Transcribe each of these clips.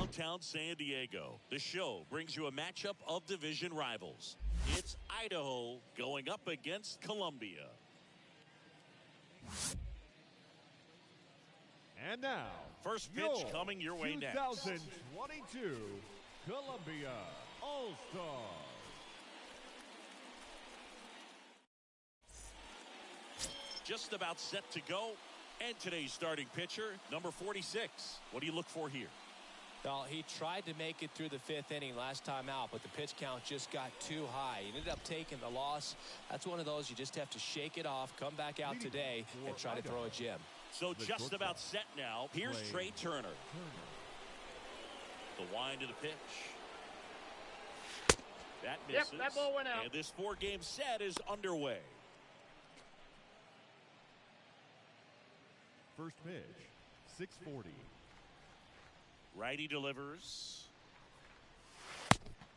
downtown San Diego. The show brings you a matchup of division rivals. It's Idaho going up against Colombia. And now, first pitch coming your way next. 2022 Colombia All-Stars. Just about set to go. And today's starting pitcher, number 46. What do you look for here? Well, he tried to make it through the fifth inning last time out, but the pitch count just got too high. He ended up taking the loss. That's one of those you just have to shake it off, come back out today, and try to throw a gem. So just about set now. Here's Trey Turner. The wind of the pitch. That misses. Yep, that ball went out. And this 4-game set is underway. First pitch, 640. Righty delivers.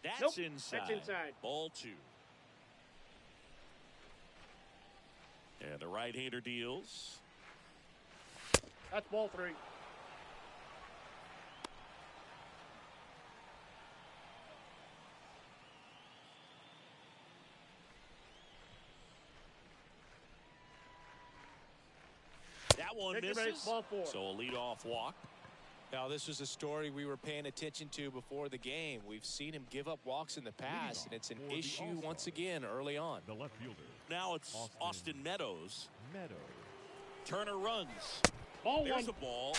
That's inside. That's inside. Ball 2. And the right-hander deals. That's ball 3. That one misses. Ball 4. So a leadoff walk. Now, this was a story we were paying attention to before the game. We've seen him give up walks in the past, and it's an issue once again early on. The left fielder. Now it's Austin Meadows. Turner runs. Ball There's 1. a ball.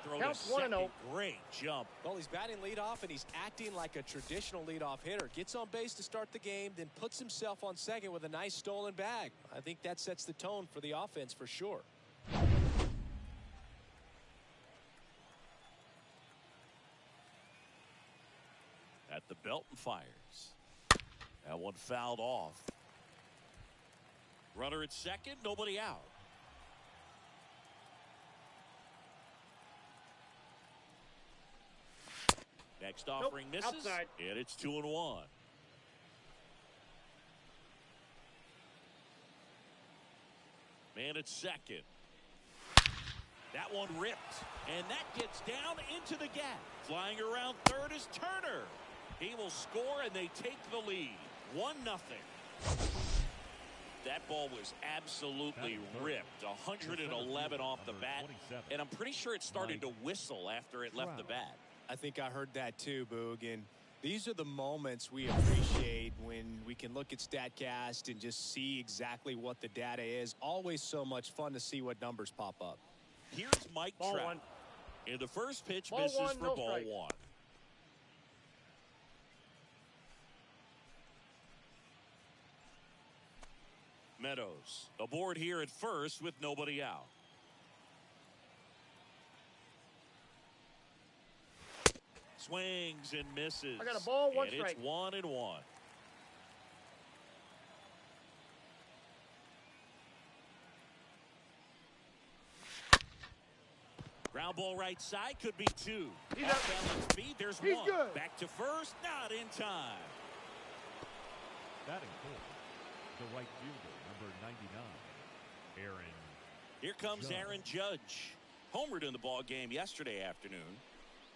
Throw to Counts second. 1-0. Great jump. Well, he's batting leadoff, and he's acting like a traditional leadoff hitter. Gets on base to start the game, then puts himself on second with a nice stolen bag. I think that sets the tone for the offense for sure. At the belt and fires. That one fouled off. Runner at second, nobody out. Next offering misses. Outside. And it's 2-1. Man at second. That one ripped. And that gets down into the gap. Flying around third is Turner. He will score and they take the lead. 1-0. That ball was absolutely ripped. 111 off the bat. And I'm pretty sure it started to whistle after it left the bat. I think I heard that too, Boog. And these are the moments we appreciate when we can look at StatCast and just see exactly what the data is. Always so much fun to see what numbers pop up. Here's Mike Ball Trout. 1. And the first pitch Ball misses 1, for no ball strike. 1. Meadows aboard here at first with nobody out. Swings and misses. I got a ball, 1 and strike. It's 1-1. Ground ball right side, could be 2. He's Off up. balance feet, there's He's 1. good. Back to first, not in time. Batting fourth, the right fielder, number 99, Aaron. Here comes Judge. Aaron Judge. Homered in the ball game yesterday afternoon.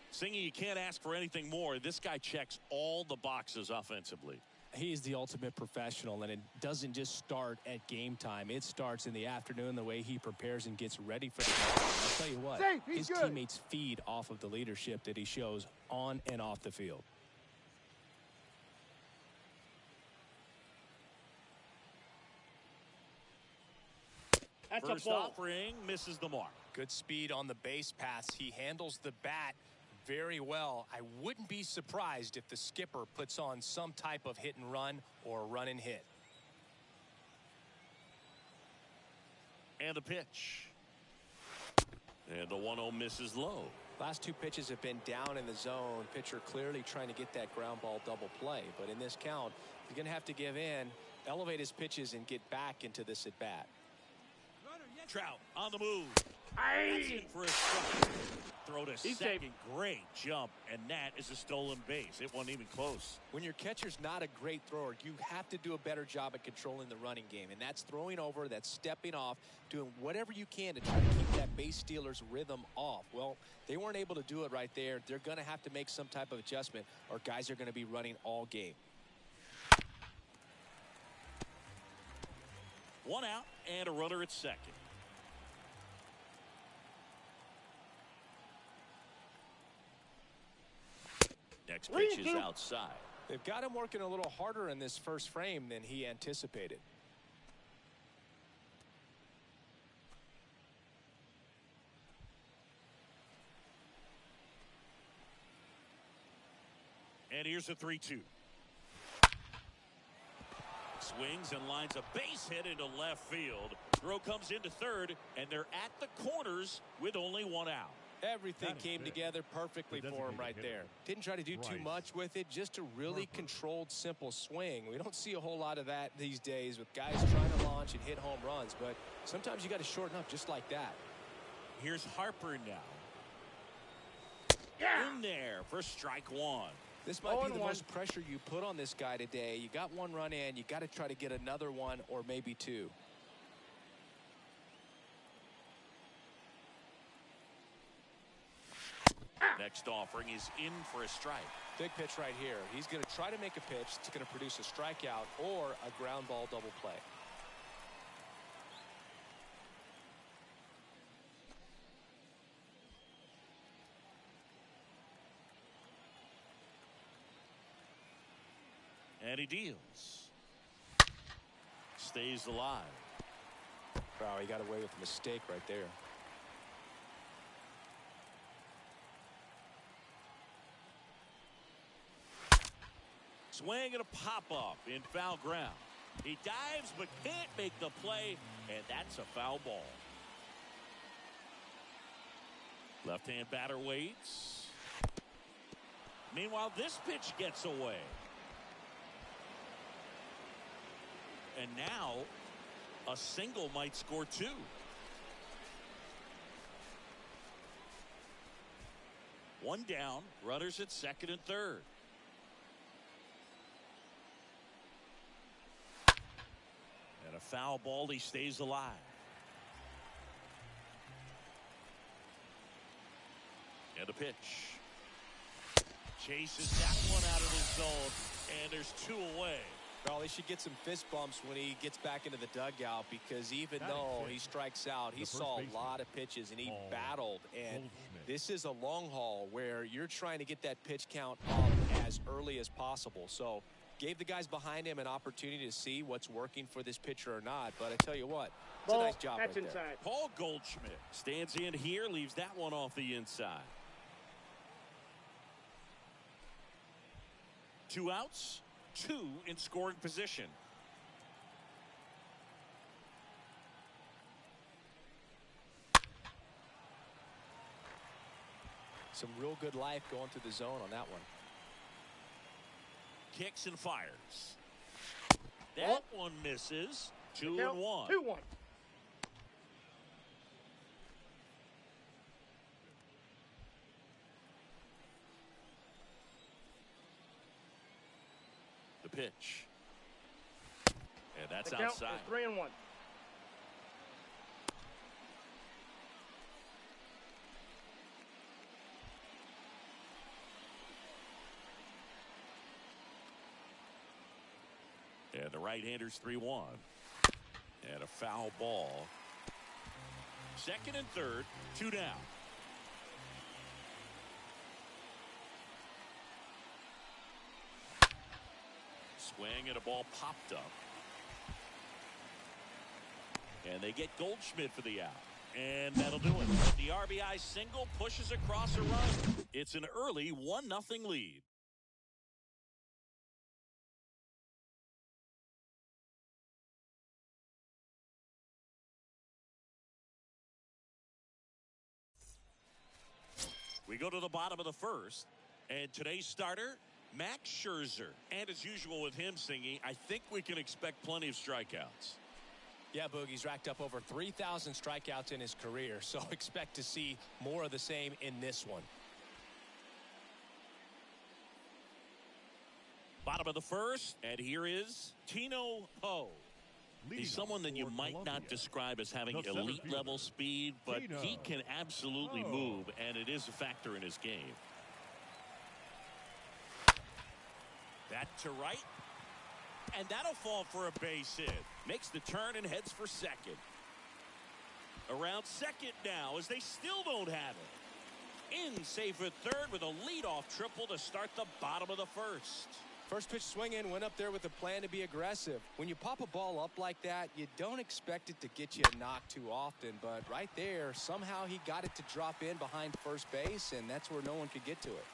Singing, you can't ask for anything more. This guy checks all the boxes offensively. He's the ultimate professional, and it doesn't just start at game time. It starts in the afternoon, the way he prepares and gets ready for the game. I'll tell you what, Safe, he's his good. teammates feed off of the leadership that he shows on and off the field. That's First a ball. offering misses the mark. Good speed on the base pass. He handles the bat very well. I wouldn't be surprised if the skipper puts on some type of hit and run or run and hit. And a pitch. And the 1-0 misses low. Last 2 pitches have been down in the zone. Pitcher clearly trying to get that ground ball double play. But in this count, he's going to have to give in, elevate his pitches, and get back into this at bat. Trout on the move. That's Aye. in for a strike. throw to He's second. safe. Great jump, and that is a stolen base. It wasn't even close. When your catcher's not a great thrower, you have to do a better job at controlling the running game. And that's throwing over, that's stepping off, doing whatever you can to try to keep that base stealer's rhythm off. Well, they weren't able to do it right there. They're going to have to make some type of adjustment, or guys are going to be running all game. One out and a runner at second. Next pitch is outside. They've got him working a little harder in this first frame than he anticipated. And here's a 3-2. Swings and lines a base hit into left field. Throw comes into third, and they're at the corners with only one out. Everything came together perfectly for him right there. Didn't try to do too much with it, just a really controlled, simple swing. We don't see a whole lot of that these days with guys trying to launch and hit home runs, but sometimes you got to shorten up just like that. Here's Harper now. In there for strike one. This might be the most pressure you put on this guy today. You got one run in, you got to try to get another one or maybe two. Next offering is in for a strike. Big pitch right here. He's going to try to make a pitch that's going to produce a strikeout or a ground ball double play. And he deals. Stays alive. Wow, he got away with a mistake right there. Swing and a pop-up in foul ground. He dives but can't make the play, and that's a foul ball. Left-hand batter waits. Meanwhile, this pitch gets away. And now, a single might score two. One down, runners at second and third. And a foul ball, he stays alive. And a pitch. Chases that one out of the zone, and there's two away. Well, he should get some fist bumps when he gets back into the dugout, because even though he strikes out, he saw a lot of pitches and he battled. And this is a long haul where you're trying to get that pitch count up as early as possible. So gave the guys behind him an opportunity to see what's working for this pitcher or not. But I tell you what, it's a nice job right there. Paul Goldschmidt stands in here, leaves that one off the inside. Two outs, two in scoring position. Some real good life going through the zone on that one. Kicks and fires. That one misses. 2-1. 2-1. The pitch. And that's The count outside. is 3-1. And the right-hander's 3-1. And a foul ball. Second and third, two down. Swing and a ball popped up. And they get Goldschmidt for the out. And that'll do it. The RBI single pushes across a run. It's an early 1-0 lead. We go to the bottom of the first, and today's starter, Max Scherzer. And as usual with him singing, I think we can expect plenty of strikeouts. Yeah, Boogie's racked up over 3,000 strikeouts in his career, so expect to see more of the same in this one. Bottom of the first, and here is Tino Ho. He's someone that you might not describe as having elite-level speed, but he can absolutely move, and it is a factor in his game. That to right. And that'll fall for a base hit. Makes the turn and heads for second. Around second now as they still don't have it. In safe at third with a leadoff triple to start the bottom of the first. First pitch swing in, went up there with a plan to be aggressive. When you pop a ball up like that, you don't expect it to get you a knock too often. But right there, somehow he got it to drop in behind first base, and that's where no one could get to it.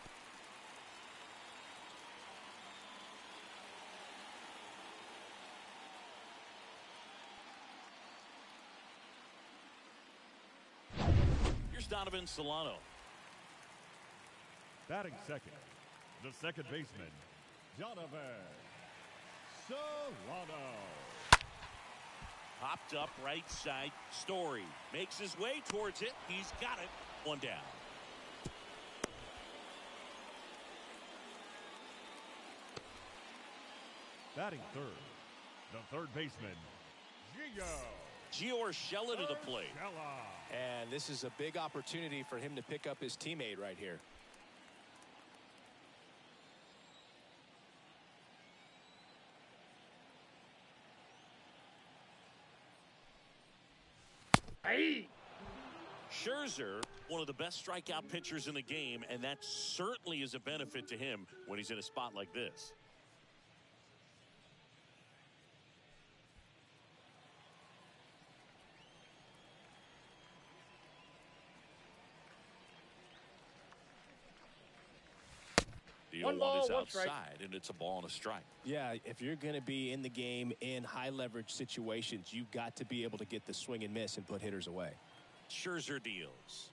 Donovan Solano. Batting second, the second baseman, Donovan Solano. Popped up right side. Story makes his way towards it. He's got it. One down. Batting third, the third baseman, Gio Urshela to the plate. And this is a big opportunity for him to pick up his teammate right here. Hey! Scherzer, one of the best strikeout pitchers in the game, and that certainly is a benefit to him when he's in a spot like this. The 0-1 is outside, and it's a ball and a strike. Yeah, if you're going to be in the game in high-leverage situations, you've got to be able to get the swing and miss and put hitters away. Scherzer deals.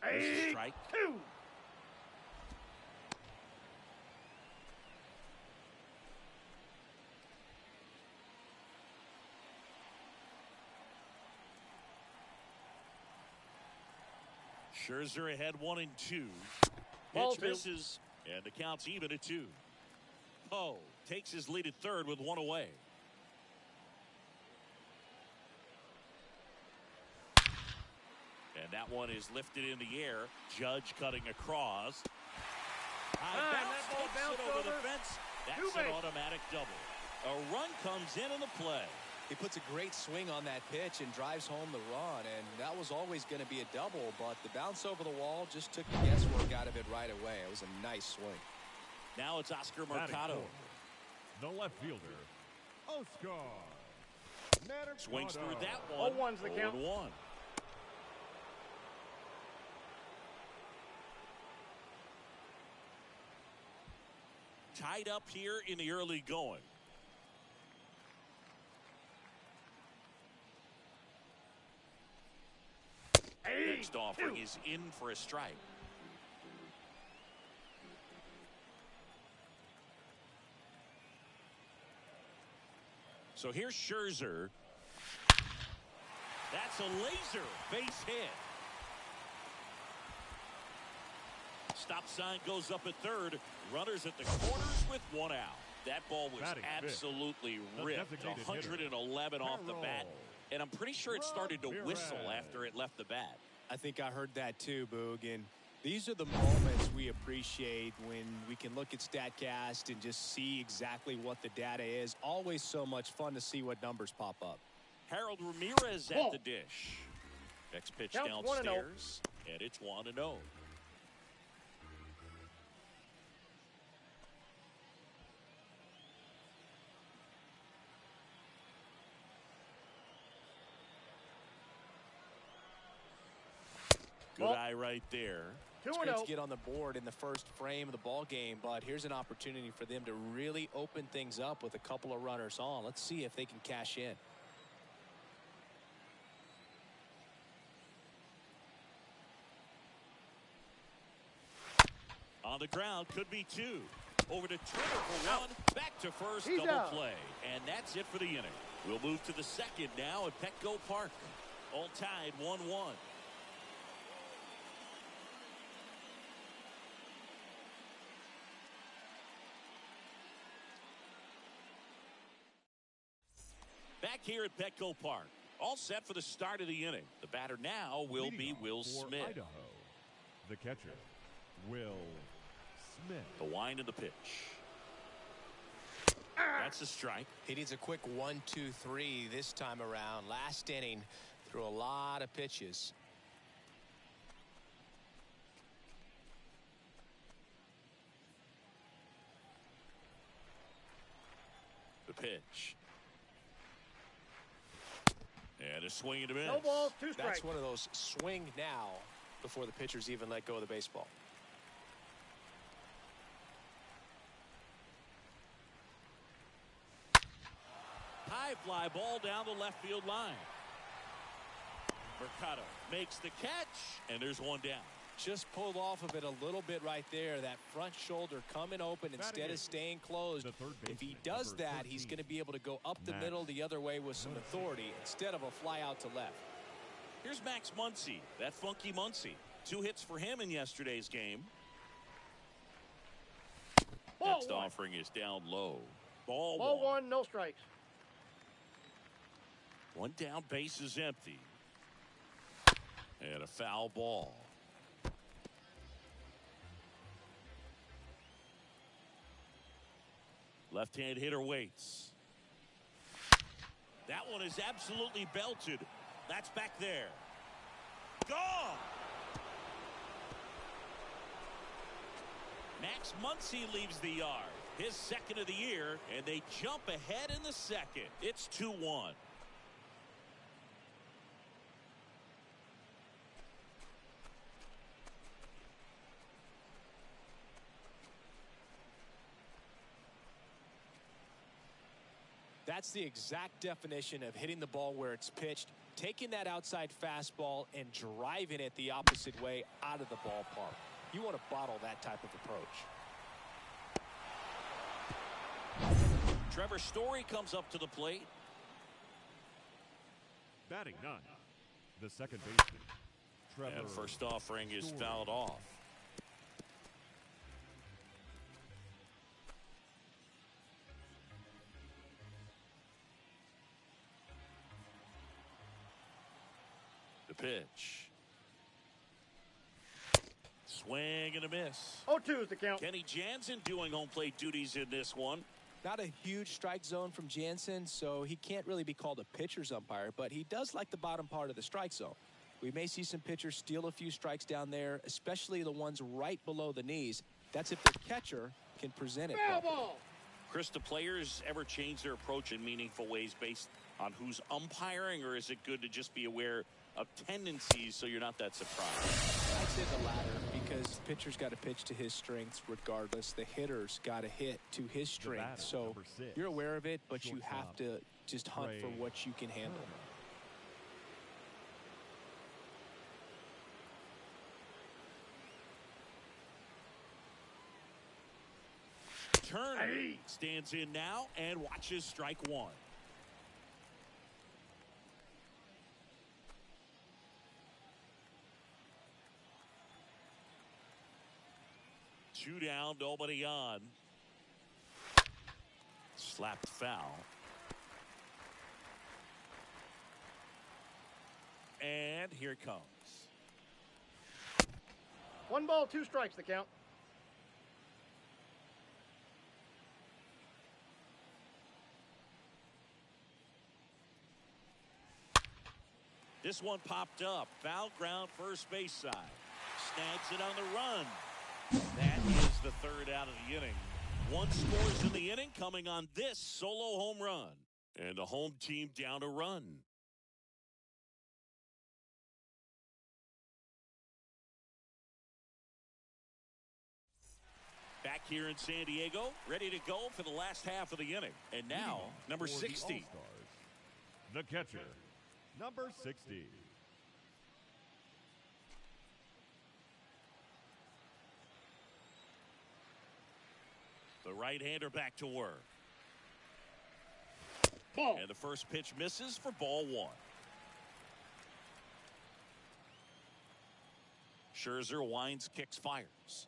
Hey! Strike. Two! Scherzer ahead 1-2. Ball Pitch two. misses, and the count's even at 2. Poe takes his lead at third with one away. And that one is lifted in the air. Judge cutting across. High bounce, that ball takes it bounced over the over. fence. That's Two an base. automatic double. A run comes in the play. He puts a great swing on that pitch and drives home the run, and that was always going to be a double, but the bounce over the wall just took the guesswork out of it right away. It was a nice swing. Now it's Oscar Batting Mercado. fourth, the left fielder, Oscar. Swings through that one. 0-1's the count. 0-1. Tied up here in the early going. Hey! Next offering is in for a strike. So here's Scherzer. That's a laser base hit. Stop sign goes up at third. Runners at the corners with one out. That ball was Batting fifth, absolutely the ripped. designated 111 off the bat. And I'm pretty sure it started to whistle Ramirez. after it left the bat. I think I heard that too, Boog. And these are the moments we appreciate when we can look at StatCast and just see exactly what the data is. Always so much fun to see what numbers pop up. Harold Ramirez at Ball. the dish. Next pitch Counts 1-0. downstairs. And it's 1-0. Good Ball. eye right there. It's great to 2-0. get on the board in the first frame of the ball game, but here's an opportunity for them to really open things up with a couple of runners on. Let's see if they can cash in. On the ground, could be 2. Over to Turner for 1. Back to first, He's double out. play. And that's it for the inning. We'll move to the second now at Petco Park. All tied 1-1. Back here at Petco Park. All set for the start of the inning. The batter now will be Will Smith. Idaho, the catcher, Will Smith. The wind of the pitch. That's a strike. He needs a quick 1-2-3 this time around. Last inning, threw a lot of pitches. The pitch. And a swing and a miss. No balls, 2 strikes. That's one of those swing now before the pitchers even let go of the baseball. High fly ball down the left field line. Mercado makes the catch, and there's one down. Just pulled off of it a little bit right there. That front shoulder coming open instead of staying closed. If he does that, he's going to be able to go up the middle the other way with some authority instead of a fly out to left. Here's Max Muncy, that funky Muncy. 2 hits for him in yesterday's game. Next offering is down low. Ball one. 1, no strikes. One down, base is empty. And a foul ball. Left-hand hitter waits. That one is absolutely belted. That's back there. Gone! Max Muncy leaves the yard. His second of the year, and they jump ahead in the second. It's 2-1. That's the exact definition of hitting the ball where it's pitched, taking that outside fastball and driving it the opposite way out of the ballpark. You want to bottle that type of approach. Trevor Story comes up to the plate. Batting 9, the second baseman, Trevor. And first offering is fouled off. The pitch. Swing and a miss. 0-2 is the count. Kenny Jansen doing home plate duties in this one. Not a huge strike zone from Jansen, so he can't really be called a pitcher's umpire, but he does like the bottom part of the strike zone. We may see some pitchers steal a few strikes down there, especially the ones right below the knees. That's if the catcher can present it. Foul ball. Chris, do players ever change their approach in meaningful ways based on who's umpiring, or is it good to just be aware of tendencies so you're not that surprised? I'd say the latter, because the pitcher's got to pitch to his strengths regardless. The hitter's got to hit to his strengths. So you're aware of it, but you have to just hunt for what you can handle. Turner stands in now and watches strike one. Two down, nobody on. Slapped foul. And here it comes. 1 ball, 2 strikes the count. This one popped up. Foul ground, first base side. Snags it on the run. That is the third out of the inning. 1 scores in the inning, coming on this solo home run. And the home team down a run. Back here in San Diego, ready to go for the last half of the inning. And now, number 60. The catcher, number 60. The right-hander back to work. Ball. And the first pitch misses for ball one. Scherzer winds, kicks, fires.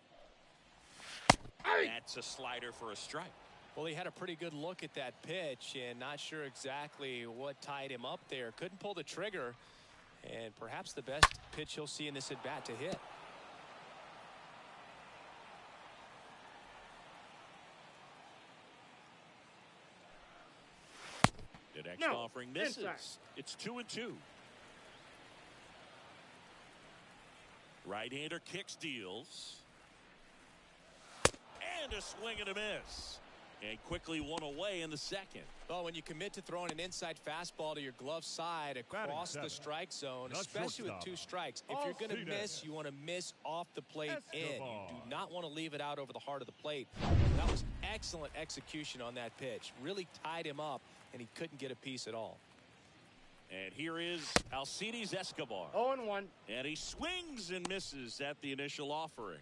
That's a slider for a strike. Well, he had a pretty good look at that pitch and not sure exactly what tied him up there. Couldn't pull the trigger, and perhaps the best pitch he'll see in this at bat to hit. The next offering misses. Inside. It's 2-2. Right-hander kicks, deals. And a swing and a miss. And quickly one away in the second. Well, when you commit to throwing an inside fastball to your glove side across the strike zone, especially with 2 strikes, if you're going to miss, you want to miss off the plate in. You do not want to leave it out over the heart of the plate. That was excellent execution on that pitch. Really tied him up, and he couldn't get a piece at all. And here is Alcides Escobar. 0-1. And he swings and misses at the initial offering.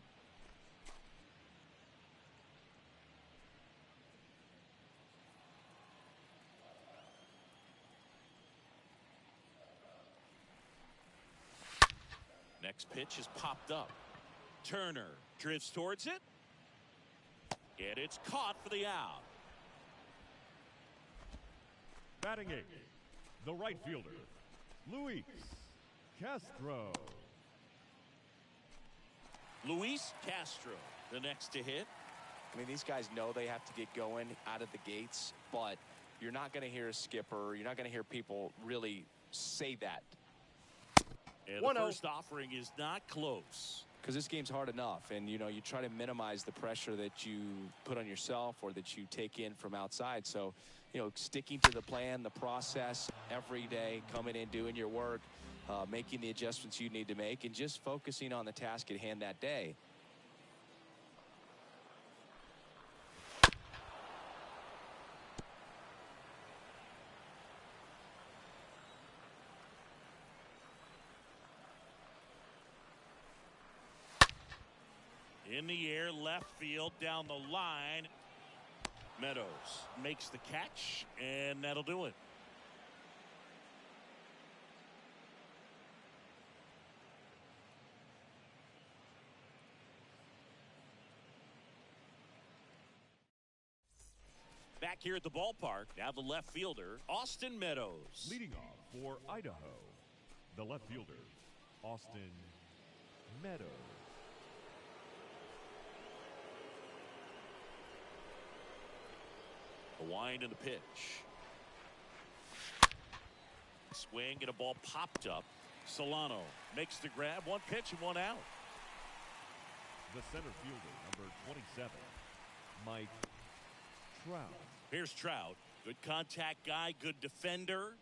Next pitch is popped up. Turner drifts towards it. And it's caught for the out. Batting 8, the right fielder, Luis Castro. Luis Castro, the next to hit. I mean, these guys know they have to get going out of the gates, but you're not going to hear a skipper. You're not going to hear people really say that. And the first offering is not close. Because this game's hard enough, and you try to minimize the pressure that you put on yourself or that you take in from outside. So, sticking to the plan, the process every day, coming in, doing your work, making the adjustments you need to make, and just focusing on the task at hand that day. In the air, left field, down the line. Meadows makes the catch, and that'll do it. Back here at the ballpark, now the left fielder, Austin Meadows. Leading off for Idaho, the left fielder, Austin Meadows. A wind in the pitch. Swing and a ball popped up. Solano makes the grab. One pitch and one out. The center fielder, number 27, Mike Trout. Here's Trout. Good contact guy, good defender.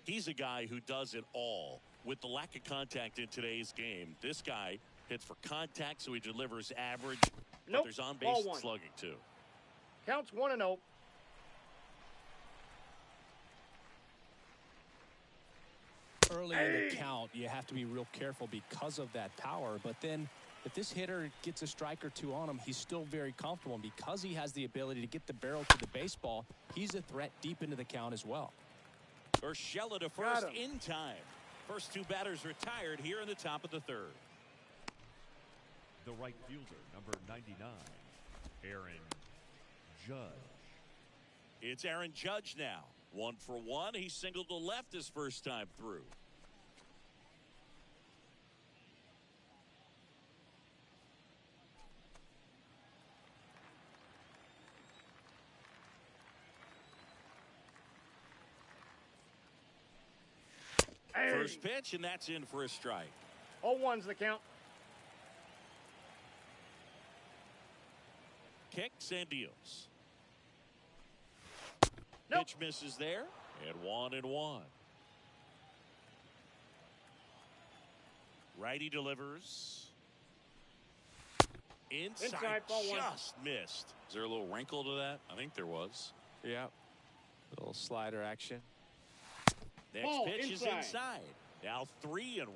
He's a guy who does it all. With the lack of contact in today's game, this guy hits for contact, so he delivers average. But there's on-base slugging, too. Counts 1-0. Early in the count, you have to be real careful because of that power. But then if this hitter gets a strike or two on him, he's still very comfortable. And because he has the ability to get the barrel to the baseball, he's a threat deep into the count as well. Urshela to first in time. First 2 batters retired here in the top of the third. The right fielder, number 99, Aaron Judge. It's Aaron Judge now. 1 for 1. He singled to left his first time through. First pitch, and that's in for a strike. 0-1's the count. Kicks and deals. Nope. Pitch misses there, and 1-1. Righty delivers. Inside ball one. just missed. Is there a little wrinkle to that? I think there was. Yeah. Little slider action. Next Ball pitch is inside. inside. Now 3-1.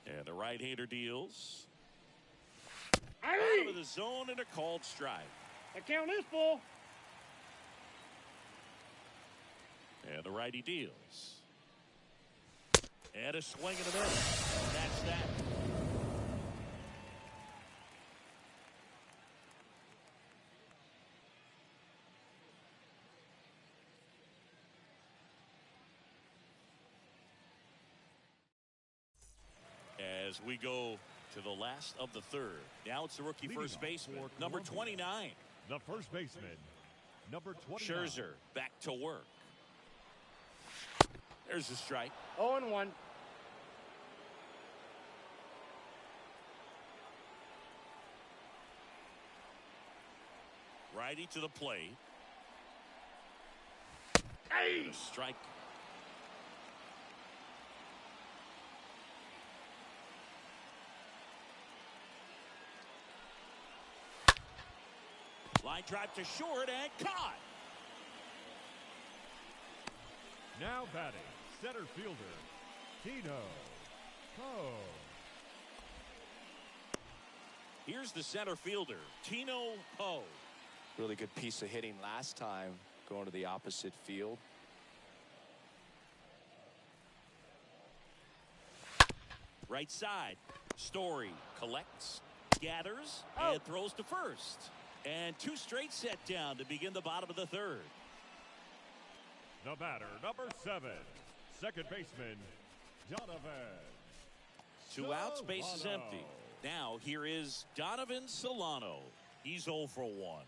And the right-hander deals. Out of the zone and a called strike. The count is full. And the righty deals. And a swing and a miss. And that's that. As we go to the last of the third. Now it's the rookie first baseman, number 29. The first baseman, number 29. Scherzer back to work. There's a strike. 0-1. Righty to the plate. Hey! Strike. Line drive to short and caught. Now batting, center fielder, Tino Ho. Here's the center fielder, Tino Ho. Really good piece of hitting last time, going to the opposite field. Right side. Story collects, gathers, and throws to first. And two straight set down to begin the bottom of the third. The batter, number 7, second baseman, Donovan. 2 outs, base is Solano. empty. Now here is Donovan Solano. He's 0 for 1.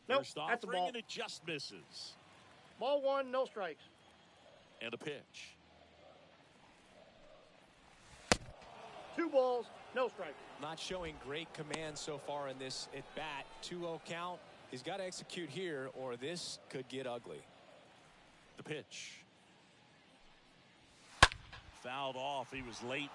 Nope, First that's a offering ball. and it just misses. Ball 1, no strikes. And a pitch. 2 balls, no strikes. Not showing great command so far in this at bat. 2-0 count. He's got to execute here or this could get ugly. The pitch. Fouled off. He was late.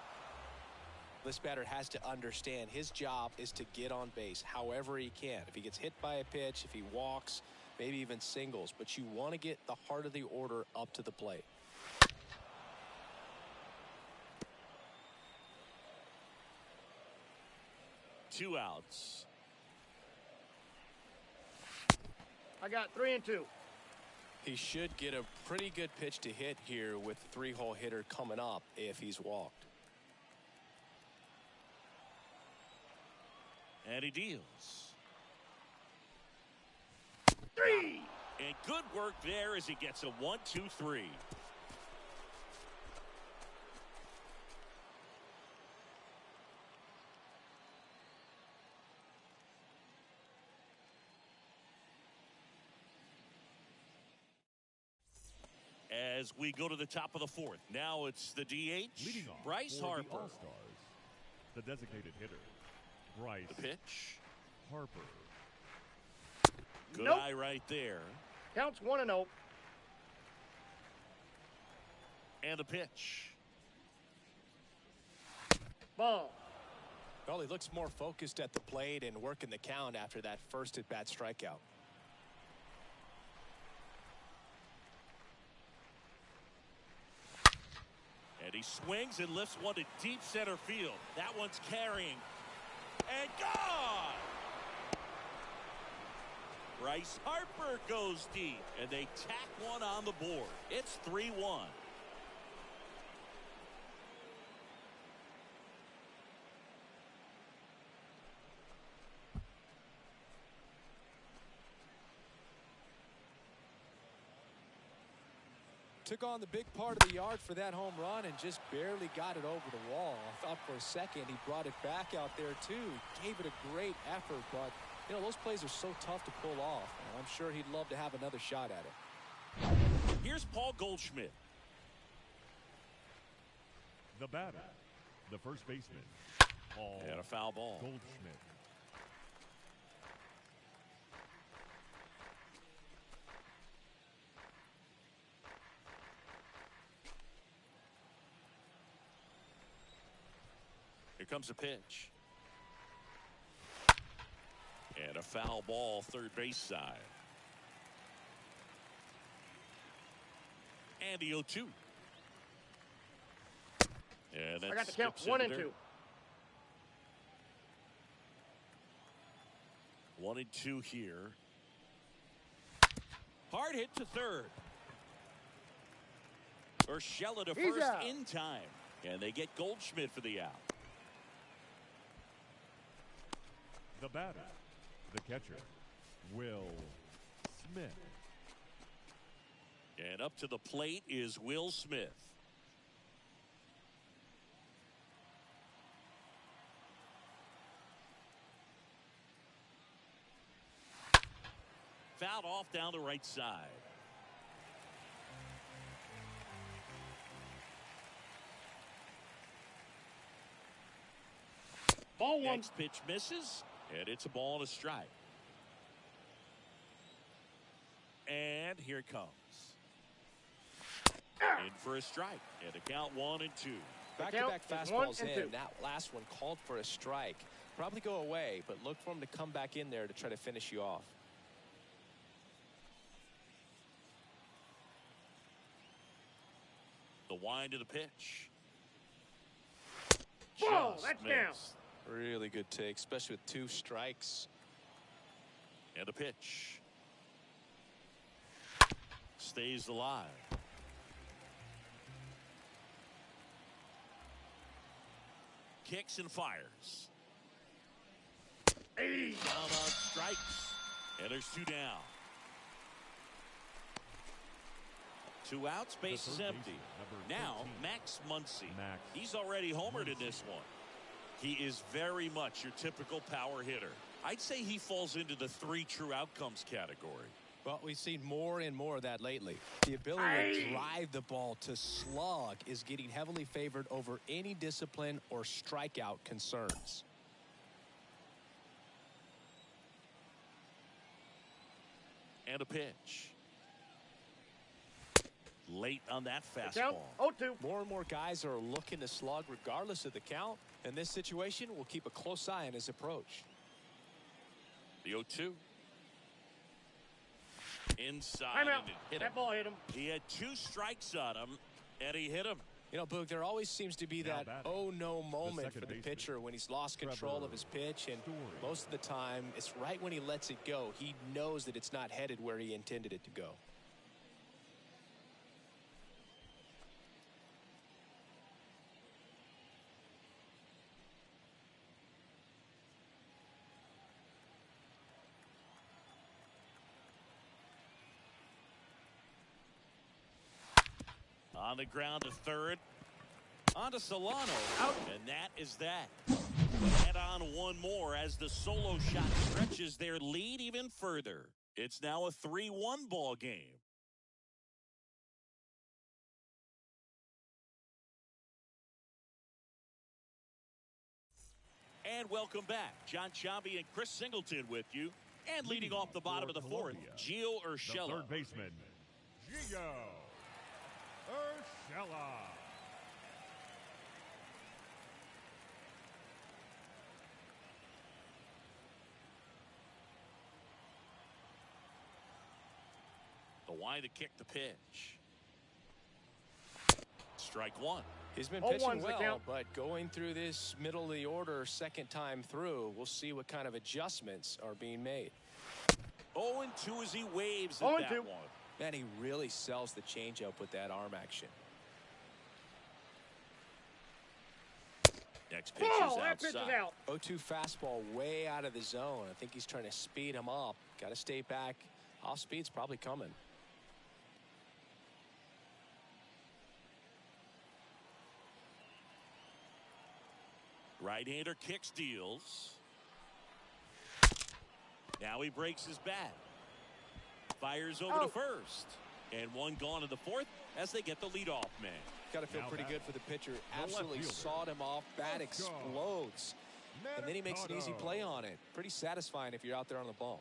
This batter has to understand his job is to get on base however he can. If he gets hit by a pitch, if he walks, maybe even singles, but you want to get the heart of the order up to the plate. Two outs. I got 3 and 2. He should get a pretty good pitch to hit here with the 3-hole hitter coming up if he's walked. And he deals. 3! And good work there as he gets a 1-2-3. As we go to the top of the fourth. Now it's the DH, Leading off Bryce for Harper. the All-Stars, the designated hitter, Bryce The pitch. Harper. Good Nope. eye right there. Counts 1-0. And the pitch. Ball. Well, he looks more focused at the plate and working the count after that first at-bat strikeout. And he swings and lifts one to deep center field. That one's carrying. And gone! Bryce Harper goes deep. And they tack one on the board. It's 3-1. Took on the big part of the yard for that home run and just barely got it over the wall. I thought for a second he brought it back out there too. Gave it a great effort, but you know those plays are so tough to pull off. And I'm sure he'd love to have another shot at it. Here's Paul Goldschmidt. The batter, the first baseman, Paul And a foul ball. Goldschmidt. Here comes a pitch. And a foul ball third base side. And the 0-2. And I got the that count skips 1 into and dirt. 2. 1 and 2 here. Hard hit to third. Urshela to He's first out. in time. And they get Goldschmidt for the out. The batter, the catcher, Will Smith. And up to the plate is Will Smith. Fouled off down the right side. Ball 1. Next pitch misses, and it's a ball and a strike. And here it comes. In for a strike, and a count 1 and 2. Back-to-back count is 1 fastballs and in. 2. That last one called for a strike. Probably go away, but look for him to come back in there to try to finish you off. The wind of the pitch. Ball, Just that's down. missed. Really good take, especially with 2 strikes. And a pitch. Stays alive. Kicks and fires. Hey. Down on strikes. And there's 2 down. 2 outs, base is third empty. baseman, Now, number 13. Max Muncy. Max He's already homered in this one. He is very much your typical power hitter. I'd say he falls into the 3 true outcomes category. Well, we've seen more and more of that lately. The ability to drive the ball to slug is getting heavily favored over any discipline or strikeout concerns. And a pitch. Late on that Count fastball. 0-2. More and more guys are looking to slug regardless of the count. In this situation, we'll keep a close eye on his approach. The 0-2. Inside. Time out. And it hit him. That ball hit him. He had 2 strikes on him, and he hit him. You know, Boog, there always seems to be Now that batting, oh no moment second for the baseman, pitcher when he's lost control of his pitch, and Story. most of the time it's right when he lets it go. He knows that it's not headed where he intended it to go. On the ground to third. On to Solano. Out. And that is that. Add on 1 more as the solo shot stretches their lead even further. It's now a 3-1 ball game. And welcome back. John Chambi and Chris Singleton with you. And leading off the bottom of the 4th, Colombia, Gio The Urshela. third baseman, Gio Urshela. The wind to kick the pitch. Strike 1. He's been 0-1's pitching the well, count. but going through this middle of the order second time through, we'll see what kind of adjustments are being made. 0-2 as he waves at 0-2. that one. Man, he really sells the changeup with that arm action. Next pitch Ball, is that pitch is outside. out. 0-2 fastball way out of the zone. I think he's trying to speed him up. Got to stay back. Off speed's probably coming. Right-hander kicks, deals. Now he breaks his bat. Fires over to first. And 1 gone in the 4th as they get the leadoff man. Got to feel Now pretty batting, good for the pitcher. the left Absolutely fielder. sawed him off. Bat Let's go. explodes. And then he makes an easy play on it. Pretty satisfying if you're out there on the ball.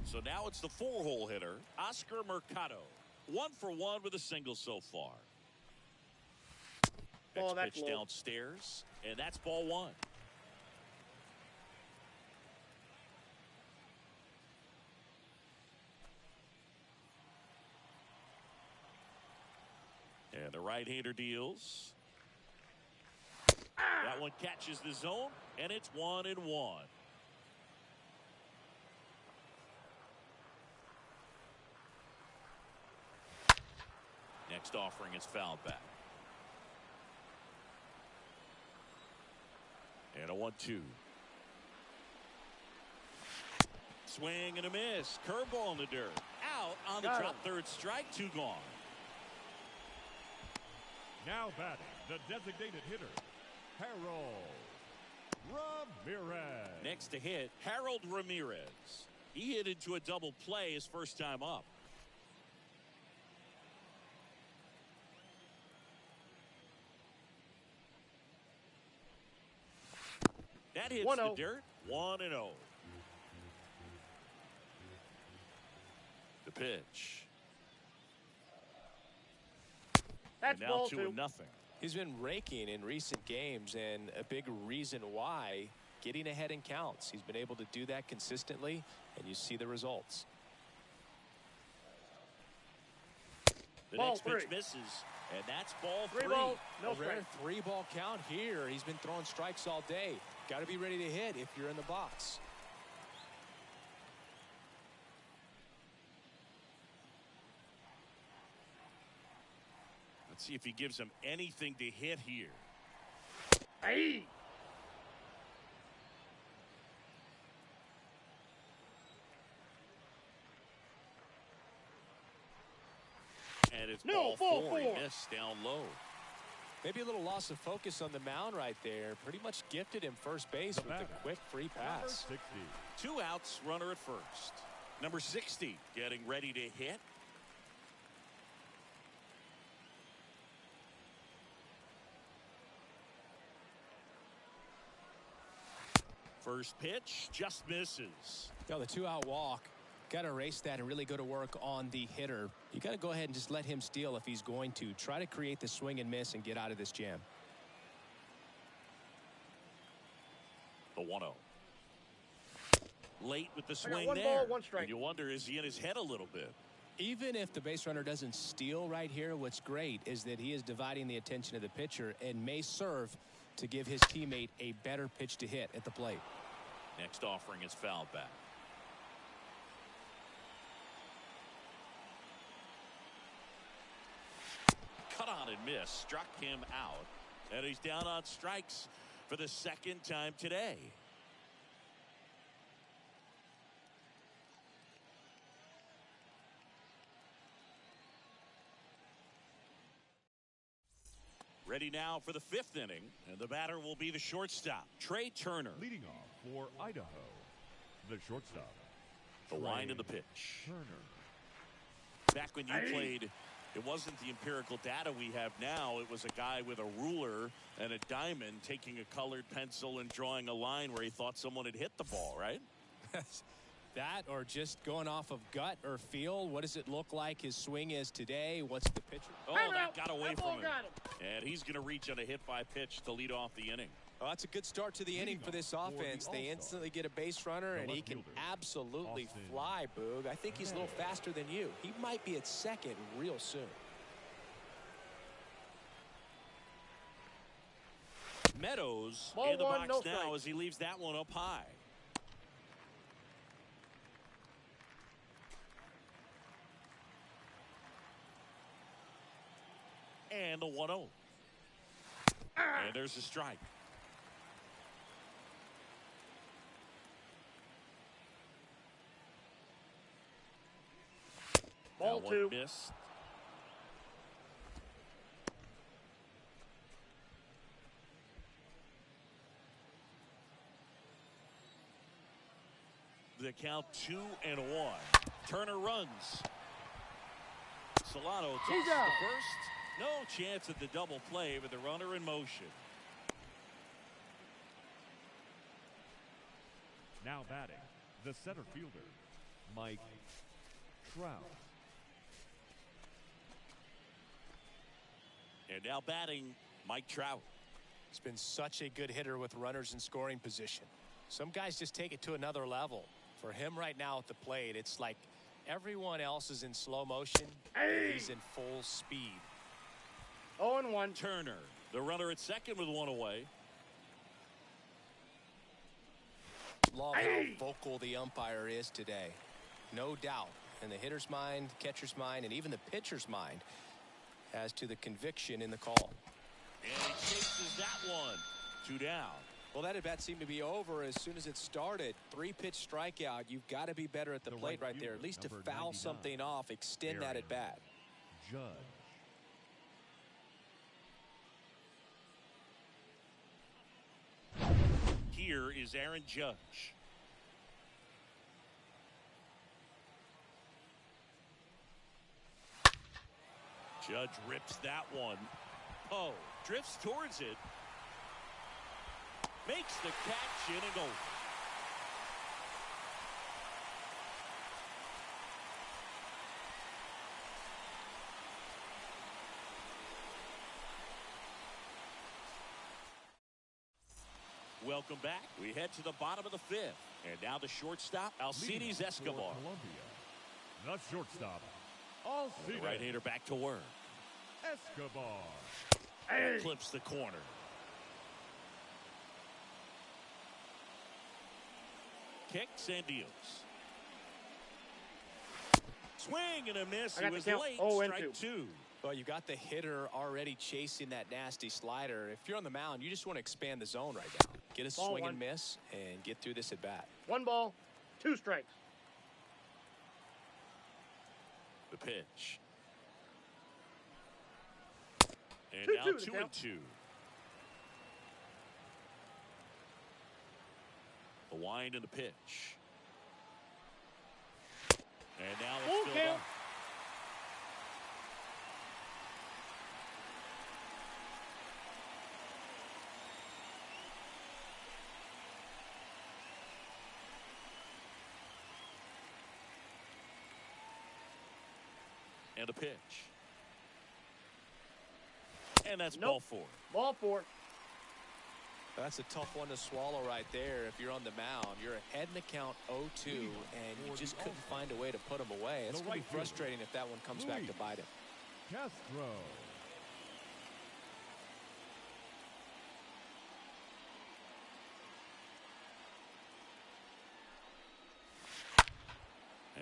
So now it's the 4-hole hitter, Oscar Mercado. 1 for 1 with a single so far. Ball, Next that's pitch low. downstairs, and that's ball 1. And the right-hander deals. That one catches the zone, and it's 1-1. Next offering is fouled back. And a 1-2. Swing and a miss. Curveball in the dirt. Out on the drop. Third strike. 2 gone. Now batting, the designated hitter, Harold Ramirez. Next to hit, Harold Ramirez. He hit into a double play his first time up. That hits the dirt. 1-0. The pitch. That's and now ball 2-0. He's been raking in recent games, and a big reason why, getting ahead in counts. He's been able to do that consistently, and you see the results. The ball next pitch 3. misses, and that's ball 3. 3 balls, no A rare strike. 3-ball count here. He's been throwing strikes all day. Got to be ready to hit if you're in the box. Let's see if he gives him anything to hit here. Hey. And it's No, ball ball 4. He 4. missed down low. Maybe a little loss of focus on the mound right there. Pretty much gifted him first base with a quick free pass. 60. 2 outs, runner at first. Number 60 getting ready to hit. First pitch just misses. The 2-out walk. Got to erase that and really go to work on the hitter. You got to go ahead and just let him steal if he's going to. Try to create the swing and miss and get out of this jam. The 1-0. Late with the swing one there. ball, 1 strike. And you wonder, is he in his head a little bit? Even if the base runner doesn't steal right here, what's great is that he is dividing the attention of the pitcher and may serve to give his teammate a better pitch to hit at the plate. Next offering is fouled back. Cut on and miss. Struck him out. And he's down on strikes for the 2nd time today. Ready now for the 5th inning, and the batter will be the shortstop, Trey Turner. Leading off for Idaho, the shortstop, The wind of the pitch. Turner. Back when you played, it wasn't the empirical data we have now. It was a guy with a ruler and a diamond taking a colored pencil and drawing a line where he thought someone had hit the ball, right? That or just going off of gut or feel. What does it look like his swing is today? What's the pitcher? Oh, Time that out. got away That from ball him. got him. And he's going to reach on a hit by pitch to lead off the inning. Well, that's a good start to the inning for this offense. They instantly get a base runner, and he can absolutely fly, Boog. I think he's a little faster than you. He might be at second real soon. Meadows Ball in the 1, box no now strike. as he leaves that one up high. And the 1-0. And there's a strike. Ball That one 2. missed. The count 2-1. Turner runs. Solano tosses He's out. the first. No chance at the double play with the runner in motion. Now batting, the center fielder, Mike Trout. And now batting, Mike Trout. He's been such a good hitter with runners in scoring position. Some guys just take it to another level. For him right now at the plate, it's like everyone else is in slow motion. He's in full speed. 0-1. Turner, the runner at second with one away. Love how vocal the umpire is today. No doubt in the hitter's mind, catcher's mind, and even the pitcher's mind as to the conviction in the call. And he chases that one. 2 down. Well, that at-bat seemed to be over as soon as it started. 3-pitch strikeout. You've got to be better at the plate right there, at least to foul something off, extend that at-bat. Judge. Here is Aaron Judge. Judge rips that one. Poe drifts towards it. Makes the catch, in and over. Welcome back. We head to the bottom of the 5th. And now the shortstop, Alcides Escobar. Colombia. The shortstop, Alcides. Right-hander back to work. Escobar. Clips the corner. Kicks and deals. Swing and a miss. He was late. Strike 2. Well, you got the hitter already chasing that nasty slider. If you're on the mound, you just want to expand the zone right now. Get a swing and miss and get through this at bat. 1 ball, 2 strikes. The pitch. And 2-2 now to 2-2. The wind and the pitch. And now it's still up. And a pitch. And that's ball 4. Ball 4. That's a tough one to swallow right there. If you're on the mound, you're ahead in the count 0-2, and you just couldn't find a way to put them away. It's going to be frustrating if that one comes back to bite him. Castro.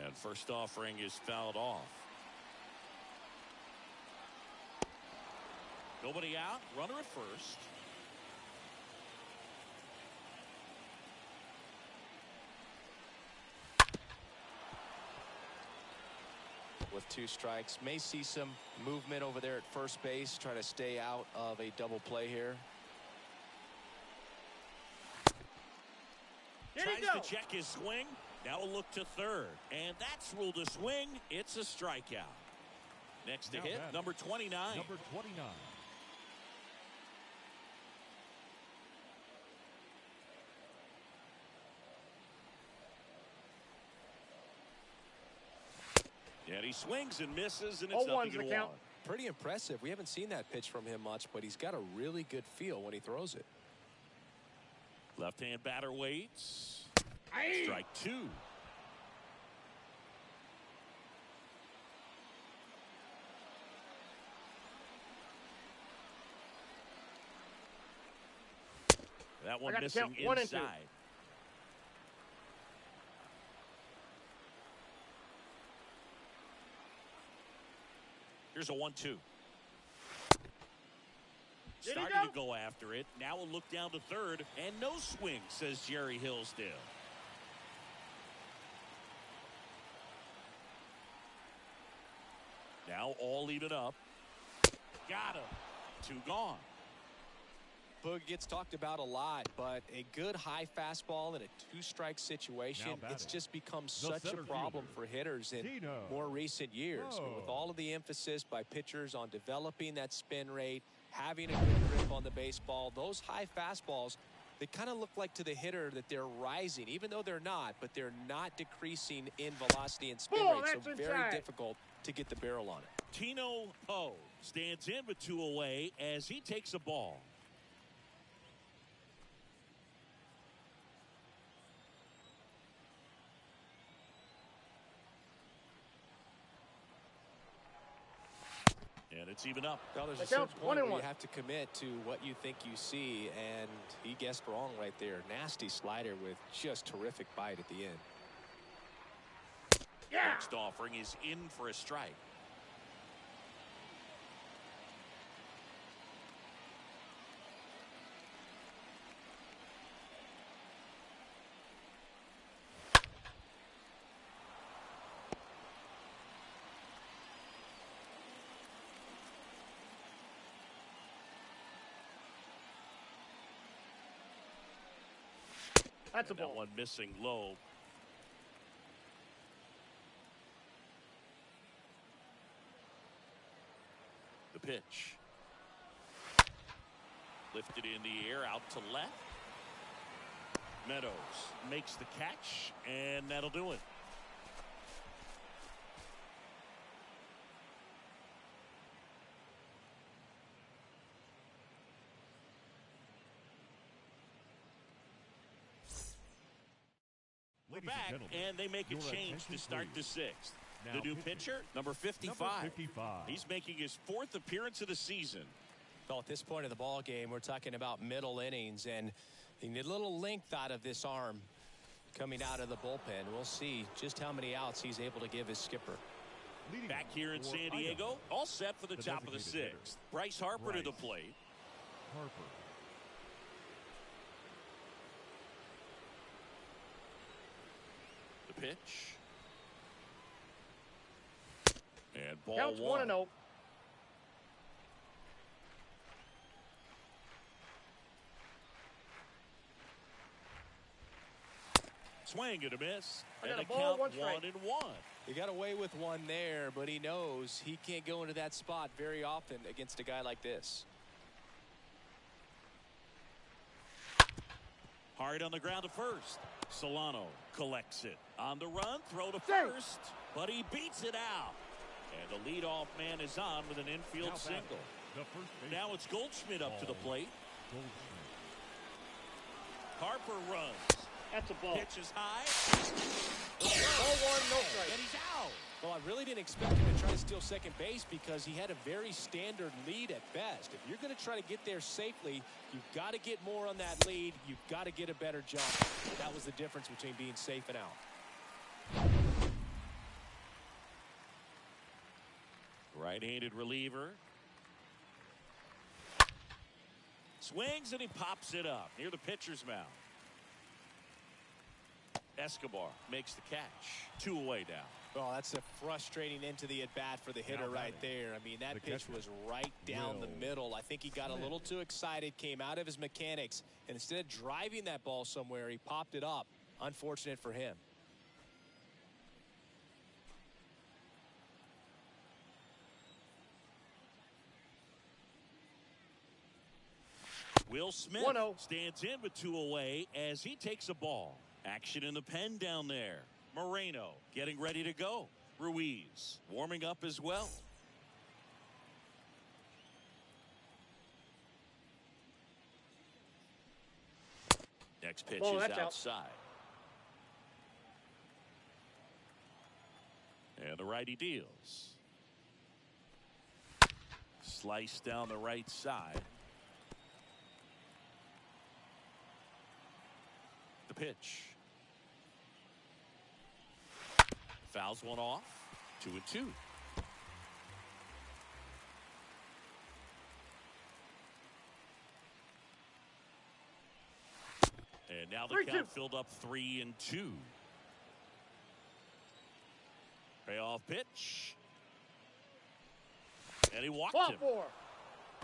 And first offering is fouled off. Nobody out. Runner at first. With 2 strikes, may see some movement over there at first base. Try to stay out of a double play here. Tries to check his swing. Now a look to third. And that's ruled a swing. It's a strikeout. Next to hit, number 29. Number 29. And he swings and misses, and it's nothing to 1. Pretty impressive. We haven't seen that pitch from him much, but he's got a really good feel when he throws it. Left-hand batter waits. Strike 2. That one missing inside. Here's a 1-2. Starting to go after it. Now a look down to third, and no swing, says Jerry Hillsdale. Now all even up. Got him. 2 gone. Boog gets talked about a lot, but a good high fastball in a 2-strike situation, it's just become such a problem for hitters in more recent years. With all of the emphasis by pitchers on developing that spin rate, having a good grip on the baseball, those high fastballs, they kind of look like to the hitter that they're rising, even though they're not, but they're not decreasing in velocity and spin rate, so very difficult to get the barrel on it. Tino Poe stands in with 2 away as he takes a ball. And it's even up. Well, there's a That certain counts. point 1-1. where you have to commit to what you think you see, and he guessed wrong right there. Nasty slider with just terrific bite at the end. Yeah. Next offering is in for a strike. That's a That ball. one missing low. The pitch. Lifted in the air out to left. Meadows makes the catch, and that'll do it. Ladies Back, and gentlemen, and they make a your change to attention, start the please. sixth. Now The new pitching. pitcher, number 55. Number 55. He's making his 4th appearance of the season. Well, at this point in the ball game, we're talking about middle innings, and you need a little length out of this arm coming out of the bullpen. We'll see just how many outs he's able to give his skipper. Leading Back here in for San Idaho, Diego, all set for the the top of the designated hitter, 6th. Bryce Harper to the Bryce. plate. Harper. The pitch. And ball Counts 1-0. Swing and a miss. I got And a the ball, count 1 strike. 1-1. He got away with one there, but he knows he can't go into that spot very often against a guy like this. Hard on the ground to first. Solano collects it. On the run, throw to Safe. first, but he beats it out. And the leadoff man is on with an infield Now single. batting, the first baseman, Now it's Goldschmidt up to the plate. Goldschmidt. Harper runs. That's a ball. Pitch is high. Ball 1, no strike. And he's out. Well, I really didn't expect him to try to steal second base because he had a very standard lead at best. If you're going to try to get there safely, you've got to get more on that lead. You've got to get a better jump. That was the difference between being safe and out. Right-handed reliever. Swings and he pops it up near the pitcher's mound. Escobar makes the catch. 2 away now. Well, that's a frustrating end to the at-bat for the hitter Now right batting, there. I mean, that the pitch catcher, was right down the Will middle. I think he got a little too excited, came out of his mechanics, and instead of driving that ball somewhere, he popped it up. Unfortunate for him. Will Smith 1-0. stands in with 2 away as he takes a ball. Action in the pen down there. Moreno getting ready to go. Ruiz warming up as well. Next pitch Oh, is that's out. outside. And the righty deals. Slice down the right side. The pitch. Fouls one off. 2-2. And now the 3-2. count filled up 3-2. Payoff pitch. And he walked Ball him. 4.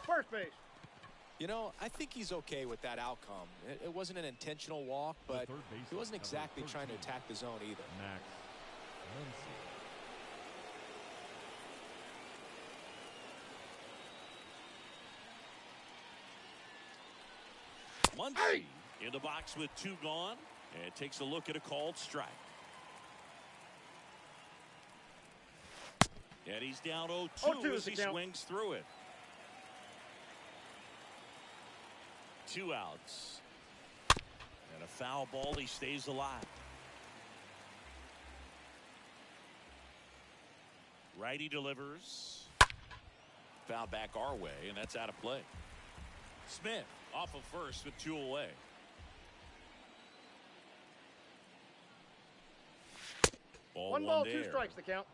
First base. You know, I think he's okay with that outcome. It wasn't an intentional walk, but third baseman, he wasn't number exactly trying to 13. attack the zone either. Max Muncy. Muncy in the box with 2 gone and takes a look at a called strike. And he's down 0-2 0-2 as is the he count. swings through it. 2 outs. And a foul ball. He stays alive. Righty delivers. fouled back our way, and that's out of play. Smith off of first with 2 away. One ball, 2 strikes, the count.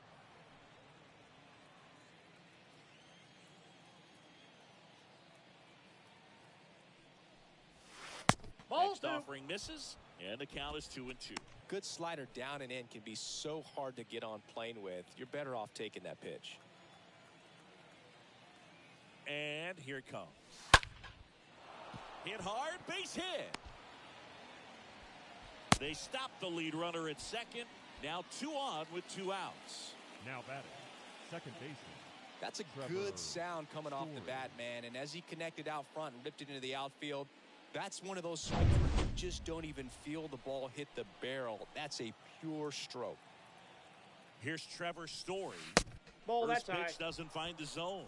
Next offering misses, and the count is 2-2. Good slider down and in can be so hard to get on plane with. You're better off taking that pitch. And here it comes. Hit hard, base hit. They stop the lead runner at second. Now 2 on with 2 outs. Now batting, second baseman. That's a good sound coming off the bat, man. And as he connected out front and ripped it into the outfield, that's one of those swings where you just don't even feel the ball hit the barrel. That's a pure stroke. Here's Trevor Story. Ball, First that's high. pitch doesn't find the zone.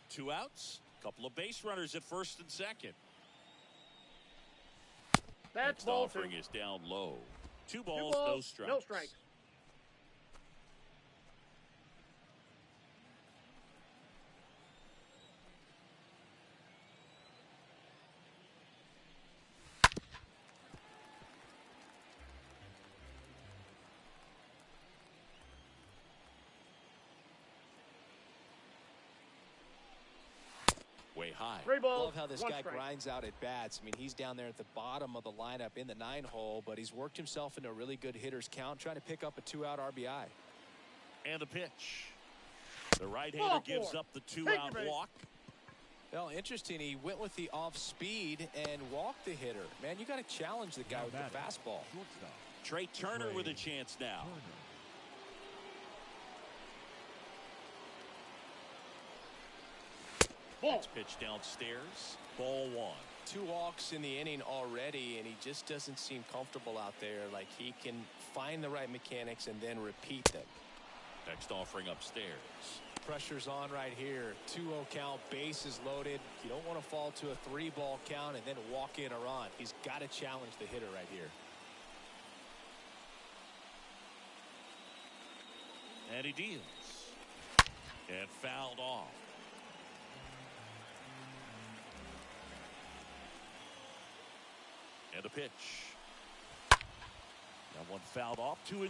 Two outs. Couple of base runners at first and second. That's Next ball offering 2. is down low. 2 2 balls, balls, no strikes. no strikes. Way high. 3 balls, Love how this 1 guy strike. grinds out at bats. I mean, he's down there at the bottom of the lineup in the 9-hole, but he's worked himself into a really good hitter's count, trying to pick up a 2-out RBI. And the pitch. The right-hander gives up the 2-out walk. Well, interesting. He went with the off speed and walked the hitter. Man, you got to challenge the guy with the fastball. Shortstop. Trey Turner with a chance now. Next pitch downstairs. Ball 1. 2 walks in the inning already, and he just doesn't seem comfortable out there. Like he can find the right mechanics and then repeat them. Next offering upstairs. Pressure's on right here. 2-0 count, bases loaded. You don't want to fall to a 3-ball count and then walk in or on. He's got to challenge the hitter right here. And he deals. And fouled off. And a pitch. That one fouled off. 2-2.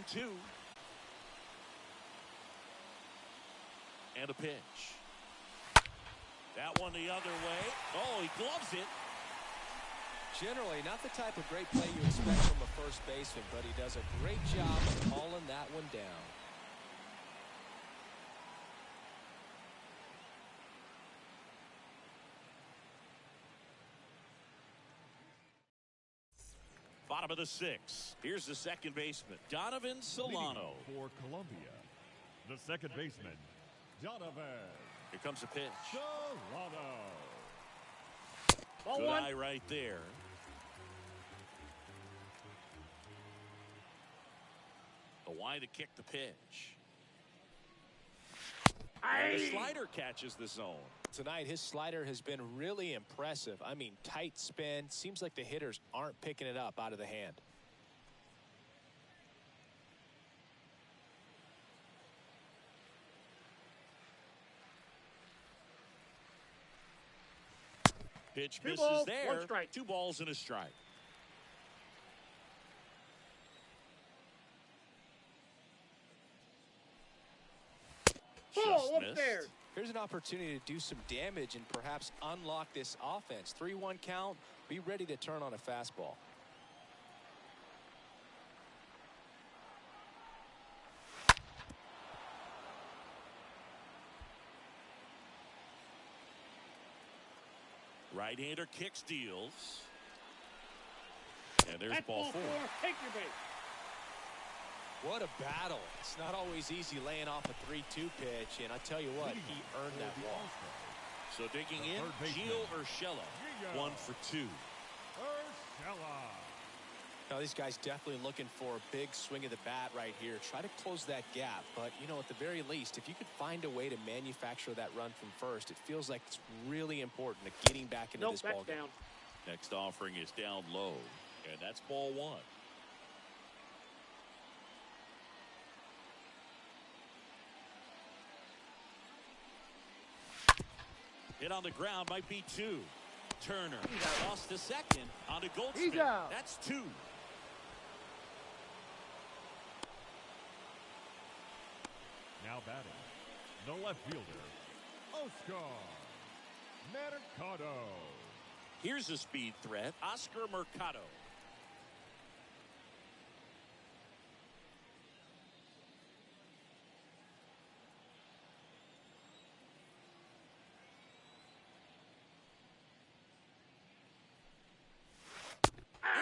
And a pitch. That one the other way. Oh, he gloves it. Generally, not the type of great play you expect from a first baseman, but he does a great job of hauling that one down. Bottom of the 6th. Here's the second baseman, Donovan Solano. For Colombia, the second baseman, Donovan. Here comes a pitch. Solano. Ball Good 1. eye right there. The wide to kick the pitch. And the slider catches the zone. Tonight, his slider has been really impressive. I mean, tight spin. Seems like the hitters aren't picking it up out of the hand. Pitch 2 misses balls, there. 1 strike. 2 balls and a strike. Ball Just missed. upstairs. Here's an opportunity to do some damage and perhaps unlock this offense. 3-1 count. Be ready to turn on a fastball. Right-hander kicks, deals. And there's That's ball ball 4. 4. Take your base. What a battle. It's not always easy laying off a 3-2 pitch, and I tell you what, he earned that walk. So digging in, third baseman, Gio Urshela, Gio. 1 for 2. Urshela. Now, these guys definitely looking for a big swing of the bat right here. Try to close that gap, but, you know, at the very least, if you could find a way to manufacture that run from first, it feels like it's really important to getting back into Nope, this that's ballgame. down. Next offering is down low, and that's ball 1. Hit on the ground might be 2. Turner lost to second on a Goldsmith. He's out. That's 2. Now batting, the left fielder, Oscar Mercado. Here's a speed threat, Oscar Mercado.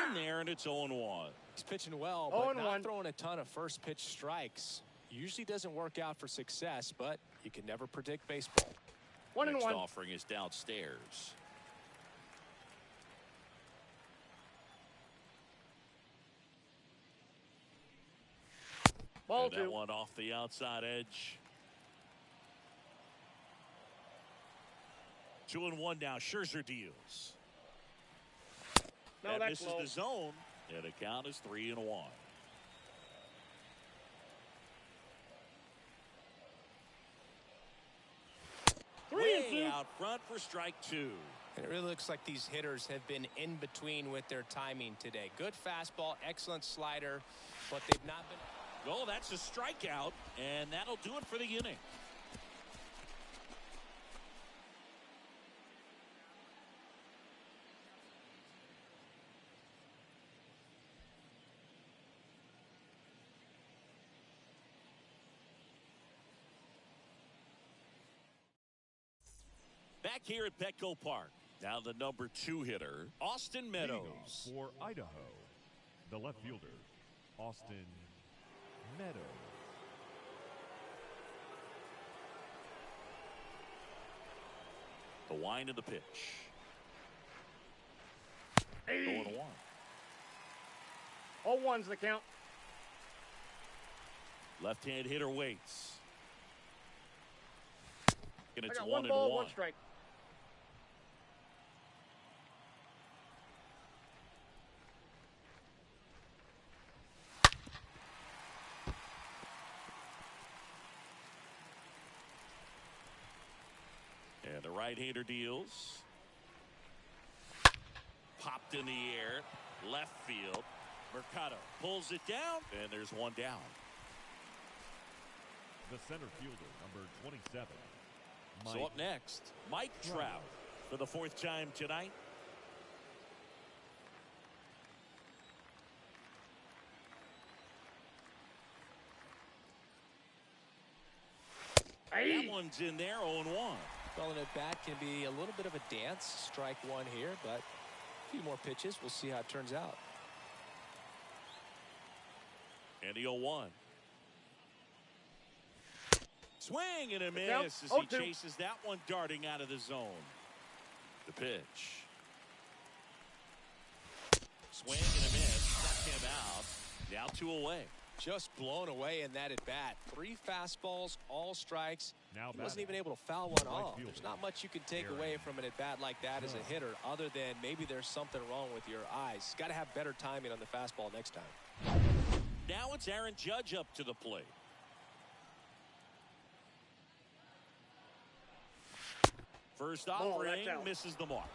In there, and it's 0-1. He's pitching well, but not throwing a ton of first pitch strikes. Usually doesn't work out for success, but you can never predict baseball. 1-1. Next offering is downstairs. Ball And that 2. one off the outside edge. 2-1 now. Scherzer deals. No, That that's misses low. the zone, and the count is 3-1. Way out front for strike 2. And it really looks like these hitters have been in between with their timing today. Good fastball, excellent slider, but they've not been. Oh, that's a strikeout, and that'll do it for the inning. Back here at Petco Park. Now the number 2 hitter, Austin Leading off Meadows. for Idaho, the left fielder, Austin Meadows. The wind of the pitch. Hey. 0-1. 0-1's the count. Left-hand hitter waits. And I it's got 1-1. 1 ball, 1 strike. And the right-hander deals. Popped in the air. Left field. Mercado pulls it down. And there's 1 down. The center fielder, number 27. So Mike up next, Mike Trout for the 4th time tonight. Hey. That one's in there, 0-1. Calling it back can be a little bit of a dance. Strike 1 here, but a few more pitches. We'll see how it turns out. And the 0-1. Swing and a miss Count. as 0-2. he chases that one darting out of the zone. The pitch. Swing and a miss. Struck him out. Now 2 away. Just blown away in that at bat. 3 fastballs, all strikes. Now He wasn't batting, even able to foul one right off. fielder, There's not much you can take Aaron away from an at bat like that as a hitter, other than maybe there's something wrong with your eyes. Got to have better timing on the fastball next time. Now it's Aaron Judge up to the plate. First Ball, offering that's out. misses the mark.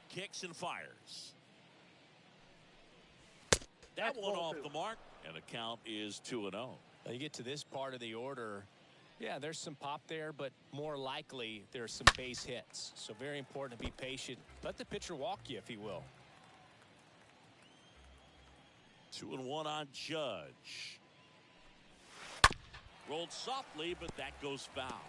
Kicks and fires. That That's one ball off 2. the mark, and the count is 2-0. Now you get to this part of the order. Yeah, there's some pop there, but more likely there's some base hits. So very important to be patient. Let the pitcher walk you if he will. 2-1 on Judge. Rolled softly, but that goes foul.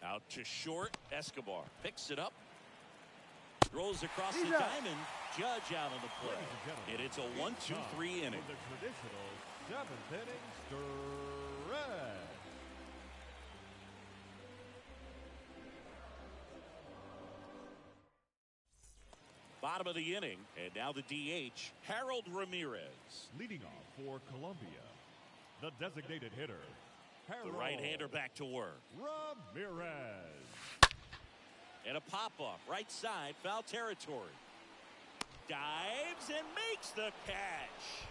Out to short. Escobar picks it up. Throws across the He's out. diamond. Judge out on the play. Ladies and gentlemen, And it's a 1-2-3 time inning. for the traditional 7th inning stretch. Bottom of the inning. And now the DH, Harold Ramirez. Leading off for Colombia, the designated hitter, The right-hander back to work. Ramirez. And a pop-up, right side, foul territory. Dives and makes the catch.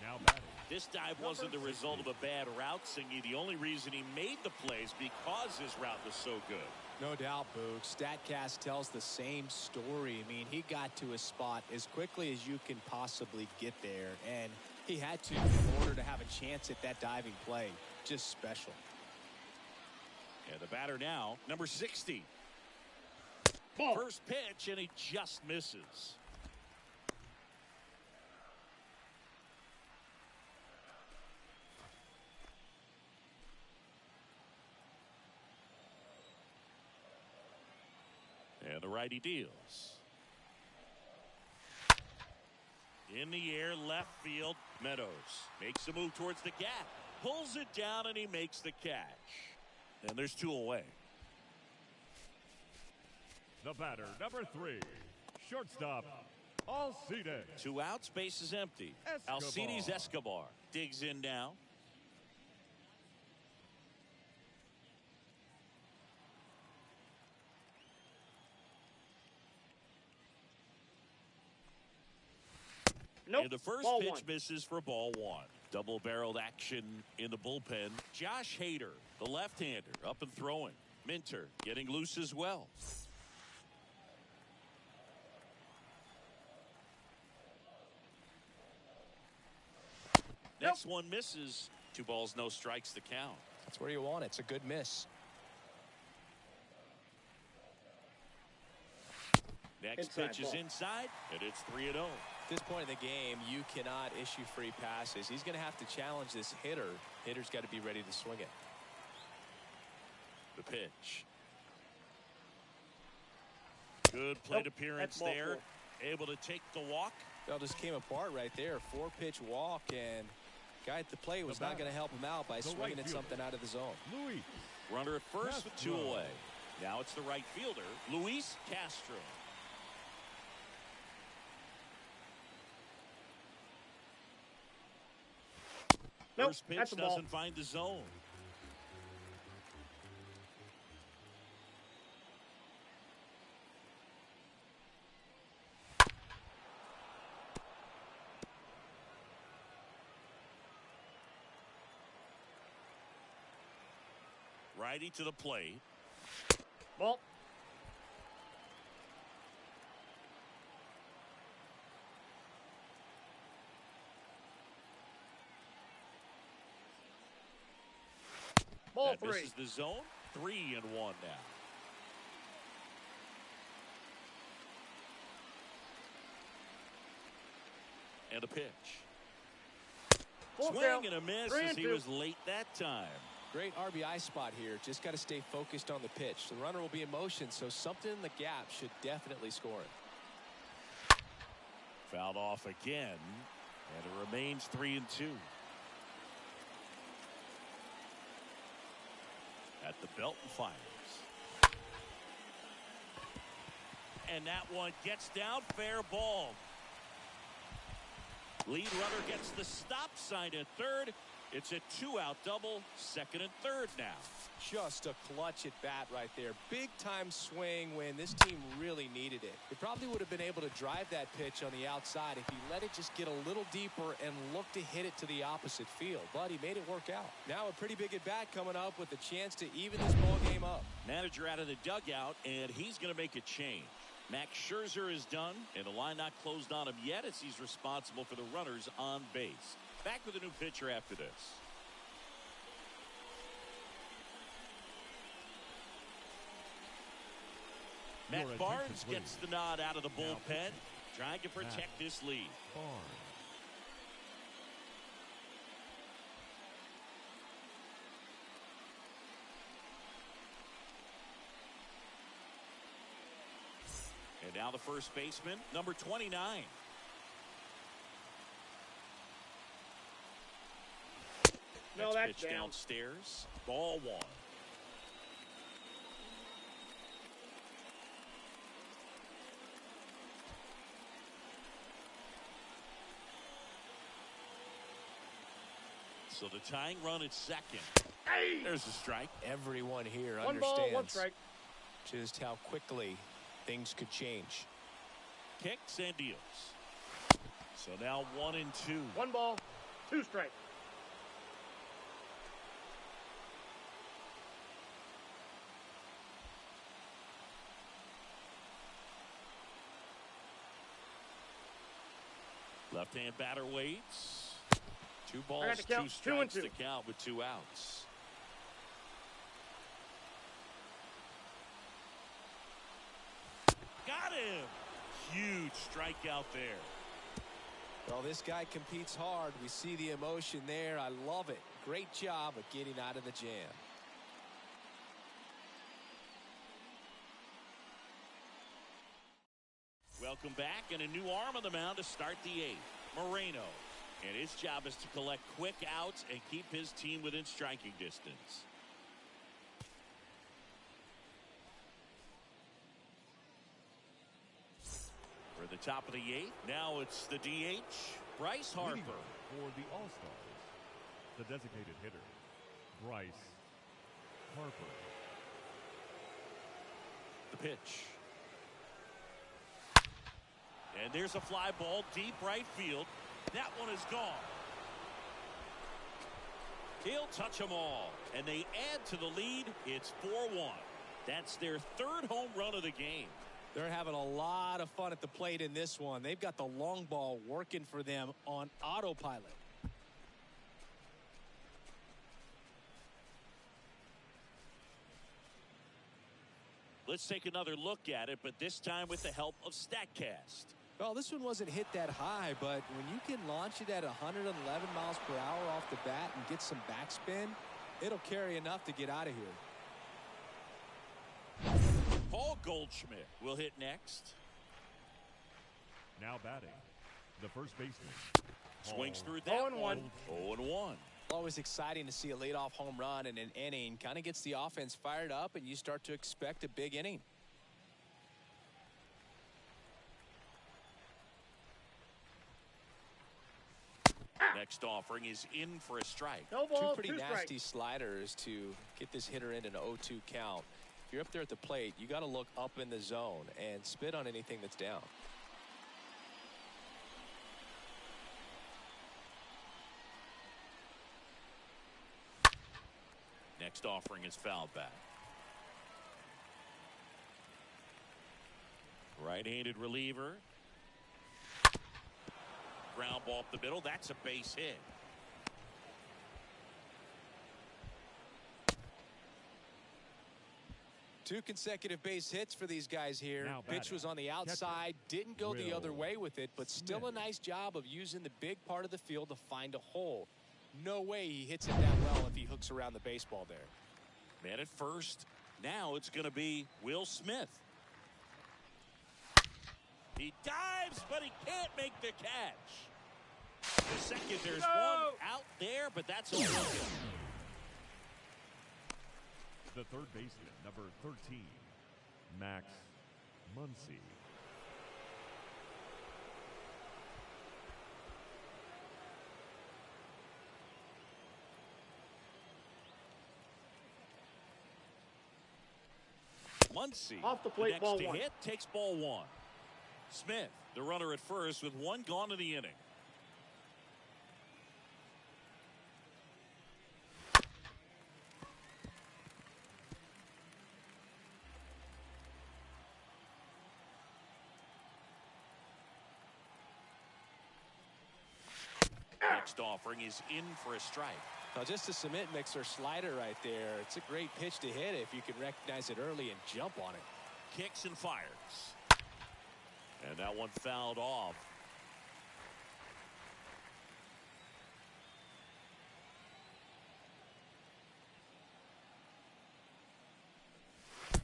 Now batting. This dive wasn't the result of a bad route, Singy. The only reason he made the plays because his route was so good. No doubt, Boog. StatCast tells the same story. I mean, he got to his spot as quickly as you can possibly get there, and he had to in order to have a chance at that diving play. Just special. And the batter now, number 60. Ball. First pitch, and he just misses. And the righty deals. In the air, left field. Meadows makes a move towards the gap. Pulls it down, and he makes the catch. And there's 2 away. The batter, number 3. Shortstop, Alcides. 2 outs, base is empty. Escobar. Alcides Escobar digs in now. Nope. And the first Ball pitch one. misses for ball 1. Double-barreled action in the bullpen. Josh Hader, the left-hander, up and throwing. Minter getting loose as well. Next one misses. 2 balls, no strikes to count. That's where you want it. It's a good miss. Next Inside pitch is ball. inside, and it's 3-0. At this point in the game, you cannot issue free passes. He's going to have to challenge this hitter. Hitter's got to be ready to swing it. The pitch. Good plate Nope, appearance that's ball there. 4. Able to take the walk. Well, just came apart right there. 4-pitch walk, and guy at the plate was not going to help him out by swinging at something out of the zone. Luis. Runner at first with 2 Castro. away. Now it's the right fielder, Luis Castro. Nope, First pitch that's a ball. doesn't find the zone. Righty to the plate. Ball. Ball That 3. misses the zone. 3-1 now. And a pitch. Full Swing count. and a miss 3 as and he 2. was late that time. Great RBI spot here. Just got to stay focused on the pitch. The runner will be in motion, so something in the gap should definitely score it. Fouled off again, and it remains 3-2. At the belt and fires. And that one gets down, fair ball. Lead runner gets the stop sign at third. It's a 2-out double, second and third now. Just a clutch at bat right there. Big time swing when this team really needed it. He probably would have been able to drive that pitch on the outside if he let it just get a little deeper and look to hit it to the opposite field. But he made it work out. Now a pretty big at bat coming up with a chance to even this ball game up. Manager out of the dugout, and he's going to make a change. Max Scherzer is done, and the line not closed on him yet as he's responsible for the runners on base. Back with a new pitcher after this. Matt Your Barnes attention, gets please. the nod out of the Now bullpen, trying to Matt protect this lead. Barnes. And now the first baseman, number 29. No, Next that's pitch down. downstairs. Ball 1. So the tying run at second. There's a strike. Everyone here One ball, understands one strike. just how quickly things could change. Kicks and deals. So now 1-2. One ball, two strikes. Left-hand batter waits. 2 I got balls, to count. 2 strikes 2-2. to count with 2 outs. Got him. Huge strikeout there. Well, this guy competes hard. We see the emotion there. I love it. Great job of getting out of the jam. Welcome back, and a new arm on the mound to start the 8th. Moreno. And his job is to collect quick outs and keep his team within striking distance. For the top of the 8th, now it's the DH, Bryce Harper. Leading for the All-Stars, the designated hitter, Bryce Harper. The pitch. And there's a fly ball deep right field. That one is gone. He'll touch them all. And they add to the lead. It's 4-1. That's their 3rd home run of the game. They're having a lot of fun at the plate in this one. They've got the long ball working for them on autopilot. Let's take another look at it, but this time with the help of StatCast. Well, this one wasn't hit that high, but when you can launch it at 111 miles per hour off the bat and get some backspin, it'll carry enough to get out of here. Paul Goldschmidt will hit next. Now batting, the first baseman. Swings Paul through that 0-1. one. 0-1. Always exciting to see a leadoff home run in an inning. Kind of gets the offense fired up, and you start to expect a big inning. Next offering is in for a strike. No Two ball, pretty two nasty strikes. sliders to get this hitter into an 0-2 count. If you're up there at the plate, you got to look up in the zone and spit on anything that's down. Next offering is fouled back. Right-handed reliever. Ground ball up the middle. That's a base hit. Two consecutive base hits for these guys here. Now Pitch batting, was on the outside, didn't go the Will other way with it, but still a Smith. nice job of using the big part of the field to find a hole. No way he hits it that well if he hooks around the baseball there. Man at first. Now it's going to be Will Smith. He dives, but he can't make the catch. The second, there's No! one out there, but that's all good. The third baseman, number 13, Max Muncy. Muncy, Off the plate, next ball to one. hit, takes ball 1. Smith, the runner at first, with 1 gone in the inning. Next offering is in for a strike. Now, just a cement mixer slider right there. It's a great pitch to hit if you can recognize it early and jump on it. Kicks and fires. And that one fouled off.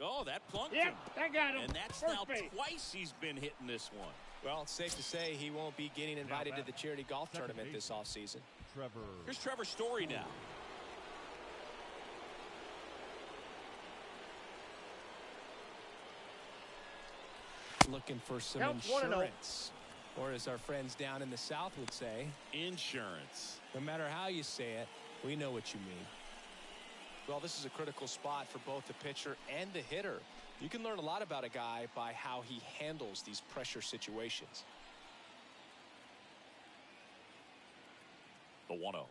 Oh, that plunked Yep, him. that got him. And that's First now base. twice he's been hitting this one. Well, it's safe to say he won't be getting invited to the charity golf Second tournament this baseman. offseason. Trevor. Here's Trevor Story now. Looking for some Counts 1-0. insurance. Or as our friends down in the South would say, Insurance. no matter how you say it, We know what you mean. Well, this is a critical spot for both the pitcher and the hitter. You can learn a lot about a guy by how he handles these pressure situations. The 1-0.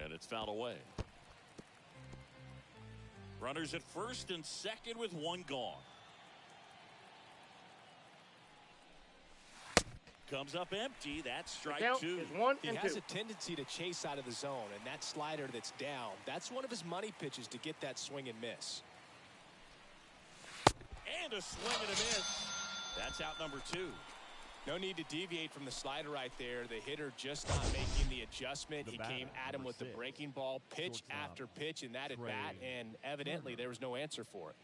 And it's fouled away. Runners at first and second with one gone. Comes up empty. That's strike two. Is 1 He and has 2. a tendency to chase out of the zone, and that slider that's down, that's one of his money pitches to get that swing and miss. And a swing and a miss. That's out number 2. No need to deviate from the slider right there. The hitter just not making the adjustment. He came at him with the breaking ball, pitch after pitch in that at bat, and evidently there was no answer for it.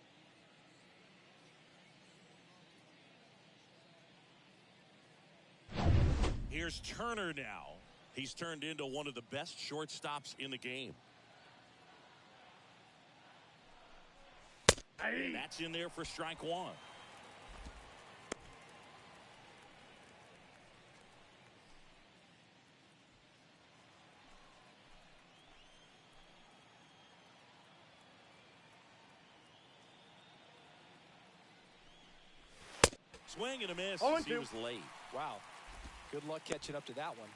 Here's Turner now. He's turned into one of the best shortstops in the game. And that's in there for strike one. Swing and a miss. He was late. Wow. Good luck catching up to that one.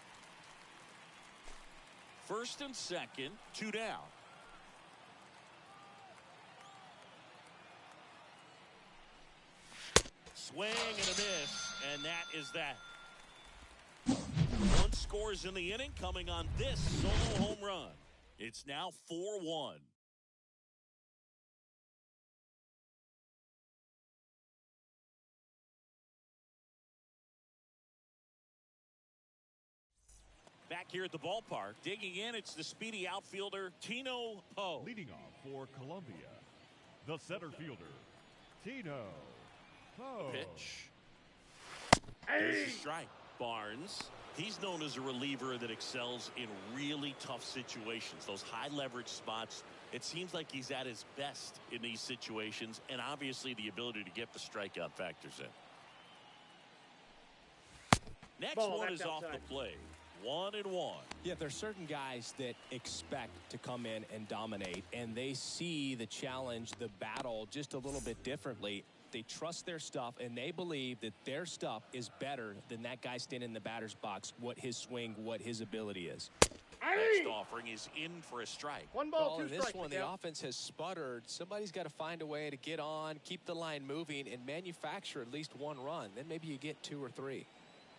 First and second, 2 down. Swing and a miss, and that is that. One scores in the inning, coming on this solo home run. It's now 4-1. Back here at the ballpark, digging in, it's the speedy outfielder, Tino Poe. Leading off for Colombia, the center fielder, Tino Poe. Pitch. There's the strike. Barnes, he's known as a reliever that excels in really tough situations, those high leverage spots. It seems like he's at his best in these situations, and obviously the ability to get the strikeout factors in. Next one is off the plate. 1-1. Yeah, there's certain guys that expect to come in and dominate, and they see the challenge, the battle just a little bit differently. They trust their stuff, and they believe that their stuff is better than that guy standing in the batter's box, what his swing, what his ability is. Next offering is in for a strike. 1 ball, 2 in strikes. this one, the offense has sputtered. Somebody's got to find a way to get on, keep the line moving, and manufacture at least one run. Then maybe you get 2 or 3.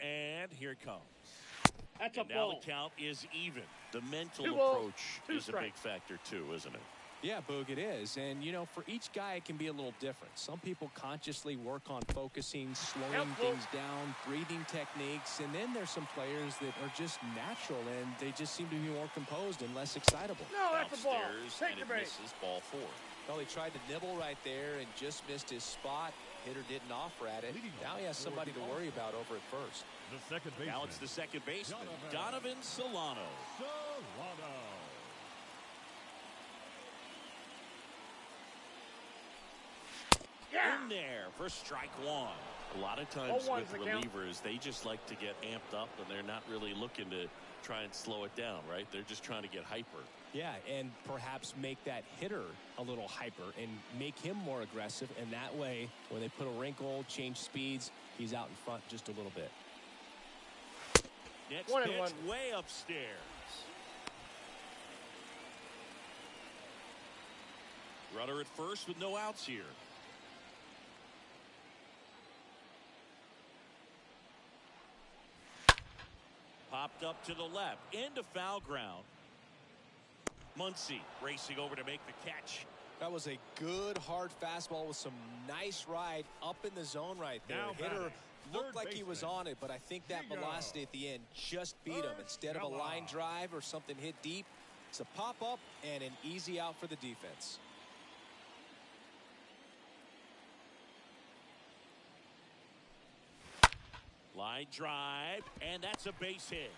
And here it comes. That's and a now ball. the count is even. The mental 2 balls, approach 2 is a big factor too, isn't it? Yeah, Boog, it is. And, you know, for each guy, it can be a little different. Some people consciously work on focusing, slowing things down, breathing techniques. And then there's some players that are just natural, and they just seem to be more composed and less excitable. No, that's a ball. Downstairs, Take and the it base. misses ball 4. Well, he tried to nibble right there and just missed his spot. Hitter didn't offer at it. Now he has somebody to worry about over at first. The second baseman. Now it's the second baseman, Donovan Solano. In there for strike one. A lot of times with relievers, they just like to get amped up, and they're not really looking to try and slow it down, right? They're just trying to get hyper. Yeah, and perhaps make that hitter a little hyper and make him more aggressive. And that way, when they put a wrinkle, change speeds, he's out in front just a little bit. Next pitch, way upstairs. Runner at first with no outs here. Popped up to the left, into foul ground. Muncy racing over to make the catch. That was a good, hard fastball with some nice ride up in the zone right there. Hitter looked like he was on it, but I think that velocity at the end just beat him. Instead of a line drive or something hit deep, it's a pop-up and an easy out for the defense. Line drive, and that's a base hit.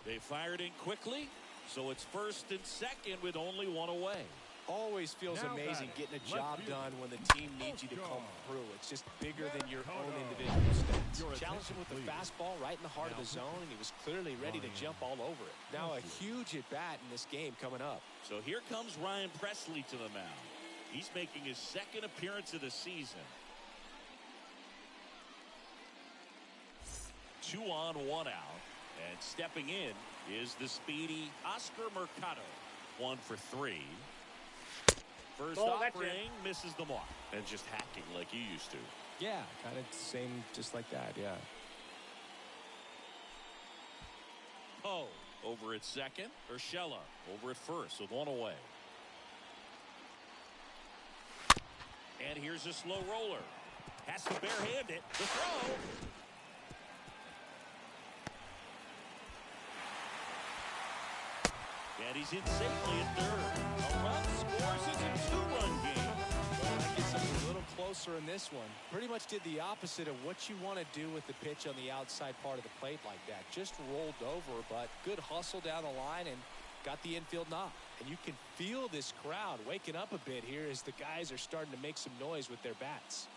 They fired in quickly, so it's first and second with only one away. Always feels Now amazing batting, getting a left job fielder, done when the team needs you to come through. It's just bigger than your own individual stats. Challenged him with the fastball right in the heart of the zone, and he was clearly ready to jump all over it. Now a huge at-bat in this game coming up. So here comes Ryan Presley to the mound. He's making his second appearance of the season. 2 on, 1 out. And stepping in is the speedy Oscar Mercado. 1 for 3. First offering misses the mark. And just hacking like you used to. Yeah, kind of same, just like that, yeah. Poe over at second. Urshela over at first with 1 away. And here's a slow roller. Has to barehand it. The throw. And he's in safely at third. A run scores. It's a 2-run game. Well, that gets us a little closer in this one. Pretty much did the opposite of what you want to do with the pitch on the outside part of the plate like that. Just rolled over, but good hustle down the line and got the infield knock. And you can feel this crowd waking up a bit here as the guys are starting to make some noise with their bats.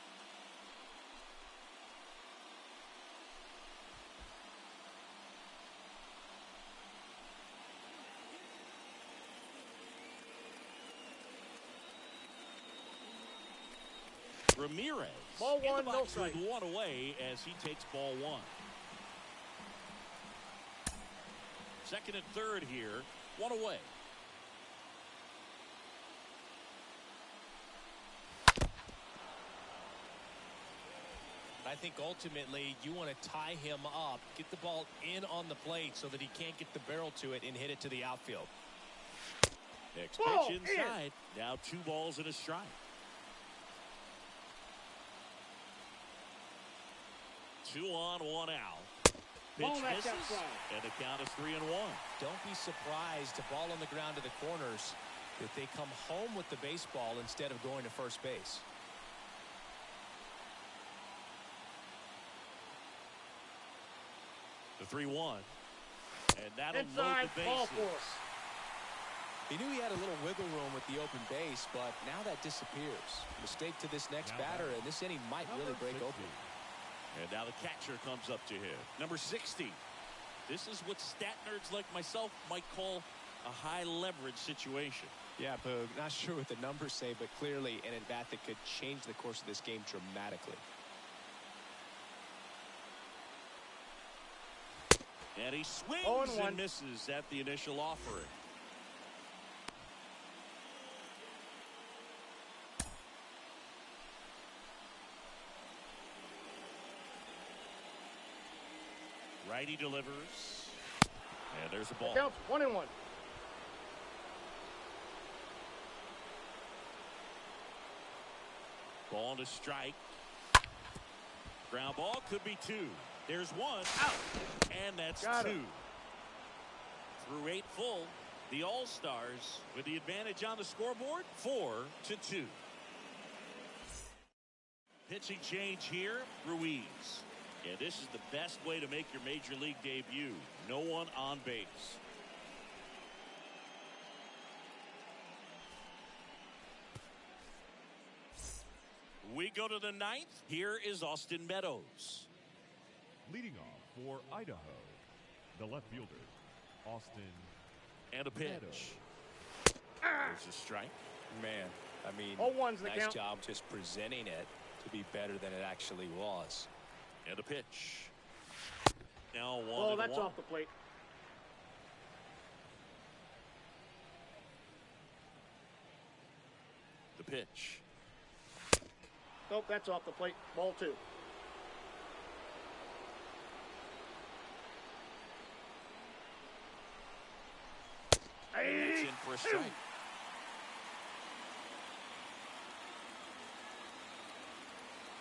Ramirez Ball in one, the no box strike. with 1 away as he takes ball 1. Second and third here, 1 away. I think ultimately you want to tie him up, get the ball in on the plate so that he can't get the barrel to it and hit it to the outfield. Next Ball pitch inside. Now 2 balls and a strike. Two on, 1 out. Pitch misses, and the count is 3-1. Don't be surprised, a ball on the ground to the corners, if they come home with the baseball instead of going to first base. The 3-1. And that'll Inside, load the ball bases. 4. He knew he had a little wiggle room with the open base, but now that disappears. Mistake to this next batter, and this inning might really break open. And now the catcher comes up to him. Number 60. This is what stat nerds like myself might call a high leverage situation. Yeah, Boog, not sure what the numbers say, but clearly an at-bat that could change the course of this game dramatically. And he swings 0-1. and misses at the initial offering. Righty delivers. And there's a ball. Counts 1-1. Ball to strike. Ground ball could be 2. There's 1 out. And that's 2. Through 8 full, the All-Stars with the advantage on the scoreboard, 4-2. Pitching change here, Ruiz. And this is the best way to make your major league debut. No one on base. We go to the 9th. Here is Austin Meadows. Leading off for Idaho, the left fielder, Austin. And a pitch. Meadows. There's a strike. Man, I mean, 0-1's the nice count. job just presenting it to be better than it actually was. And a pitch. Now 1-1. Oh, that's off the plate. The pitch. Nope, that's off the plate. Ball 2. That's in for a strike.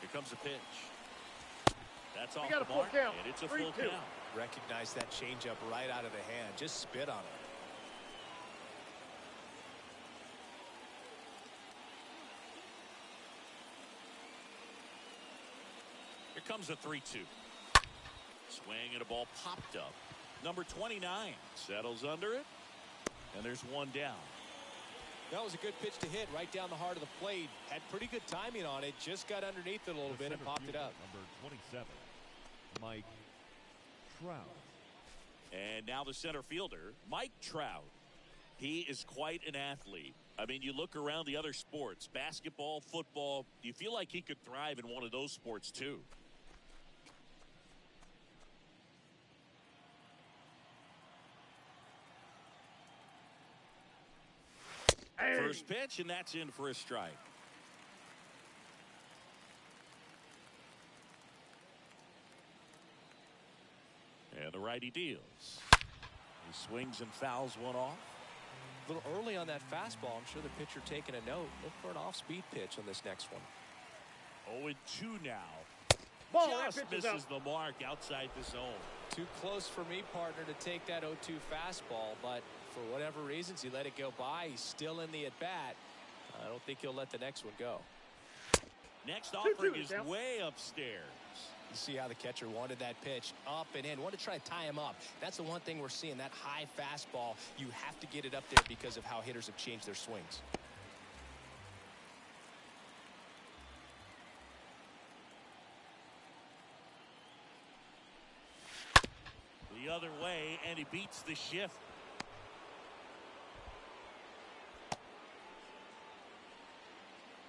Here comes a pitch. That's off got a the full mark, count. and it's a full 3-2. count. Recognize that changeup right out of the hand. Just spit on it. Here comes a 3-2. Swing and a ball popped up. Number 29 settles under it, and there's 1 down. That was a good pitch to hit right down the heart of the plate. Had pretty good timing on it. Just got underneath it a little bit and popped it up. Number 27, Mike Trout. And now the center fielder, Mike Trout. He is quite an athlete. I mean, you look around the other sports, basketball, football, you feel like he could thrive in one of those sports too. Hey. First pitch, and that's in for a strike. And the righty deals. He swings and fouls one off. A little early on that fastball. I'm sure the pitcher taking a note. Look for an off-speed pitch on this next one. 0-2 now. Ball, Just that pitch is misses out. the mark outside the zone. Too close for me, partner, to take that 0-2 fastball, but for whatever reasons, he let it go by. He's still in the at-bat. I don't think he'll let the next one go. Next offering is down. way upstairs. You see how the catcher wanted that pitch up and in. Wanted to try to tie him up. That's the one thing we're seeing, that high fastball. You have to get it up there because of how hitters have changed their swings. The other way, and he beats the shift.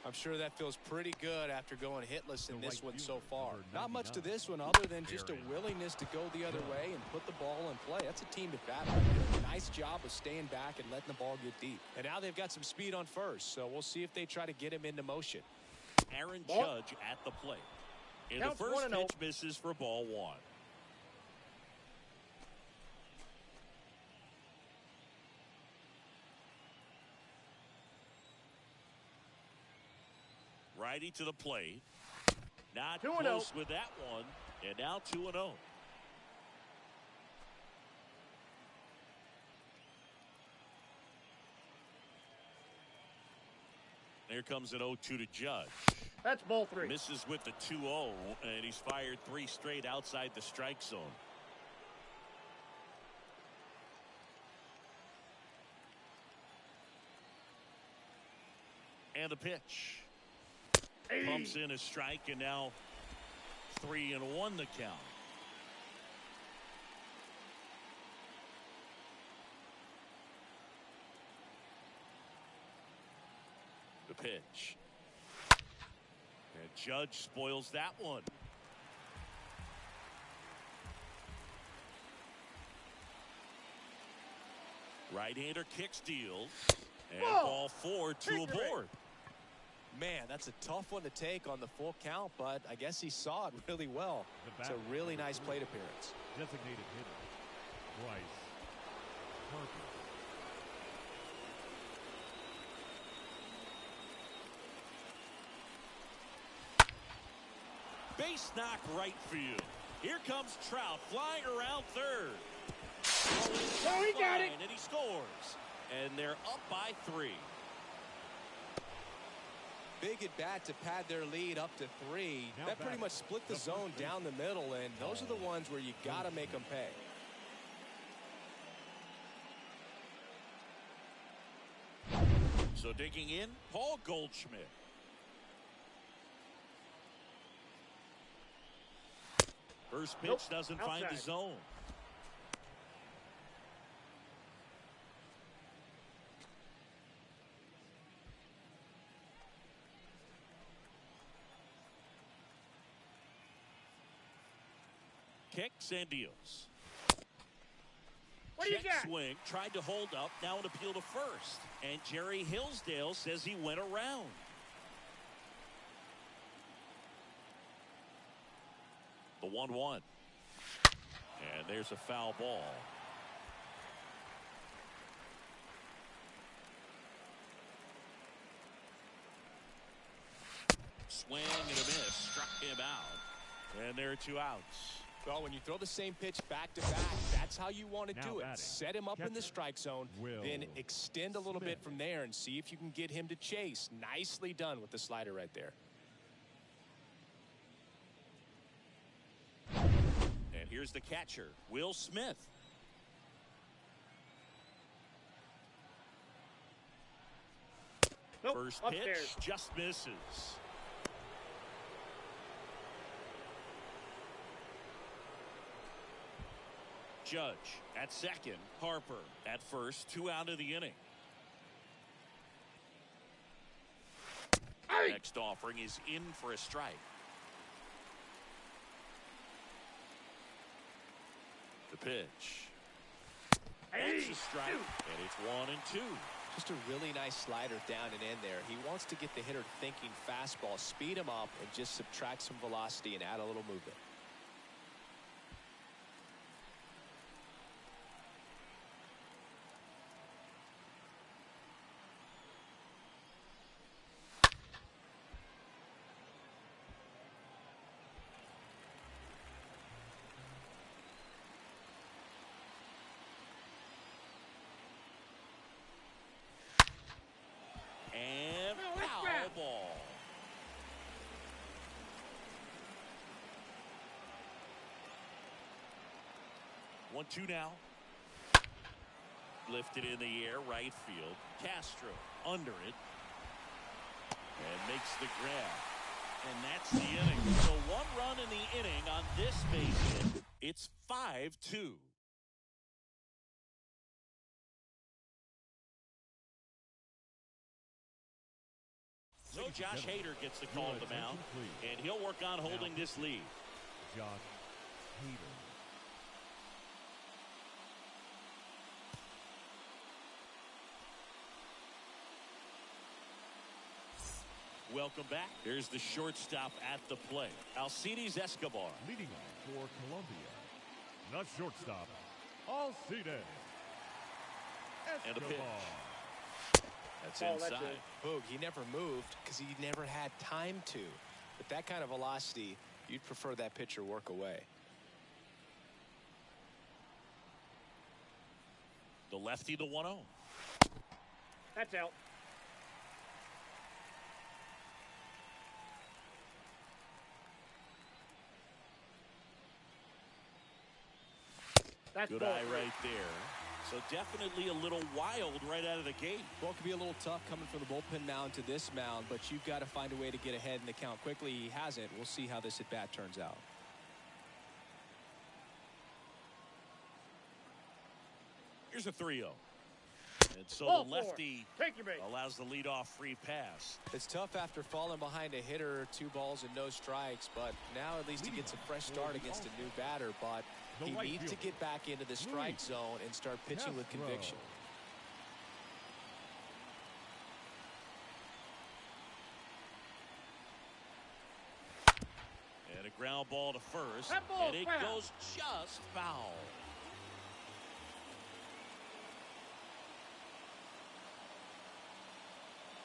I'm sure that feels pretty good after going hitless in The this right one so fielder, far. number Not much to 99, this one other than just a Aaron. willingness to go the other way and put the ball in play. That's a team at bat. Nice job of staying back and letting the ball get deep. And now they've got some speed on first, so we'll see if they try to get him into motion. Aaron Ball. Judge at the plate. And the Counts first 1-0. pitch misses for ball one. Righty to the plate. Not 2-0. close with that one. And now 2-0. Here comes an 0-2 to Judge. That's ball three. Misses with the 2-0, and he's fired 3 straight outside the strike zone. And the pitch. Hey. Pumps in a strike, and now 3-1 the count. The pitch. And Judge spoils that one. Right-hander kicks, deals. And ball 4, 2 aboard. Man, that's a tough one to take on the full count, but I guess he saw it really well. It's a really nice plate appearance. Designated hitter, Bryce Harper. Base knock right field. Here comes Trout flying around third. Oh, he got it. And he scores. And they're up by 3. Big at bat to pad their lead up to 3. Now That pretty batting, much split the the zone first down the middle, and those are the ones where you got to make them pay. So digging in, Paul Goldschmidt. First pitch doesn't find the outside. zone. Kicks and deals. What do you Check got? swing, tried to hold up, now an appeal to first. And Jerry Hillsdale says he went around. The 1-1. And there's a foul ball. Swing and a miss. Struck him out. And there are 2 outs. Well, when you throw the same pitch back to back, that's how you want to Now do it. batting, Set him up in the catcher, strike zone, Will then extend a little bit Smith. from there and see if you can get him to chase. Nicely done with the slider right there. And here's the catcher, Will Smith. Nope, First upstairs. pitch just misses. Judge at second. Harper at first. 2 out of the inning. Hey! Next offering is in for a strike. The pitch. That's a strike, and it's 1-2. Just a really nice slider down and in there. He wants to get the hitter thinking fastball, speed him up, and just subtract some velocity and add a little movement. And foul ball. One-two now. Lifted in the air, right field. Castro under it. And makes the grab. And that's the inning. So 1 run in the inning on this base hit. It's 5-2. So Josh Hader gets the call to the mound, and he'll work on holding this lead. Josh Hader. Welcome back. Here's the shortstop at the plate, Alcides Escobar. Leading off for Colombia, the shortstop, Alcides And a pitch. Escobar. That's Oh, that's inside. it. Boog, he never moved because he never had time to. With that kind of velocity, you'd prefer that pitcher work away. The lefty, the 1-0. That's out. That's Good ball eye 3. right there. So definitely a little wild right out of the gate. Well, it could be a little tough coming from the bullpen mound to this mound, but you've got to find a way to get ahead in the count quickly. He hasn't. We'll see how this at-bat turns out. Here's a 3-0. And so Ball the 4. lefty Take your bait. allows the leadoff free pass. It's tough after falling behind a hitter, 2 balls and no strikes, but now at least he gets a fresh start against a new batter, but he needs to get back into the strike zone and start pitching with conviction. And a ground ball to first, That ball's and it foul. goes just foul.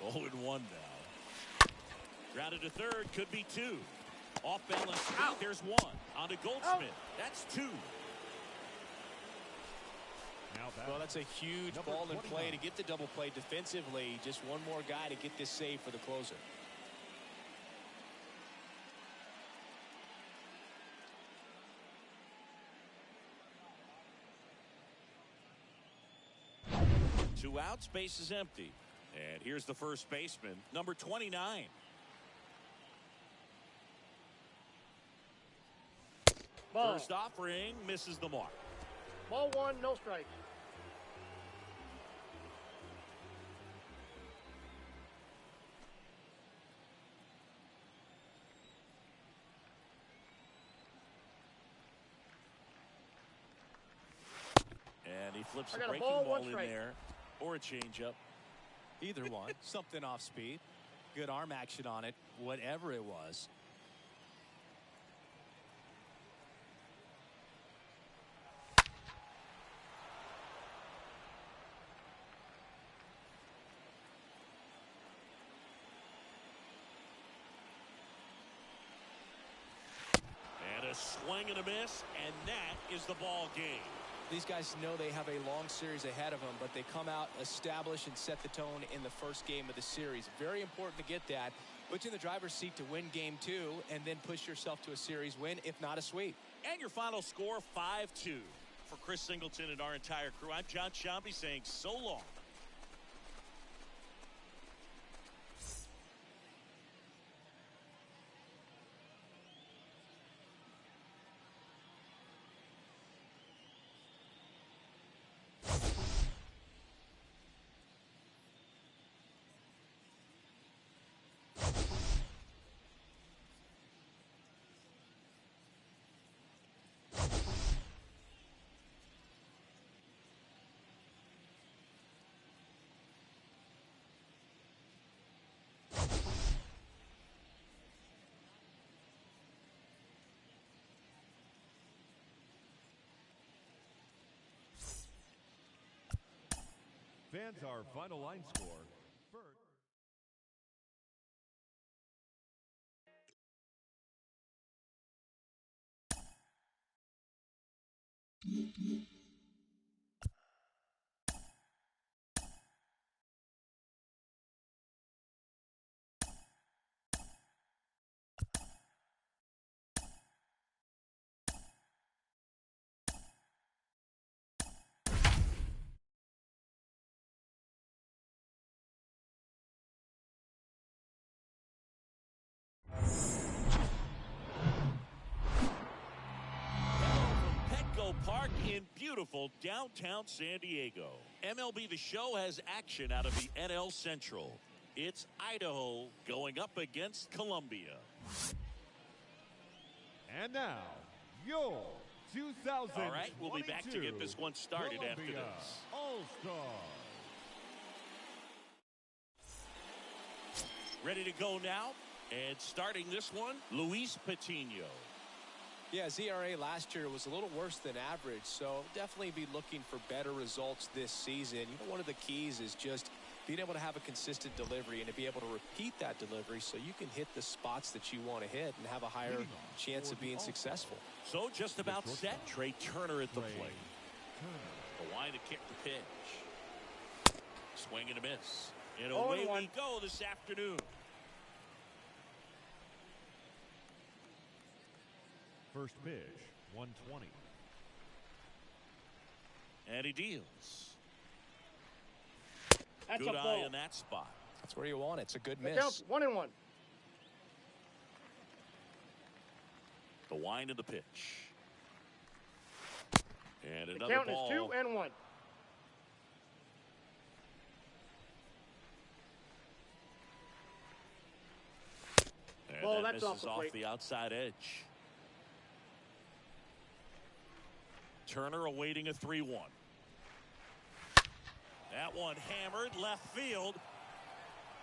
Oh, and 1 now. Grounded to third, could be 2. Off balance feet, there's 1. On to Goldsmith. That's 2. Well, that's a huge ball in play to get the double play defensively. Just one more guy to get this save for the closer. Two outs, base is empty. And here's the first baseman, number 29. Ball. First offering misses the mark. Ball 1, no strikes. And he flips I the got a breaking ball, ball 1 in strike. there, or a changeup. Either one. Something off speed. Good arm action on it, whatever it was. And a swing and a miss, and that is the ball game. These guys know they have a long series ahead of them, but they come out, establish, and set the tone in the first game of the series. Very important to get that. Put you in the driver's seat to win game 2, and then push yourself to a series win, if not a sweep. And your final score, 5-2. For Chris Singleton and our entire crew, I'm John Shambi saying so long. stands our final line score. First. Park in beautiful downtown San Diego. MLB The Show has action out of the NL Central. It's Idaho going up against Colombia. And now, your 2022 All right, we'll be back to get this one started Colombia after this. All-Star. Ready to go now. And starting this one, Luis Patino. Yeah, ZRA last year was a little worse than average, so definitely be looking for better results this season. You know, one of the keys is just being able to have a consistent delivery and to be able to repeat that delivery so you can hit the spots that you want to hit and have a higher chance of being successful. So just about set. Trey Turner at the plate. The line to kick the pitch. Swing and a miss. And away we go this afternoon. First pitch, 120. And he deals. That's Good a eye ball. in that spot. That's where you want it. It's a good miss. Counts 1-1. The wind of the pitch. And The another count ball. is 2-1. And Ball, that that's off misses the off plate. the outside edge. Turner awaiting a 3-1. That one hammered left field.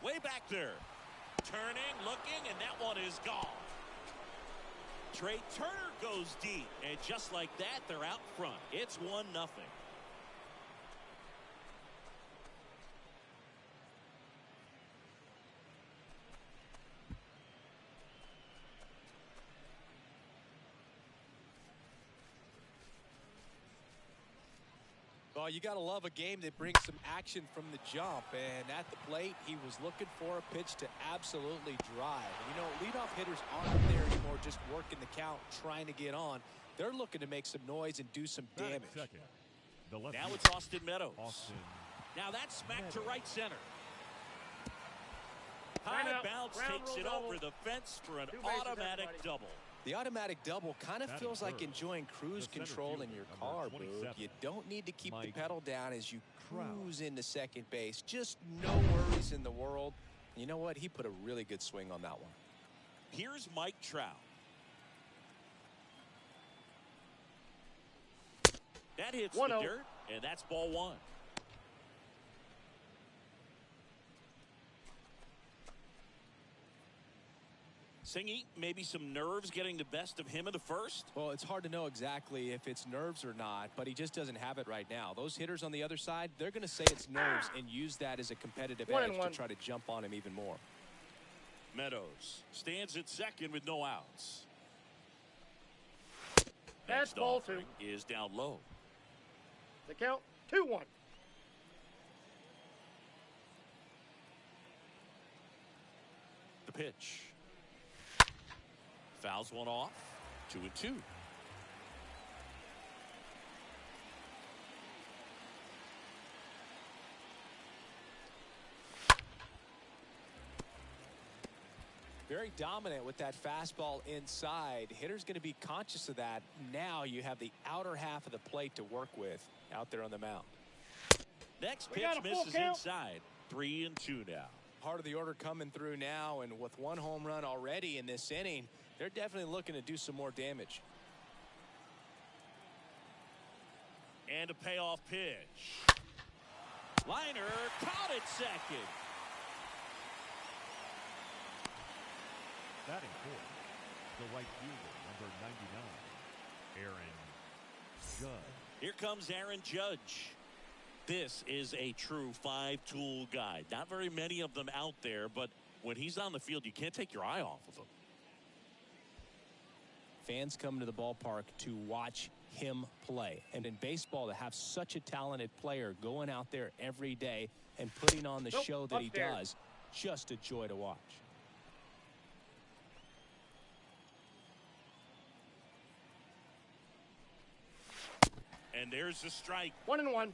Way back there. Turning, looking, and that one is gone. Trey Turner goes deep. And just like that, they're out front. It's 1-0. Well, you got to love a game that brings some action from the jump. And at the plate, he was looking for a pitch to absolutely drive. And, you know, leadoff hitters aren't there anymore just working the count, trying to get on. They're looking to make some noise and do some damage. Second, the left Now fielder, it's Austin Meadows. Austin. Now that's smacked to right center. Line High out. bounce Ground takes rule it double. over the fence for an 2 bases, automatic everybody. double. The automatic double kind of Batting feels like third, enjoying cruise the center control in fielder, your number car, 27, Boog. You don't need to keep the Mike pedal down as you Trout. cruise into second base. Just no worries in the world. You know what? He put a really good swing on that one. Here's Mike Trout. That hits the 1-0. dirt, and that's ball one. Singy, maybe some nerves getting the best of him in the first. Well, it's hard to know exactly if it's nerves or not, but he just doesn't have it right now. Those hitters on the other side, they're going to say it's nerves and use that as a competitive edge to 1-1. try to jump on him even more. Meadows stands at second with no outs. That's Next ball 2. offering is down low. The count 2-1. The pitch. Fouls one off. 2-2. Very dominant with that fastball inside. Hitter's going to be conscious of that. Now you have the outer half of the plate to work with out there on the mound. Next We pitch got a full misses count. inside. 3-2 now. Part of the order coming through now, and with one home run already in this inning, they're definitely looking to do some more damage. And a payoff pitch. Liner caught at second. Batting fourth, the right fielder, number 99, Aaron Judge. Here comes Aaron Judge. This is a true five-tool guy. Not very many of them out there, but when he's on the field, you can't take your eye off of him. Fans come to the ballpark to watch him play. And in baseball, to have such a talented player going out there every day and putting on the show that he does, just a joy to watch. And there's the strike. 1-1.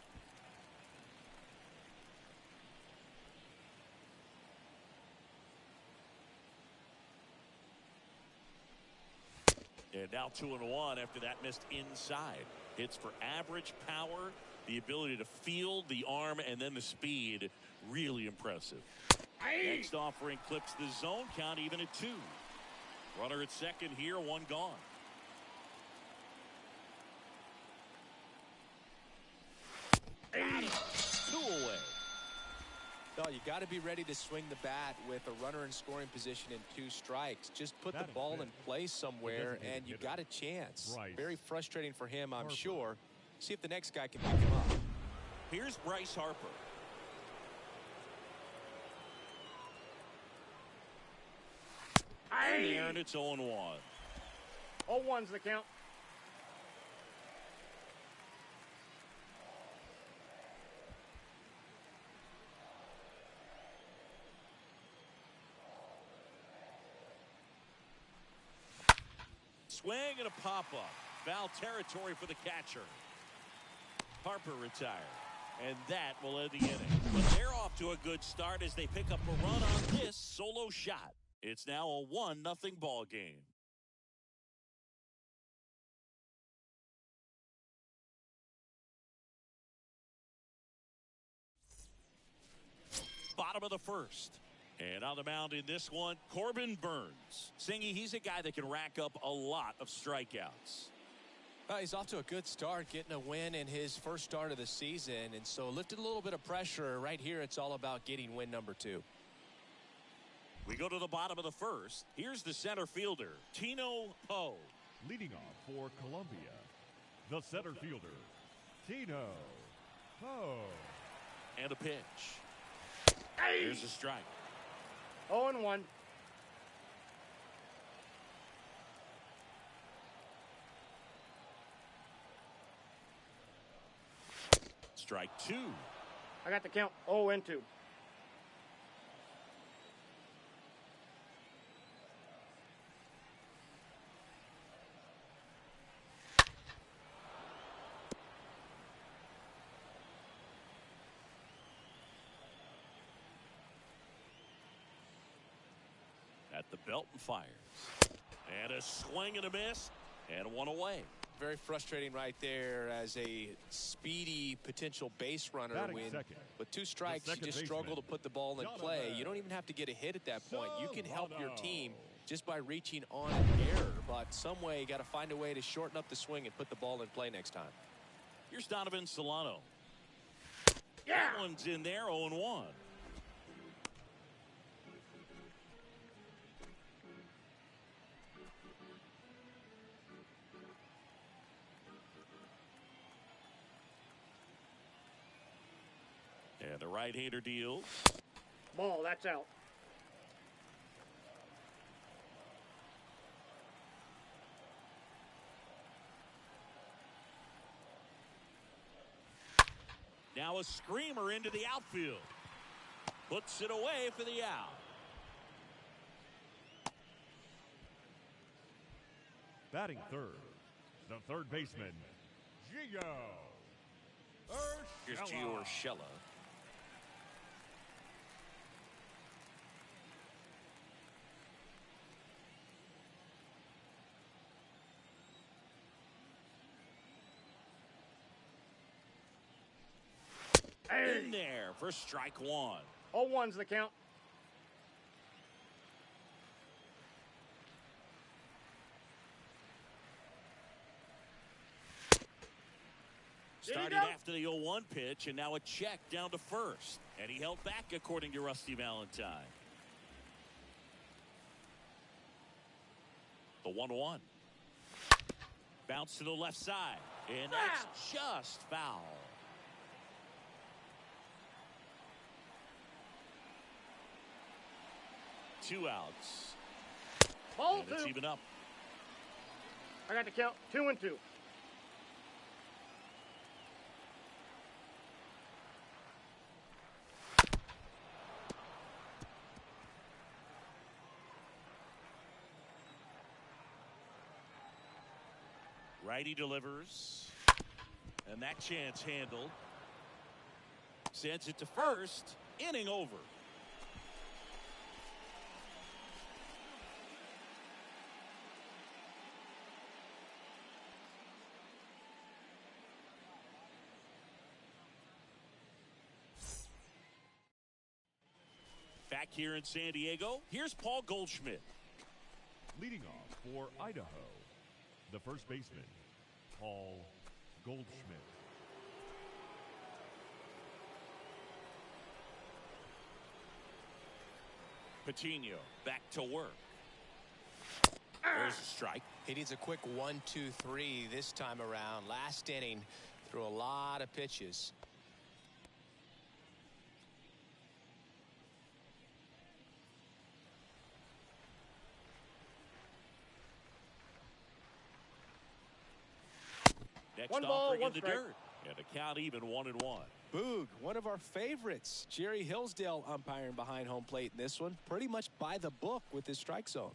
And now 2-1 after that missed inside. Hits for average power, the ability to field the arm, and then the speed. Really impressive. Next offering clips the zone count even at 2. Runner at second here, 1 gone. Got it. 2 away. No, you got to be ready to swing the bat with a runner in scoring position and 2 strikes. Just put the ball in play somewhere, and you got a chance. Very frustrating for him, I'm sure. See if the next guy can pick him up. Here's Bryce Harper. And there, and it's 0-1. 0-1's the count. Swing and a pop-up. Foul territory for the catcher. Harper retired. And that will end the inning. But they're off to a good start as they pick up a run on this solo shot. It's now a 1-0 ball game. Bottom of the first. And on the mound in this one, Corbin Burns. Singy, he's a guy that can rack up a lot of strikeouts. Well, he's off to a good start, getting a win in his first start of the season. And so lifted a little bit of pressure. Right here, it's all about getting win number 2. We go to the bottom of the first. Here's the center fielder, Tino Poe. Leading off for Colombia, the center fielder, Tino Poe. And a pitch. Here's a strike. 0-1. Strike 2. I got the count. 0-2. At the belt and fires. And a swing and a miss. And 1 away. Very frustrating right there as a speedy potential base runner. When with 2 strikes, you just struggle to put the ball in play. You don't even have to get a hit at that point. You can help your team just by reaching on an error. But some way, you got to find a way to shorten up the swing and put the ball in play next time. Here's Donovan Solano. Yeah. That one's in there, 0-1. And the right-hander deals. Ball, that's out. Now a screamer into the outfield. Puts it away for the out. Batting third, the third baseman, Gio Urshela. Here's Gio Urshela. In there for strike 1. 0-1's the count. Started after the 0-1 pitch, and now a check down to first. And he held back, according to Rusty Valentine. The 1-1. Bounce to the left side. And that's just foul. 2 outs. Ball And it's 2. even up. I got to count 2-2. Righty delivers. And that chance handled. Sends it to first. Inning over. Back here in San Diego, here's Paul Goldschmidt. Leading off for Idaho, the first baseman, Paul Goldschmidt. Patino back to work. There's a strike. He needs a quick 1-2-3 this time around. Last inning, threw a lot of pitches. Next 1 ball, offering 1 in the strike. dirt. And a count even 1-1. Boog, one of our favorites. Jerry Hillsdale umpiring behind home plate in this one. Pretty much by the book with his strike zone.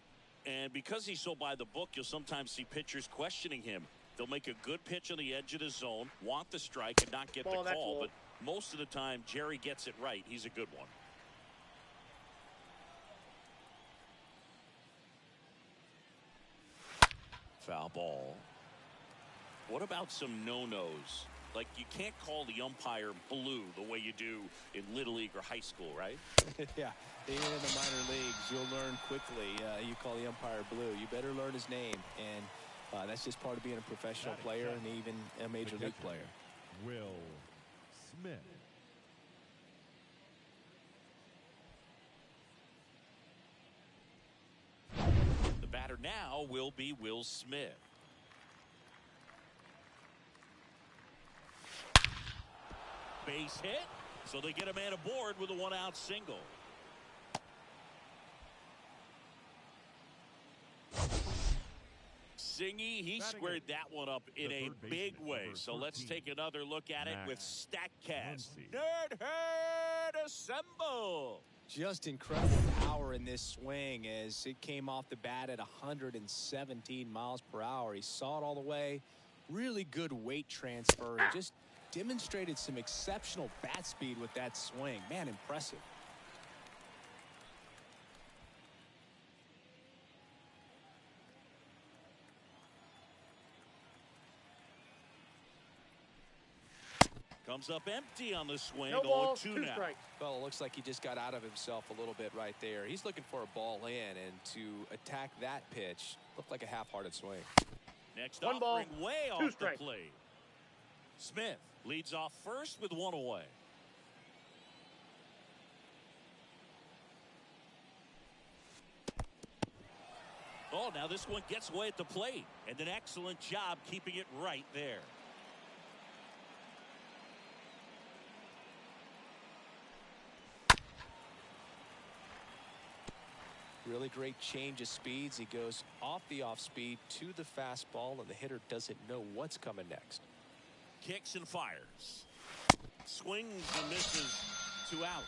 And because he's so by the book, you'll sometimes see pitchers questioning him. They'll make a good pitch on the edge of the zone, want the strike, and not get Ball, the that's call. low. But most of the time, Jerry gets it right. He's a good one. Foul ball. What about some no-nos? Like, you can't call the umpire blue the way you do in Little League or high school, right? Yeah, even in the minor leagues, you'll learn quickly. You call the umpire blue. You better learn his name. And that's just part of being a professional player and even a major league player. Will Smith. The batter now will be Will Smith. Base hit, so they get a man aboard with a 1-out single. Singy, he squared that one up in a big way. So let's take another look at it with StatCast. Nerd Herd assemble! Just incredible power in this swing as it came off the bat at 117 miles per hour. He saw it all the way. Really good weight transfer and just demonstrated some exceptional bat speed with that swing. Man, impressive. Comes up empty on the swing. No ball, 2 2 now. strikes. Well, it looks like he just got out of himself a little bit right there. He's looking for a ball in, and to attack that pitch looked like a half-hearted swing. Next 1 ball, offering way 2 off the strikes. plate. Smith leads off first with 1 away. Oh, now this one gets away at the plate. And an excellent job keeping it right there. Really great change of speeds. He goes off the off speed to the fastball, and the hitter doesn't know what's coming next. Kicks and fires. Swings and misses. 2 out.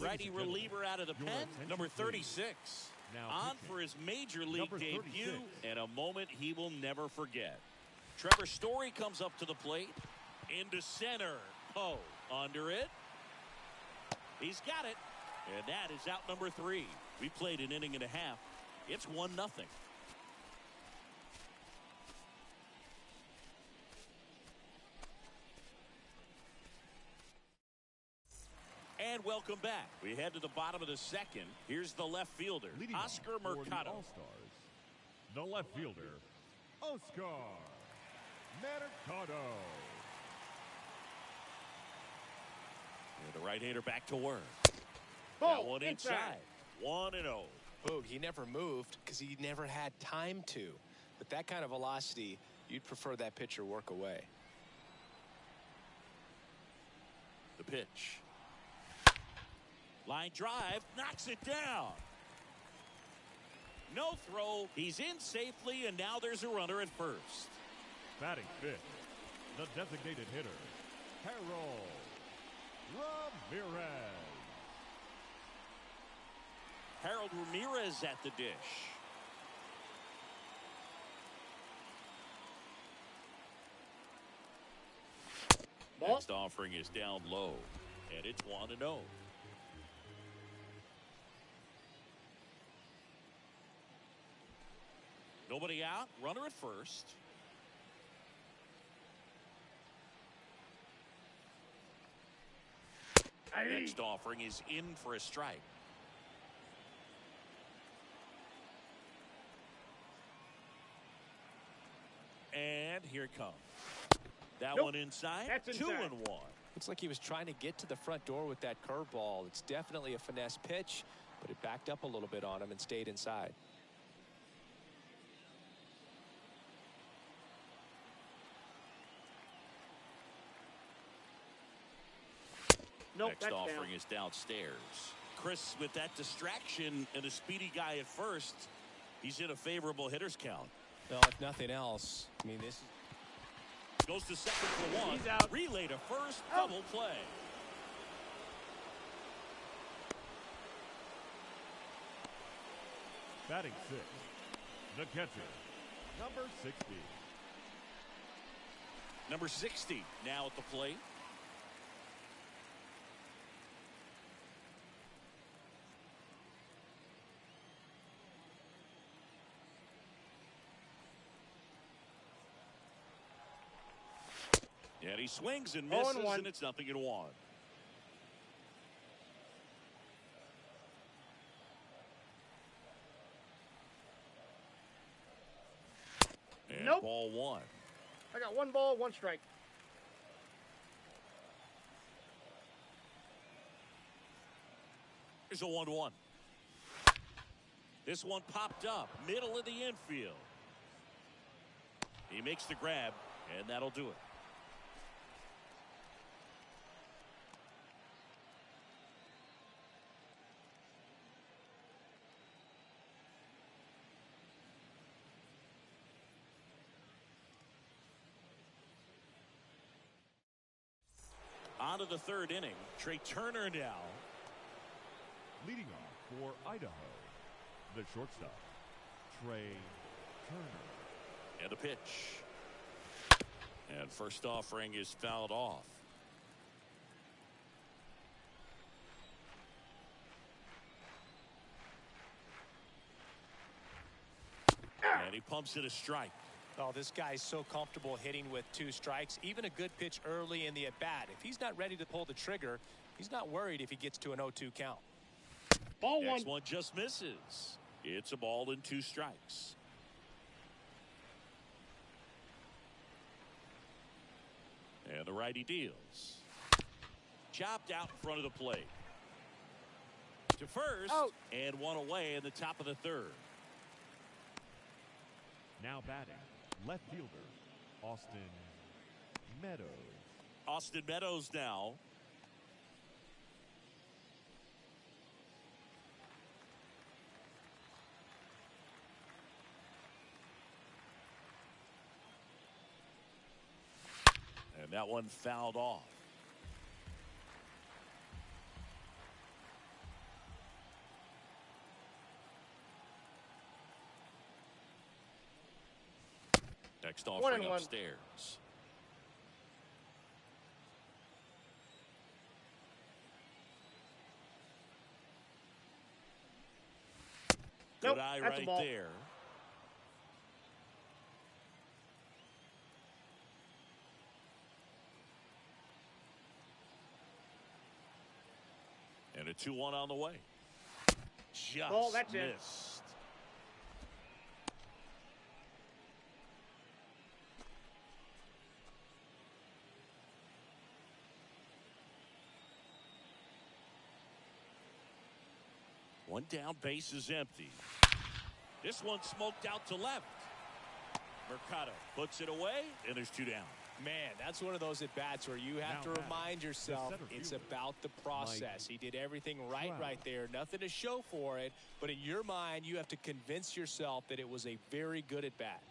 Righty reliever out of the pen, number 36. On for his major league debut, and a moment he will never forget. Trevor Story comes up to the plate. Into center. Oh, under it. He's got it. And that is out number 3. We played an inning and a half. It's 1-0. And welcome back. We head to the bottom of the second. Here's the left fielder, Leading Oscar off for the Mercado. All-Stars, the left fielder, Oscar Mercado. right-hander back to work. Ball That one inside. 1-0. Boog, he never moved because he never had time to. With that kind of velocity, you'd prefer that pitcher work away. The pitch. Line drive, knocks it down. No throw. He's in safely, and now there's a runner at first. Batting fifth, the designated hitter, Harold Ramirez. Harold Ramirez at the dish. Ball. Next offering is down low, and it's 1-0. Nobody out, runner at first. Next offering is in for a strike. And here it comes. That Nope. one inside. That's inside. 2-1. Looks like he was trying to get to the front door with that curveball. It's definitely a finesse pitch, but it backed up a little bit on him and stayed inside. Nope, Next that's offering down. is downstairs. Chris, with that distraction and a speedy guy at first, he's in a favorable hitter's count. Well, if nothing else, I mean, this Goes to second for one. He's out. Relay to first. Out. Double play. Batting sixth, the catcher, number 60. Number 60 now at the plate. And he swings and misses, 0-1. and it's 0-1. And Nope. ball one. I got 1 ball, 1 strike. Here's a 1-1. This one popped up, middle of the infield. He makes the grab, and that'll do it. On to the third inning. Trey Turner now. Leading off for Idaho, the shortstop, Trey Turner. And a pitch. And first offering is fouled off. And he pumps it a strike. Oh, this guy's so comfortable hitting with 2 strikes. Even a good pitch early in the at-bat. If he's not ready to pull the trigger, he's not worried if he gets to an 0-2 count. Ball Next 1. one just misses. It's a ball and 2 strikes. And the righty deals. Chopped out in front of the plate. To first. Out. And one away in the top of the third. Now batting, left fielder, Austin Meadows. Austin Meadows now. And that one fouled off. Next offering 1-1. upstairs. Nope, Good eye that's a right ball. there. And a 2-1 on the way. Just Ball, that's it. missed. One down, base is empty. This one smoked out to left. Mercado puts it away, and there's two down. Man, that's one of those at-bats where you have to remind yourself it's about the process. He did everything right there. Nothing to show for it, but in your mind, you have to convince yourself that it was a very good at-bat.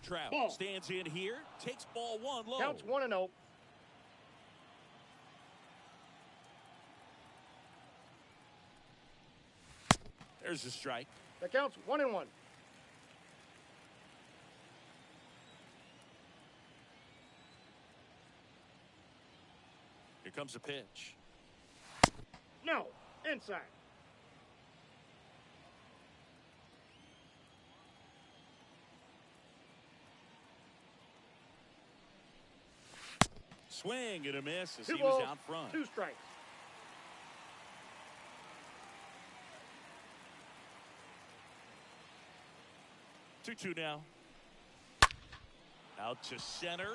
Trout stands in here, takes ball one low. Counts 1-0. There's a strike. That counts 1-1. Here comes a pitch. No, inside. Swing and a miss as Two he was balls, out front. 2 strikes. Two now. Out to center.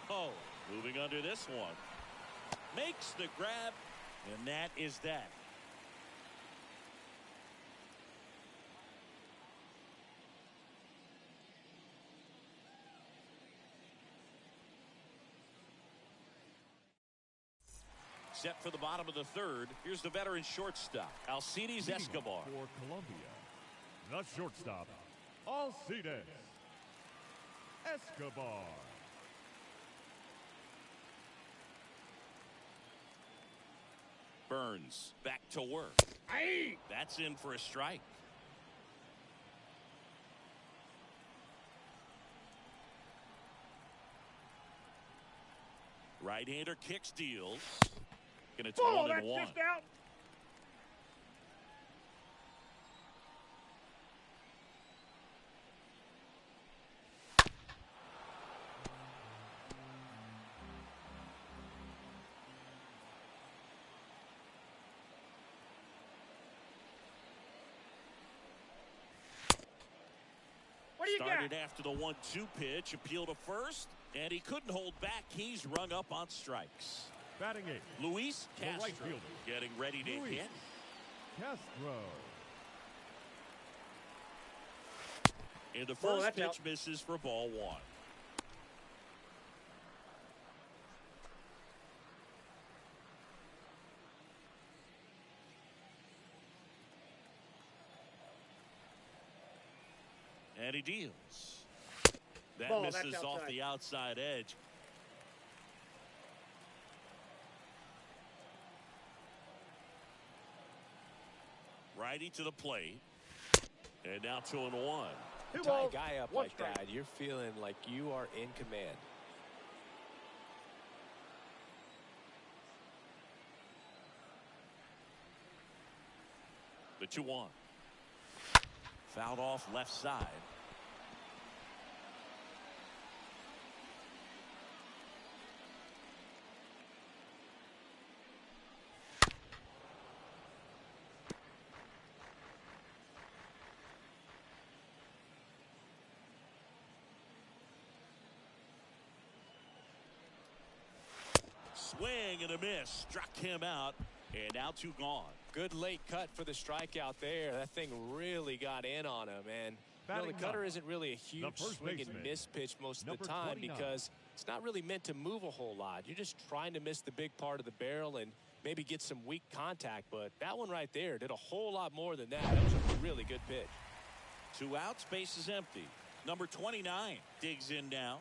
Oh, moving under this one. Makes the grab, and that is that. Set for the bottom of the third. Here's the veteran shortstop, Alcides Escobar. For Colombia, the shortstop, Alcides Escobar. Burns back to work. Aye. That's in for a strike. Right-hander kicks, deals. Gonna throw Oh, it that's in one. just out. What do you Started got? after the 1-2 pitch, appeal to first, and he couldn't hold back. He's rung up on strikes. Batting eight, Luis the right Castro fielder, getting ready to Luis hit. Castro. And the Ball, first that's pitch out. misses for ball one. And he deals. That Ball, that's misses off outside. the outside edge. Righty to the plate. And now 2-1. Two Tie balls, a guy up 1 like strike. that, you're feeling like you are in command. The 2-1. Fouled off left side. Swing and a miss. Struck him out. And now 2 gone. Good late cut for the strikeout there. That thing really got in on him, and the Batting cutter ninth, isn't really a huge first swing and baseman, miss pitch most of the number time 29. because it's not really meant to move a whole lot. You're just trying to miss the big part of the barrel and maybe get some weak contact, but that one right there did a whole lot more than that. That was a really good pitch. 2 outs, base is empty. Number 29 digs in now.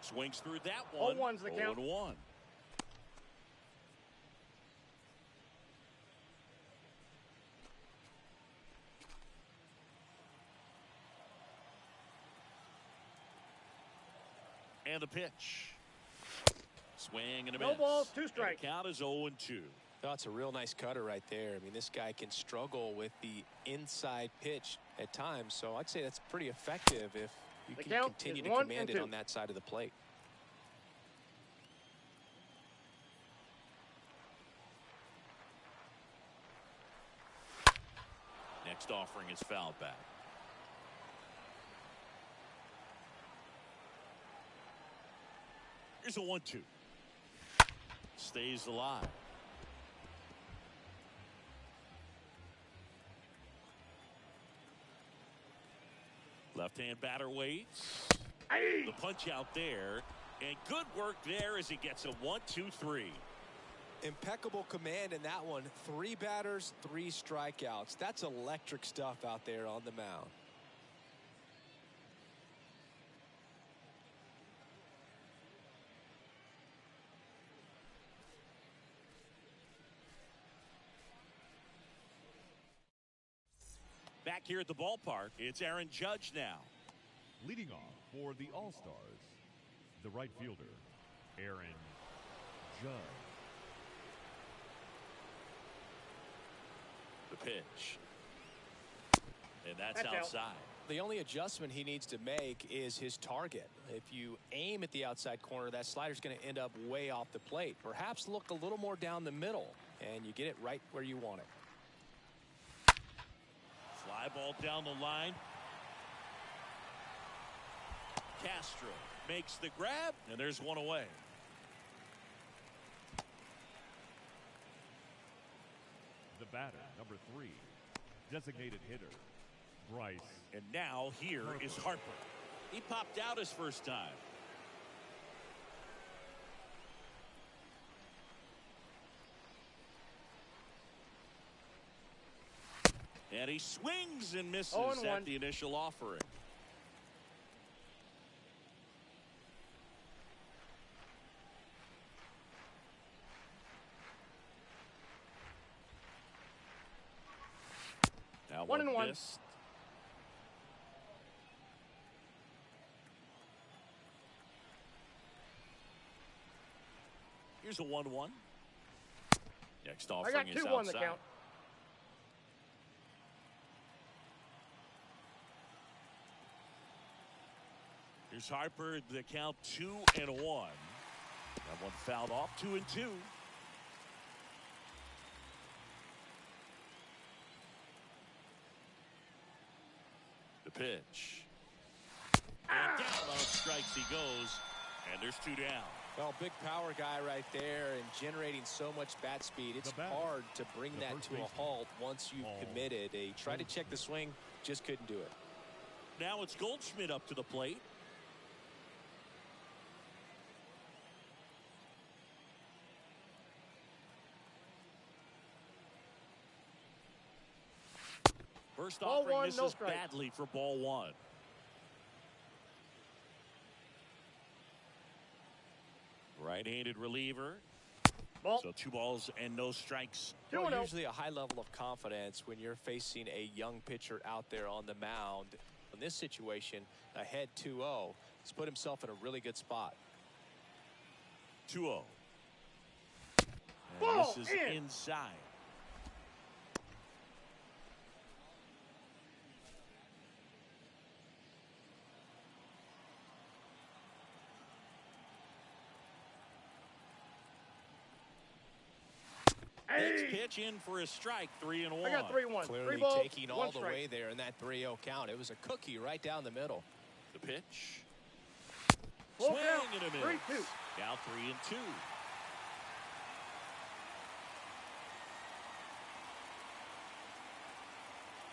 Swings through that one. 0-1's the count. 0-1. And the pitch. Swing and a miss. No balls, 2 And strikes. the count is 0-2. That's a real nice cutter right there. I mean, this guy can struggle with the inside pitch at times, so I'd say that's pretty effective if you The can count continue is to 1 command and it 2. on that side of the plate. Next offering is fouled back. Here's a 1-2. Stays alive. Left-hand batter waits. The punch out there. And good work there as he gets a 1-2-3. Impeccable command in that one. 3 batters, 3 strikeouts. That's electric stuff out there on the mound. Back here at the ballpark, it's Aaron Judge now. Leading off for the All-Stars, the right fielder, Aaron Judge. The pitch. And that's outside. Out. The only adjustment he needs to make is his target. If you aim at the outside corner, that slider's going to end up way off the plate. Perhaps look a little more down the middle, and you get it right where you want it. Fly ball down the line. Castro makes the grab, and there's one away. The batter, number 3, designated hitter, Bryce. And now here is Harper. He popped out his first time. And he swings and misses at the initial offering. Now 1-1. Missed. Here's a 1-1. Next offering I got is 2 on the outside. count. Here's Harper, the count 2-1. That one fouled off, 2-2. The pitch. And down on strikes he goes. And there's 2 down. Well, big power guy right there and generating so much bat speed. It's hard to bring that to a halt once you've committed. He tried to check the swing, just couldn't do it. Now it's Goldschmidt up to the plate. First Ball offering 1, misses no strike. badly for ball 1. Right-handed reliever. Ball. So 2 balls and no strikes. Well, usually a high level of confidence when you're facing a young pitcher out there on the mound. In this situation, ahead 2-0, he's put himself in a really good spot. 2-0. And Ball this is inside. Next pitch in for a strike, 3-1. I got 3-1. Clearly 3 balls, taking all 1 the strike. way there in that 3-0 count. It was a cookie right down the middle. The pitch. Full Swing count, and a miss. 3-2. Now 3-2.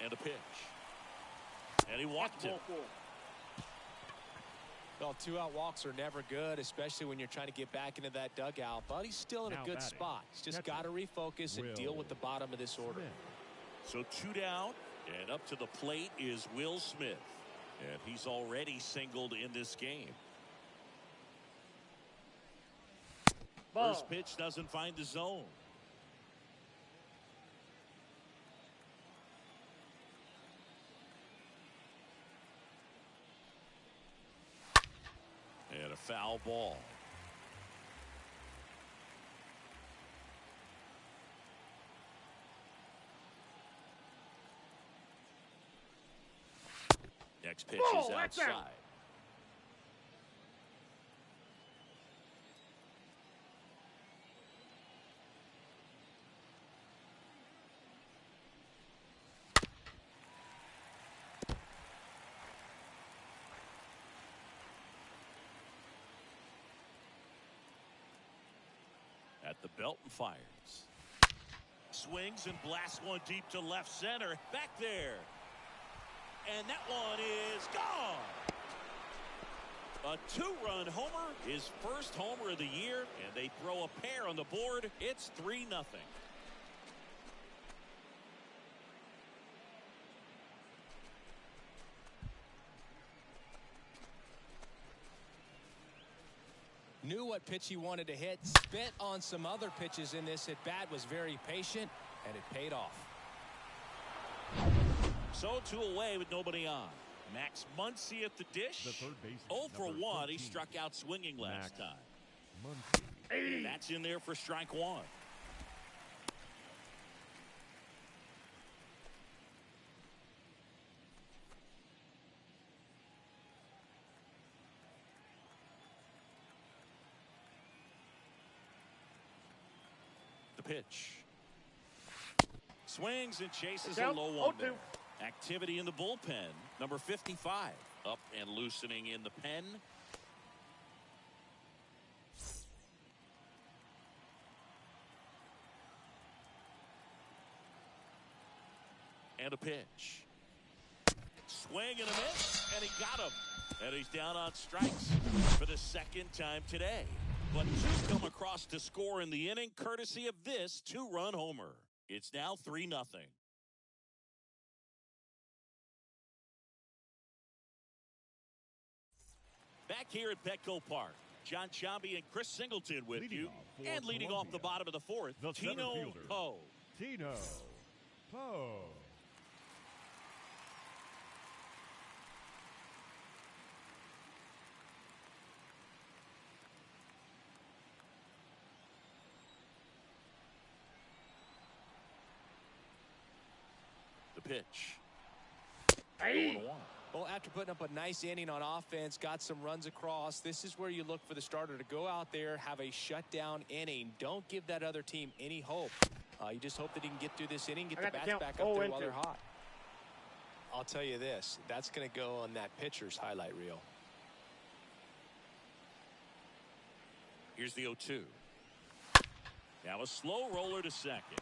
And a pitch. And he walked him. Ball 4. Well, 2-out walks are never good, especially when you're trying to get back into that dugout. But he's still in a good spot. He's just got to refocus and deal with the bottom of this order. So 2 down, and up to the plate is Will Smith. And he's already singled in this game. Ball. First pitch doesn't find the zone. And a foul ball. Next pitch is outside. At the belt and fires. Swings and blasts one deep to left center. Back there. And that one is gone. A two-run homer, his first homer of the year, and they throw a pair on the board. It's 3-0. Knew what pitch he wanted to hit, spit on some other pitches in this at bat, was very patient, and it paid off. So 2 away with nobody on. Max Muncy at the dish. The third baseman, 0 for 1. 14. He struck out swinging last time. Muncy. And that's in there for strike 1. The pitch. Swings and chases a low one there. Activity in the bullpen. Number 55 up and loosening in the pen. And a pitch. Swing and a miss, and he got him. And he's down on strikes for the second time today. But 2 come across to score in the inning, courtesy of this 2-run homer. It's now 3-0. Back here at Petco Park, John Chambi and Chris Singleton with you. And leading off the bottom of the 4th, Tino Poe. Tino Poe. The pitch. Hey. Well, after putting up a nice inning on offense, got some runs across, this is where you look for the starter to go out there, have a shutdown inning. Don't give that other team any hope. You just hope that he can get through this inning, get the bats back up there while they're hot. I'll tell you this, that's going to go on that pitcher's highlight reel. Here's the 0-2. Now a slow roller to second.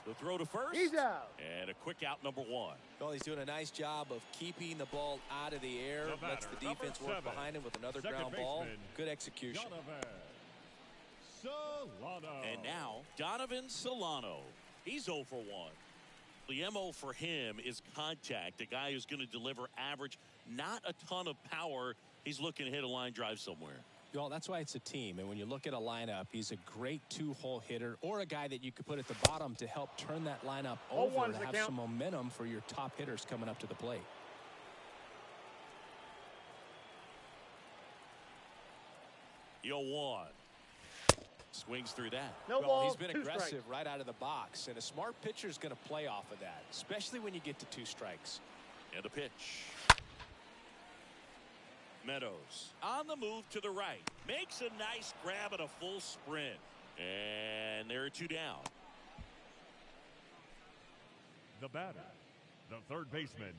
The throw to first. He's out. And a quick out, number 1. Well, he's doing a nice job of keeping the ball out of the air. The Lets the defense work behind him with another ground ball. Good execution. Solano. And now, Donovan Solano. He's 0 for 1. The MO for him is contact. A guy who's going to deliver average, not a ton of power. He's looking to hit a line drive somewhere. Well, that's why it's a team. And when you look at a lineup, he's a great 2-hole hitter or a guy that you could put at the bottom to help turn that lineup over and have some momentum for your top hitters coming up to the plate. Yo, 1. Swings through that. No well, ball, he's been 2 aggressive strikes. right out of the box. And a smart pitcher is going to play off of that, especially when you get to 2 strikes. And a pitch. Meadows on the move to the right. Makes a nice grab and a full sprint. And there are 2 down. The batter, the third baseman,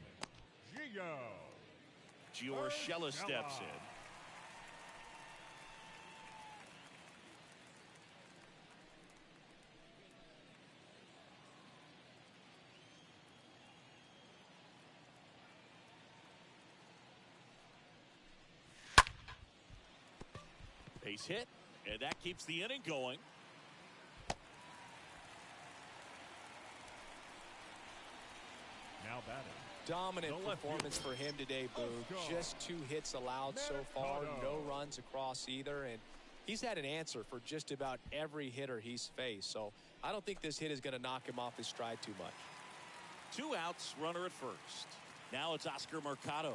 Gio Urshela steps in. Base hit, and that keeps the inning going. Now batting. Dominant The left performance for him today, Boog. Just 2 hits allowed so far, no runs across either, and he's had an answer for just about every hitter he's faced. So I don't think this hit is going to knock him off his stride too much. 2 outs, runner at first. Now it's Oscar Mercado.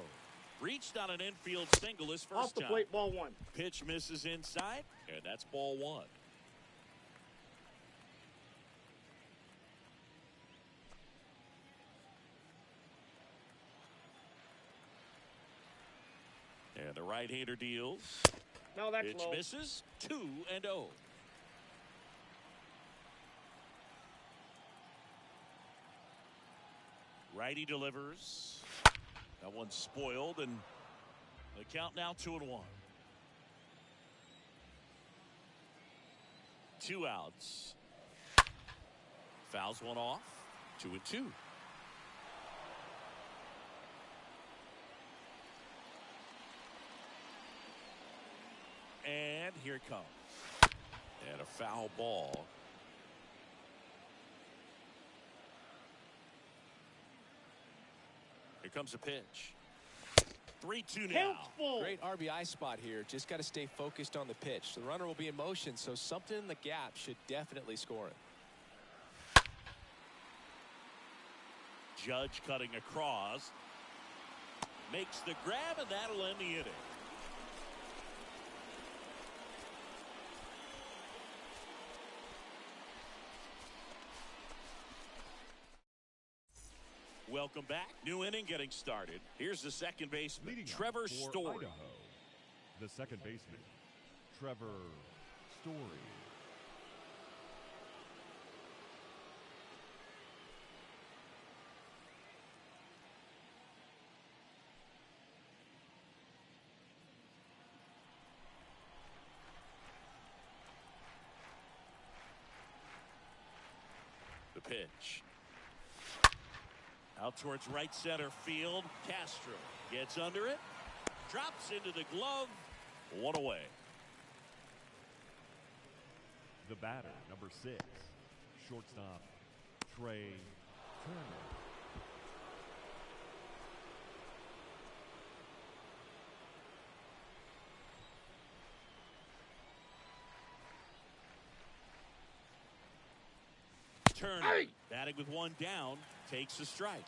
Reached on an infield single his first Off the time. plate, ball 1. Pitch misses inside, and that's ball 1. And the right-hander deals. No, that's Pitch low. misses. 2-0. Righty delivers. That one's spoiled, and the count now 2-1. 2 outs. Fouls one off. 2-2. And here it comes. And a foul ball. Here comes a pitch. 3-2 now. Helpful. Great RBI spot here. Just got to stay focused on the pitch. The runner will be in motion, so something in the gap should definitely score it. Judge cutting across. Makes the grab, and that'll end the inning. Welcome back. New inning getting started. Here's the second baseman, Leading Trevor off for Story. Idaho, the second baseman, Trevor Story. The pitch. Out towards right center field. Castro gets under it. Drops into the glove. 1 away. The batter, number 6, shortstop, Trey Turner. Turner batting with 1 down, takes a strike.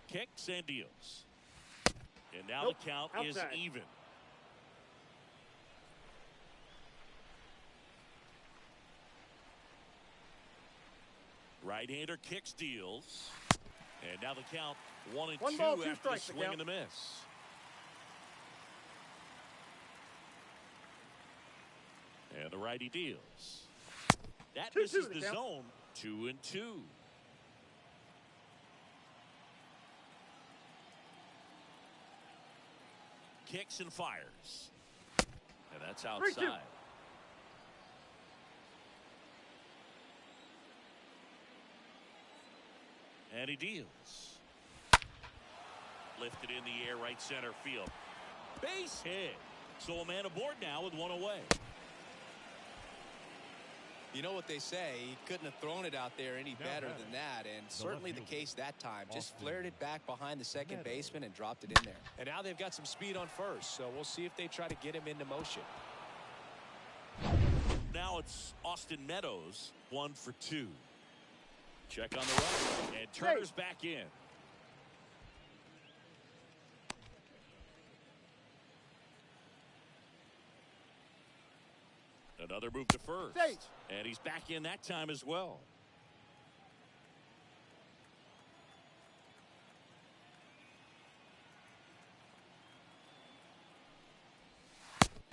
Kicks and deals. And now the count is outside. even. Right-hander kicks, deals. And now the count 1-2 1 ball, 2 after the strikes, the swing count. and a miss. And the righty deals. That 2-2 misses the the count. zone. 2-2. Kicks and fires. And that's 3-2. outside. And he deals. Lifted in the air, right center field. Base hit. So a man aboard now with 1 away. You know what they say, he couldn't have thrown it out there any better better. than that, and certainly the left fielder, case that time. Just Austin flared it back behind the second Meadows. baseman and dropped it in there. And now they've got some speed on first, so we'll see if they try to get him into motion. Now it's Austin Meadows, 1 for 2. Check on the run, and Turner's back in. Another move to first. Safe. And he's back in that time as well.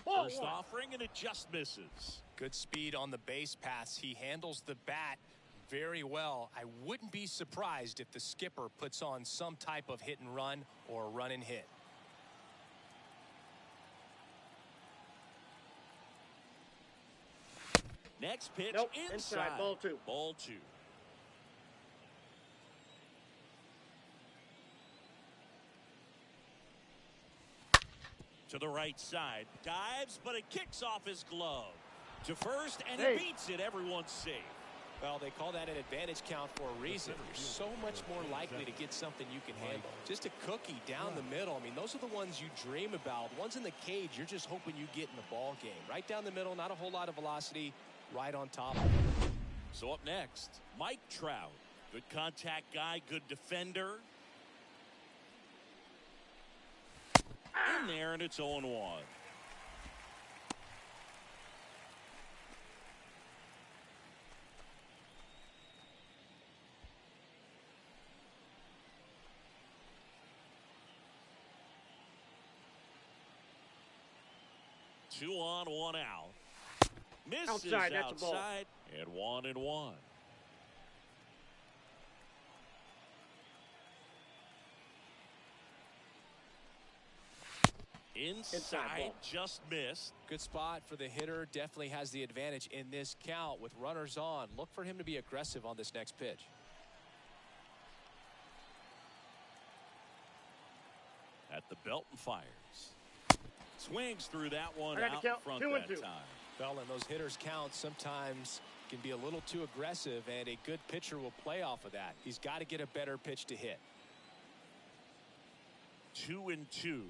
Ball First 1. offering, and it just misses. Good speed on the base pass. He handles the bat very well. I wouldn't be surprised if the skipper puts on some type of hit and run or run and hit. Next pitch, Nope, inside. inside, ball 2. Ball 2. To the right side. Dives, but it kicks off his glove. To first, and Hey. he beats it. Everyone's safe. Well, they call that an advantage count for a reason. You're so much more likely to get something you can handle. Just a cookie down the middle. I mean, those are the ones you dream about. Ones in the cage, you're just hoping you get in the ball game. Right down the middle, not a whole lot of velocity, right on top. So up next, Mike Trout. Good contact guy, good defender. In there, and it's 0-1. Two on, 1 out. Misses Outside, that's a ball. outside, and 1-1. Inside, just missed. Good spot for the hitter. Definitely has the advantage in this count with runners on. Look for him to be aggressive on this next pitch. At the belt and fires. Swings through that one out count. front 2 and that 2. time. Well, and those hitters count sometimes can be a little too aggressive, and a good pitcher will play off of that. He's got to get a better pitch to hit. 2 and 2.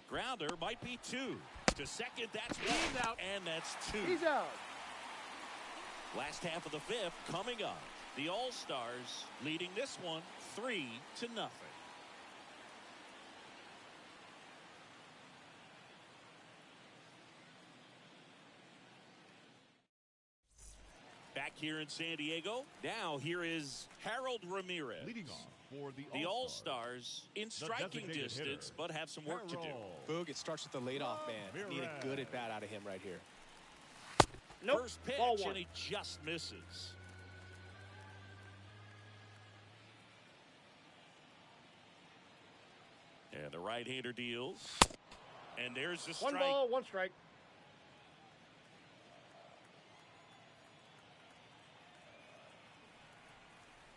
Grounder might be 2. To second, that's one. He's out. And that's 2. He's out. Last half of the 5th coming up. The All-Stars leading this one 3-0. Back here in San Diego. Now here is Harold Ramirez. Leading off for the All-Stars in striking distance, hitter, but have some work to do. Boog, it starts with the leadoff man. Need a good at-bat out of him right here. Nope. First pitch, Ball 1. and he just misses. And the right-hander deals. And there's the strike. 1 ball, 1 strike.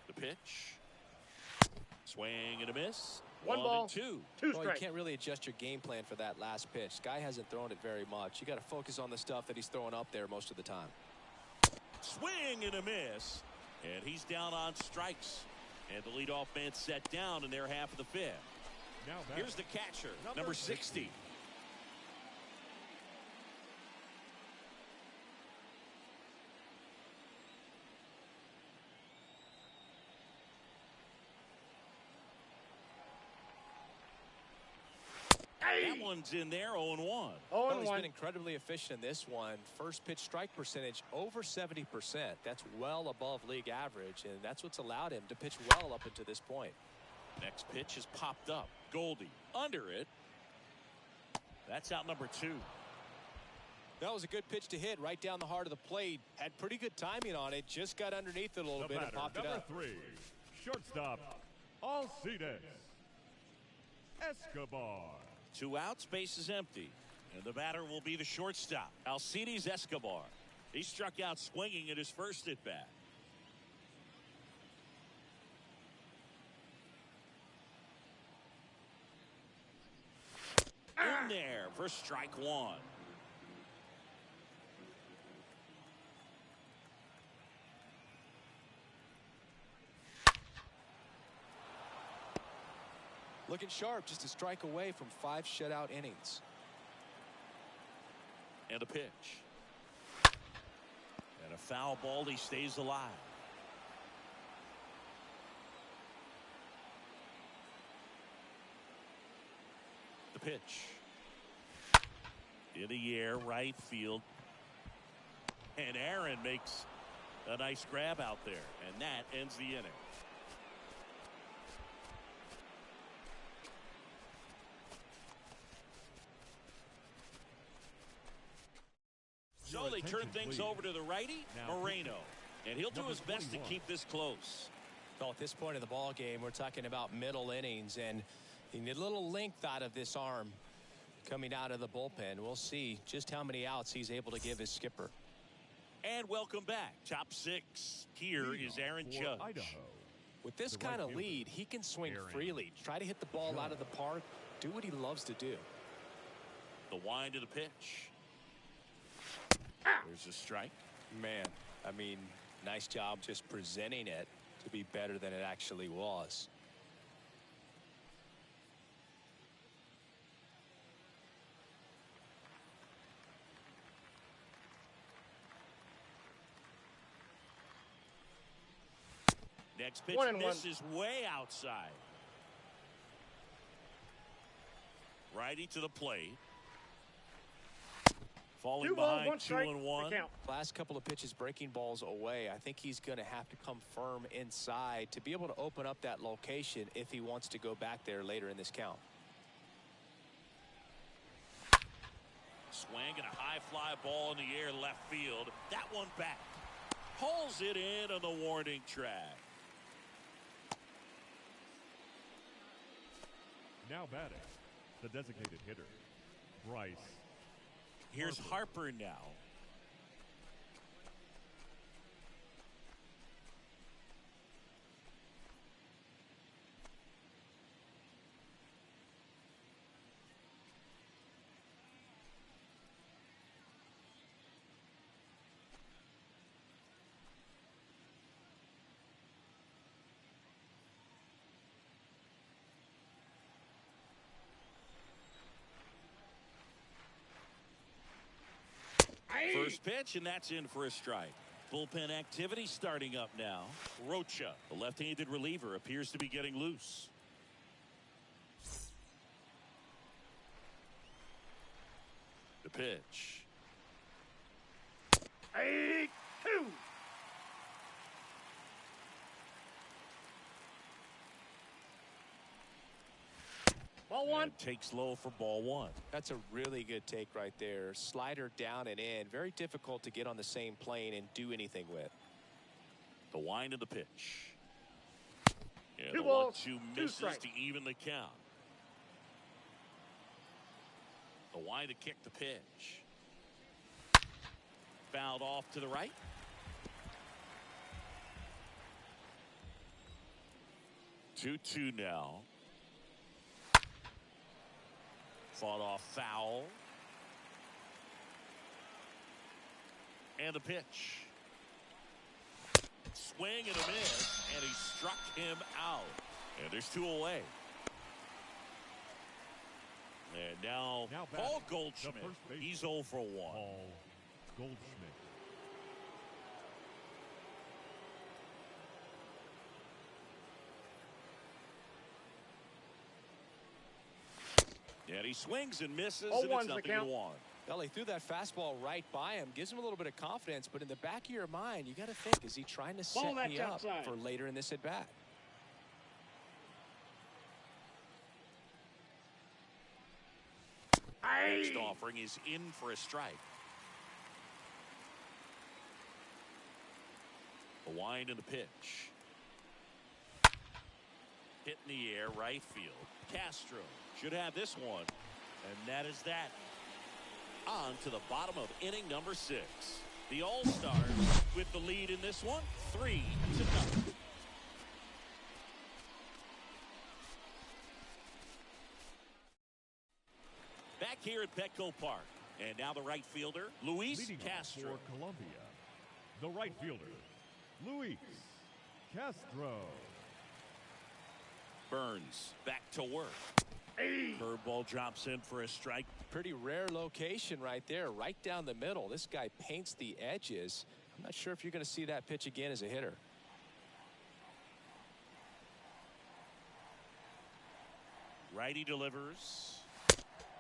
The pitch. Swing and a miss. 1 ball, 2. 2 Well, you strikes. can't really adjust your game plan for that last pitch. Guy hasn't thrown it very much. You got to focus on the stuff that he's throwing up there most of the time. Swing and a miss. And he's down on strikes. And the leadoff man set down in their half of the 5th. Now Here's the catcher, number 60. That one's in there, 0-1. 0 Well, and he's 1. been incredibly efficient in this one. First pitch strike percentage over 70%. That's well above league average, and that's what's allowed him to pitch well up until this point. Next pitch is popped up. Goldie under it. That's out number 2. That was a good pitch to hit right down the heart of the plate. Had pretty good timing on it. Just got underneath it a little the bit and batter, popped it number up. 3, shortstop, Alcides Escobar. 2 outs, base is empty. And the batter will be the shortstop, Alcides Escobar. He struck out swinging at his first at bat. In there for strike 1. Looking sharp, just a strike away from 5 shutout innings. And a pitch. And a foul ball. He stays alive. The pitch. In the air, right field. And Aaron makes a nice grab out there. And that ends the inning. So they turn things over to the righty, Moreno. And he'll do his best to keep this close. Well, at this point in the ball game, we're talking about middle innings, and you need a little length out of this arm coming out of the bullpen. We'll see just how many outs he's able to give his skipper. And welcome back. Top 6. Here is Aaron Judge. Idaho. With this kind of lead, he can swing freely. Try to hit the ball out of the park. Do what he loves to do. The wind of the pitch. There's a strike. Man, I mean, nice job just presenting it to be better than it actually was. Next pitch 1 and 1. misses way outside. Righty to the plate. Falling 2 balls, behind 1 strike. 2 and 1. Count. Last couple of pitches breaking balls away. I think he's going to have to come firm inside to be able to open up that location if he wants to go back there later in this count. Swing and a high fly ball in the air left field. That one back. Pulls it in on the warning track. Now batting, The designated hitter, Bryce. Here's Harper now. First pitch, and that's in for a strike. Bullpen activity starting up now. Rocha, the left-handed reliever, appears to be getting loose. The pitch. 8-2. Ball one. And takes low for ball one. That's a really good take right there. Slider down and in. Very difficult to get on the same plane and do anything with. The wind of the pitch. And Two the balls, 1-2 two misses strikes. to even the count. The wind to kick the pitch. Fouled off to the right. Two now. Fought off foul. And the pitch. Swing and a miss, and he struck him out. And there's two away. And now Paul Goldschmidt. He's 0 for 1. Paul Goldschmidt. And he swings and misses, Oh, and it's one's the nothing count. to 1. Well, he threw that fastball right by him. Gives him a little bit of confidence, but in the back of your mind, you got to think, is he trying to set that's me up outside. for later in this at-bat? Next offering is in for a strike. The wind and the pitch. Hit in the air, right field. Castro should have this one. And that is that. On to the bottom of inning number 6. The All-Stars with the lead in this one, 3-0. Back here at Petco Park. And now the right fielder, Luis Leading off Castro. for Colombia, the right fielder, Luis Castro. Burns back to work. Curveball drops in for a strike. Pretty rare location right there, right down the middle. This guy paints the edges. I'm not sure if you're going to see that pitch again as a hitter. Righty delivers.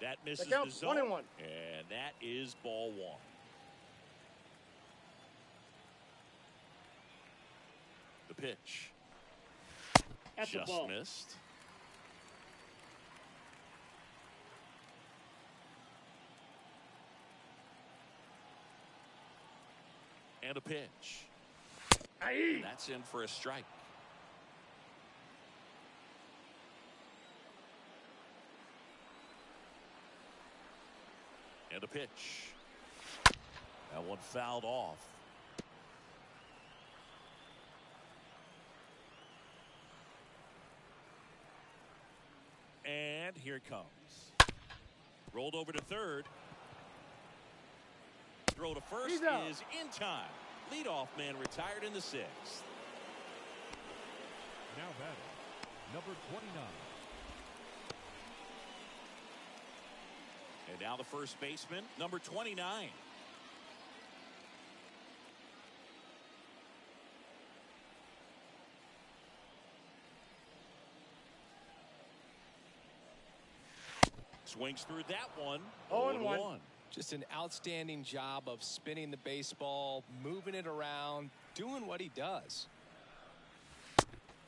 That misses count, the zone. 1-1. And that is ball 1. The pitch. That's a Just ball. missed. And a pitch. And that's in for a strike. And a pitch. That one fouled off. And here it comes. Rolled over to third. Throw to first He's out. is in time. Leadoff man retired in the 6th. Now batting, number 29. And now the first baseman, number 29. Swings through that one. 0-1. Just an outstanding job of spinning the baseball, moving it around, doing what he does.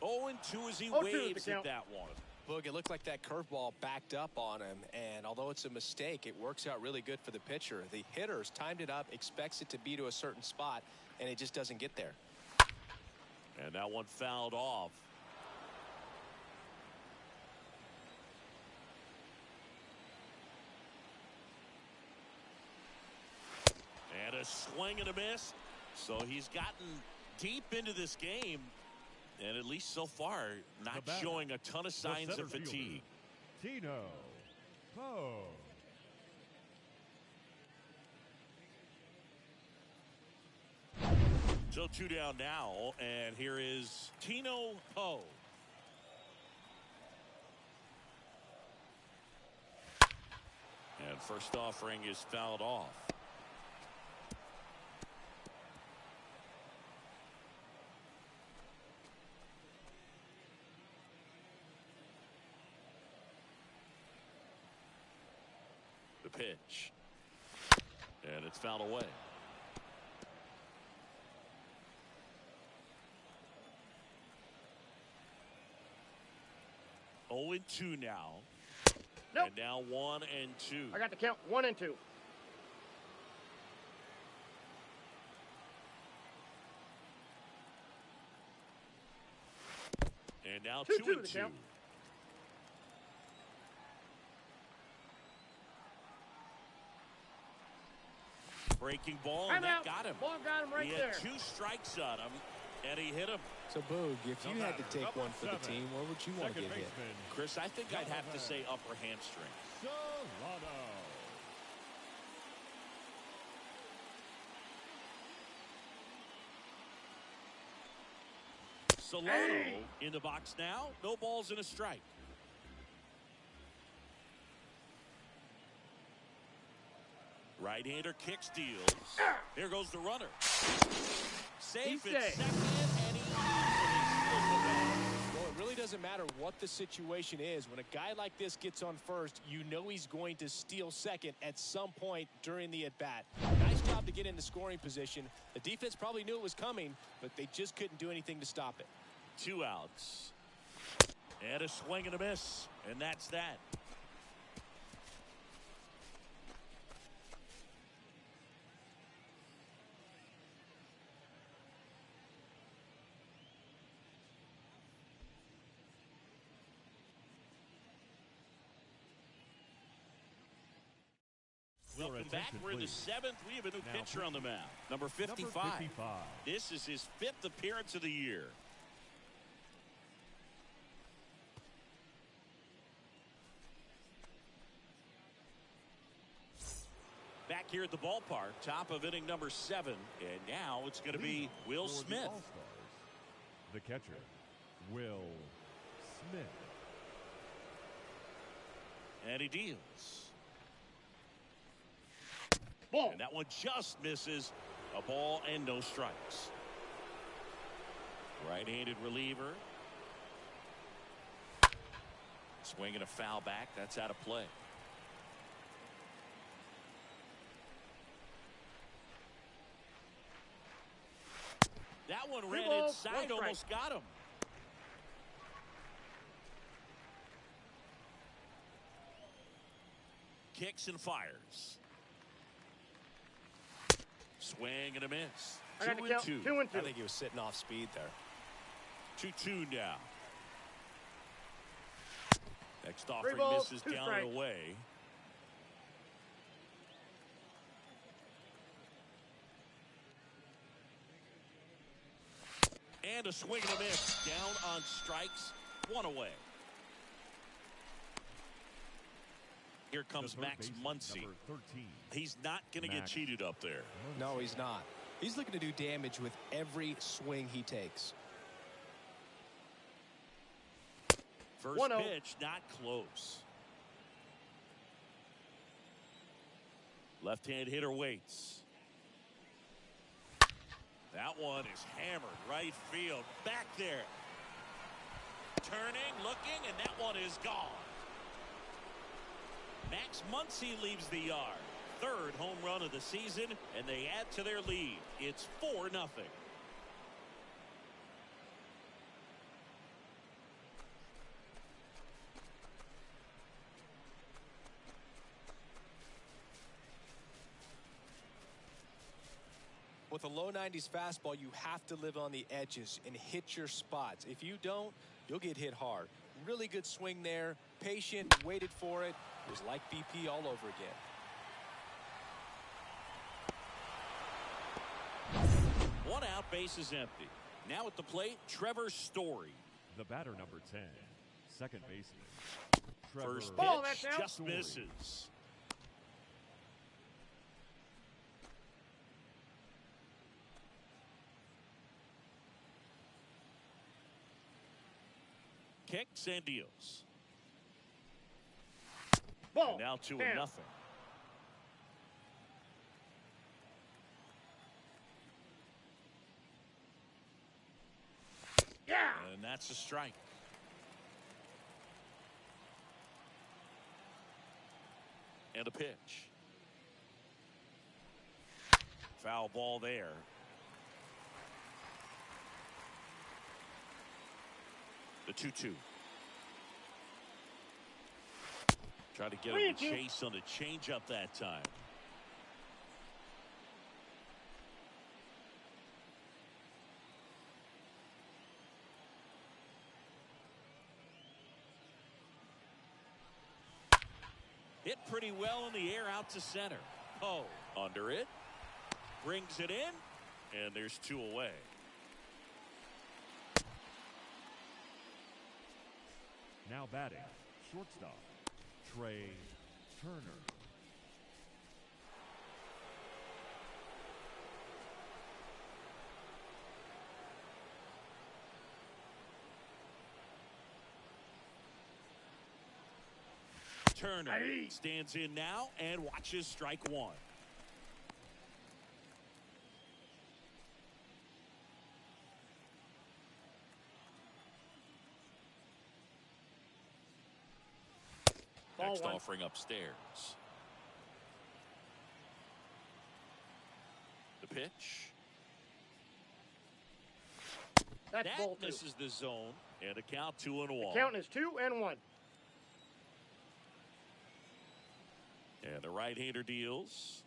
0-2 as he 0-2 waves the at count. that one. Boog, it looked like that curveball backed up on him, and although it's a mistake, it works out really good for the pitcher. The hitter's timed it up, expects it to be to a certain spot, and it just doesn't get there. And that one fouled off. a swing and a miss. So he's gotten deep into this game, and at least so far, not showing a ton of signs of fatigue. Tino Poe. So 2 down now, and here is Tino Poe. And first offering is fouled off. The pitch. And it's fouled away. Oh, and 2 now. Nope. And now 1 and 2. I got the count 1 and 2. And now 2 2 and the 2. count. Breaking ball, I'm and that out. got him. Ball got him right He there. had 2 strikes on him, and he hit him. So, Boog, if you had to take Number one for the 7, team, where would you want to second get hit? baseman, Chris, I think I'd have to say upper hamstring. Solano. Solano in the box now. No balls and a strike. Right-hander kick steals. Here goes the runner. Safe He's at safe. second, and he steals the bag. Well, it really doesn't matter what the situation is. When a guy like this gets on first, you know he's going to steal second at some point during the at-bat. Nice job to get into scoring position. The defense probably knew it was coming, but they just couldn't do anything to stop it. 2 outs. And a swing and a miss. And that's that. Welcome back. We're in the 7th. We have a new pitcher on the mound. Number 55. This is his 5th appearance of the year. Back here at the ballpark, top of inning number 7. And now it's going to be Will Smith. The catcher, Will Smith. And he deals. Ball. And that one just misses. A ball and no strikes. Right-handed reliever. Swinging a foul back. That's out of play. That one ran inside, almost got him. Kicks and fires. Swing and a miss. 2 and 2. 2 and 2. I think he was sitting off speed there. 2-2 now. Next offering balls, misses 2 down strikes. and away. And a swing and a miss. Down on strikes. 1 away. Here comes Max Muncy. Number 13. He's not going to get cheated up there. No, he's not. He's looking to do damage with every swing he takes. First 1-0. pitch, not close. Left-hand hitter waits. That one is hammered right field. Back there. Turning, looking, and that one is gone. Max Muncy leaves the yard. 3rd home run of the season, and they add to their lead. It's 4-0. With a low 90s fastball, you have to live on the edges and hit your spots. If you don't, you'll get hit hard. Really good swing there. Patient, waited for it. It was like BP all over again. One out, base is empty. Now at the plate, Trevor Story. The batter, number 10, second baseman. First Ball, pitch that's out. just misses. Kicks and deals. Ball. Now 2-0. Yeah. And that's a strike. And a pitch. Foul ball there. The 2-2. Try to get him to chase on the changeup that time. Hit pretty well in the air out to center. Oh, under it. Brings it in. And there's 2 away. Now batting, shortstop, Trey Turner. Turner stands in now and watches strike 1. Next offering upstairs. The pitch. That's that ball 2. Misses the zone and a count 2-1. Count is 2-1. And the right-hander deals.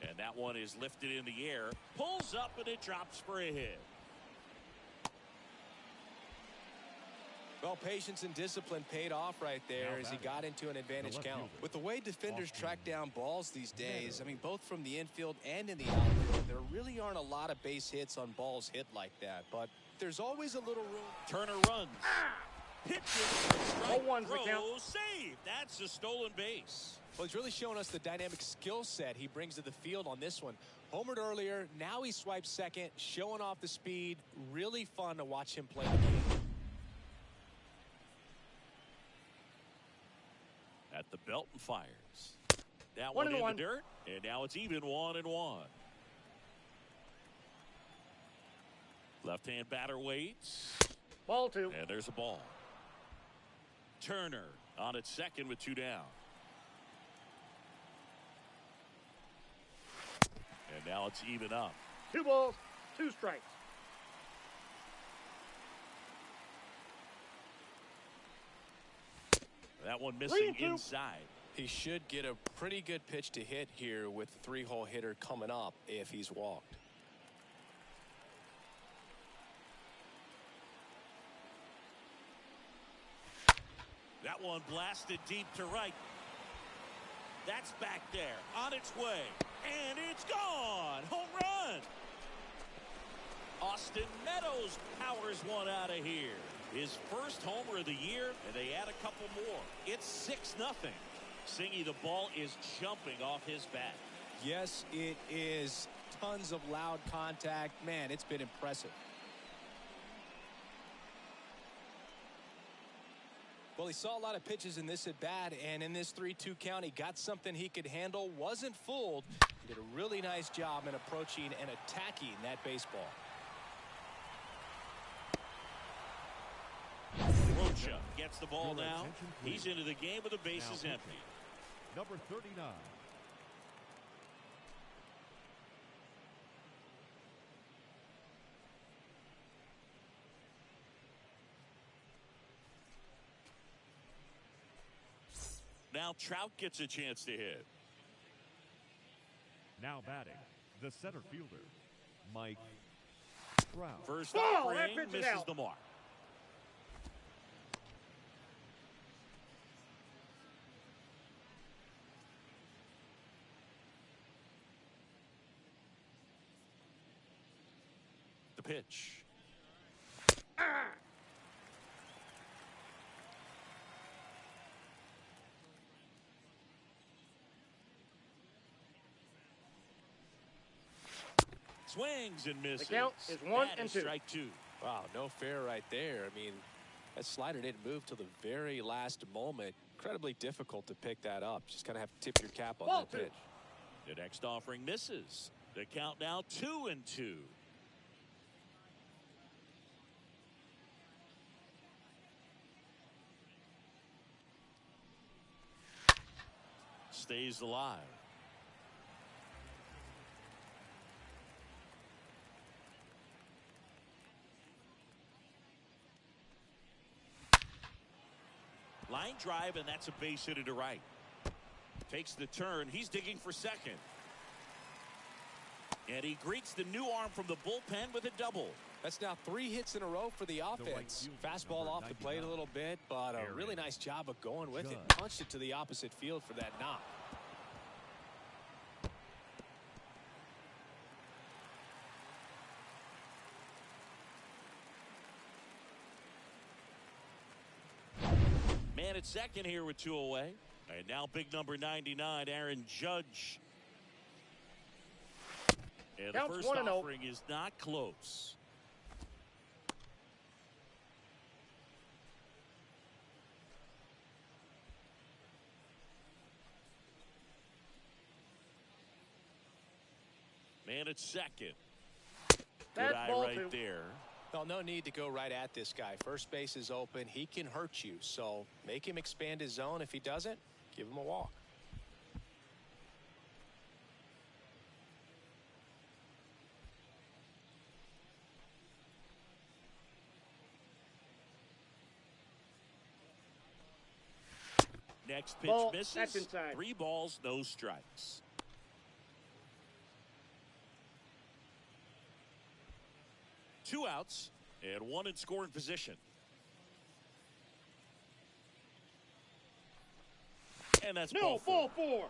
And that one is lifted in the air. Pulls up and it drops for a hit. Well, patience and discipline paid off right there as he got into an advantage count. With the way defenders track down balls these days, I mean, both from the infield and in the outfield, there really aren't a lot of base hits on balls hit like that. But there's always a little room. Turner runs. Pitches. Strike. 0-1's the count. Save. That's a stolen base. Well, he's really showing us the dynamic skill set he brings to the field on this one. Homered earlier, now he swipes second, showing off the speed. Really fun to watch him play the game. At the belt and fires. That 1 one and in 1. the dirt, and now it's even 1-1. Left-hand batter waits. Ball 2. And there's a ball. Turner on at second with 2 down. And now it's even up. 2 balls, 2 strikes. That one missing 3-2. inside. He should get a pretty good pitch to hit here with the 3-hole hitter coming up if he's walked. That one blasted deep to right. That's back there on its way. And it's gone. Home run. Austin Meadows powers one out of here. His first homer of the year, and they add a couple more. It's 6-0. Singy, the ball is jumping off his bat. Yes, it is. Tons of loud contact. Man, it's been impressive. Well, he saw a lot of pitches in this at-bat, and in this 3-2 count, he got something he could handle, wasn't fooled. He did a really nice job in approaching and attacking that baseball. Rocha gets the ball now. He's into the game with the bases empty. Number 39. Now Trout gets a chance to hit. Now batting, the center fielder, Mike Trout. First Ball, offering that pitch is misses out. the mark. pitch. Swings and misses. The count is 1-2. Strike two. Wow, no fair right there. I mean, that slider didn't move till the very last moment. Incredibly difficult to pick that up. Just kind of have to tip your cap on that pitch. The next offering misses. The count now 2-2. Stays alive. Line drive, and that's a base hit to right. Takes the turn. He's digging for second. And he greets the new arm from the bullpen with a double. That's now 3 hits in a row for the offense. Fastball off the plate a little bit, but a really nice job of going with it. Punched it to the opposite field for that knock. Man at second here with 2 away. And now big number 99, Aaron Judge. And the first offering is not close. Man at second. Good eye right there. Well, no need to go right at this guy. First base is open. He can hurt you. So make him expand his zone. If he doesn't, give him a walk. Next pitch misses. That's inside. 3 balls, no strikes. Two outs and 1 in scoring position. And that's ball 4.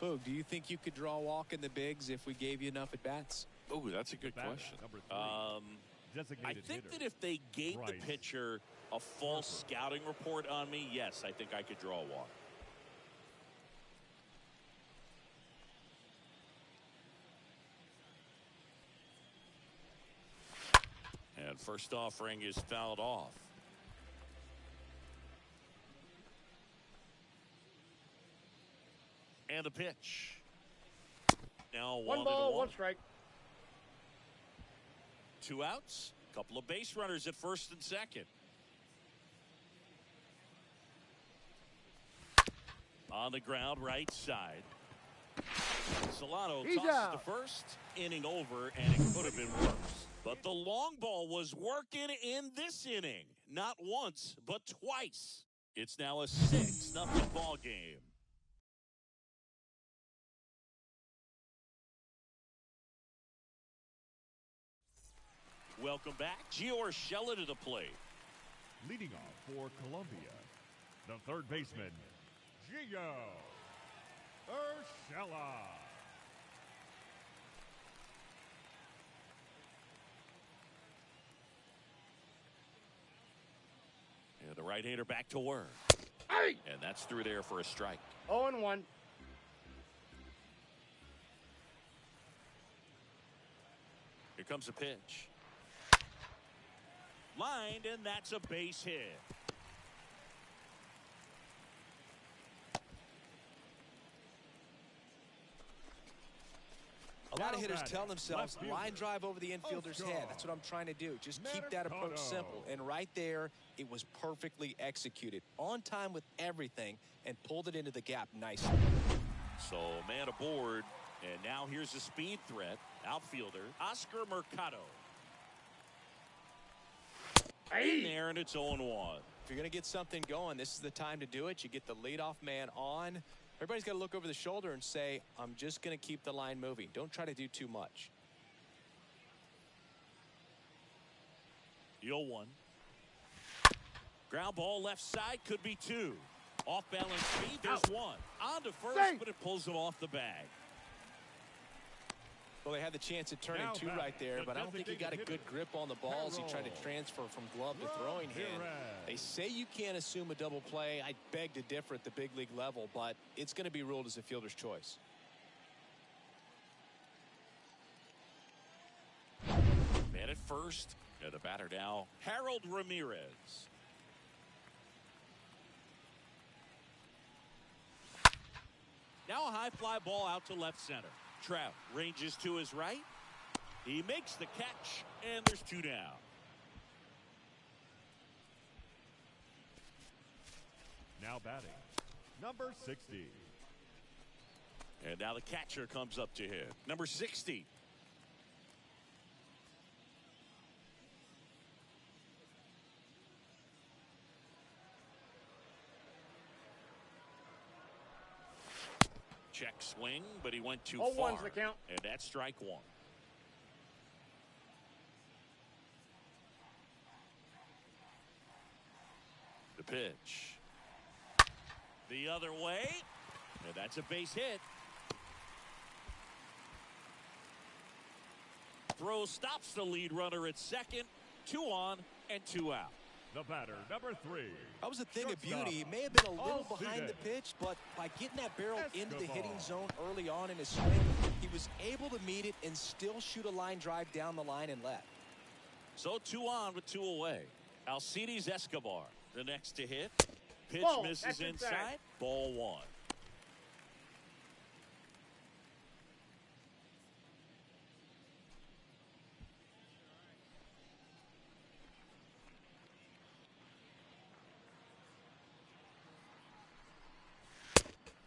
Boog, do you think you could draw a walk in the bigs if we gave you enough at bats? Oh, that's a good question. I think that if they gave the pitcher a false scouting report on me, yes, I think I could draw a walk. And first offering is fouled off. And the pitch. Now 1 ball, 1 strike. 2 outs. Couple of base runners at first and second. On the ground, right side. Solano tosses the first inning over, and it could have been worse. But the long ball was working in this inning. Not once, but twice. It's now a 6-0 ball game. Welcome back. Gio Urshela to the plate. Leading off for Colombia, the third baseman, Gio Urshela. And the right-hander back to work. Hey! And that's through there for a strike. 0-1. Here comes a pitch. Lined, and that's a base hit. A lot of hitters tell themselves, line drive over the infielder's head. That's what I'm trying to do. Just keep that approach simple. And right there, it was perfectly executed. On time with everything, and pulled it into the gap nicely. So, man aboard. And now here's a speed threat. Outfielder, Oscar Mercado. In there, and it's 0-1. If you're going to get something going, this is the time to do it. You get the leadoff man on. Everybody's got to look over the shoulder and say, I'm just going to keep the line moving. Don't try to do too much. The 0-1. Ground ball left side, could be 2. Off balance speed, there's 1. On to first, but it pulls him off the bag. Well, they had the chance at turning two right there, but I don't think he got a good grip on the ball as he tried to transfer from glove to throwing hand. They say you can't assume a double play. I beg to differ at the big league level, but it's going to be ruled as a fielder's choice. Man at first, and the batter now, Harold Ramirez. Now a high fly ball out to left center. Trout ranges to his right. He makes the catch, and there's two down. Now batting, number 60. And now the catcher comes up to him. Number 60. Check swing, but he went too far. 0-1's the count. And that's strike one. The pitch. The other way. And that's a base hit. Throw stops the lead runner at second. 2 on and 2 out. The batter, number 3. That was a thing of Shortstop. beauty. He may have been a little Oh, behind the see pitch, but by getting that barrel into the hitting Escobar. zone early on in his swing, he was able to meet it and still shoot a line drive down the line and left. So 2 on with 2 away. Alcides Escobar, the next to hit. Pitch Ball, misses that's inside. Ball 1.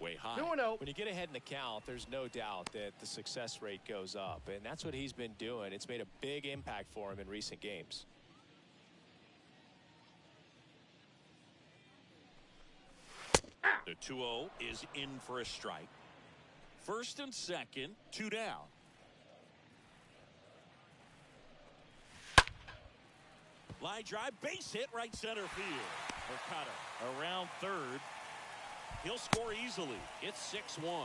Way high. 2-0. When you get ahead in the count, there's no doubt that the success rate goes up, and that's what he's been doing. It's made a big impact for him in recent games. The 2-0 is in for a strike. First and second, 2 down. Line drive, base hit, right center field. Mercado around third. He'll score easily. It's 6-1.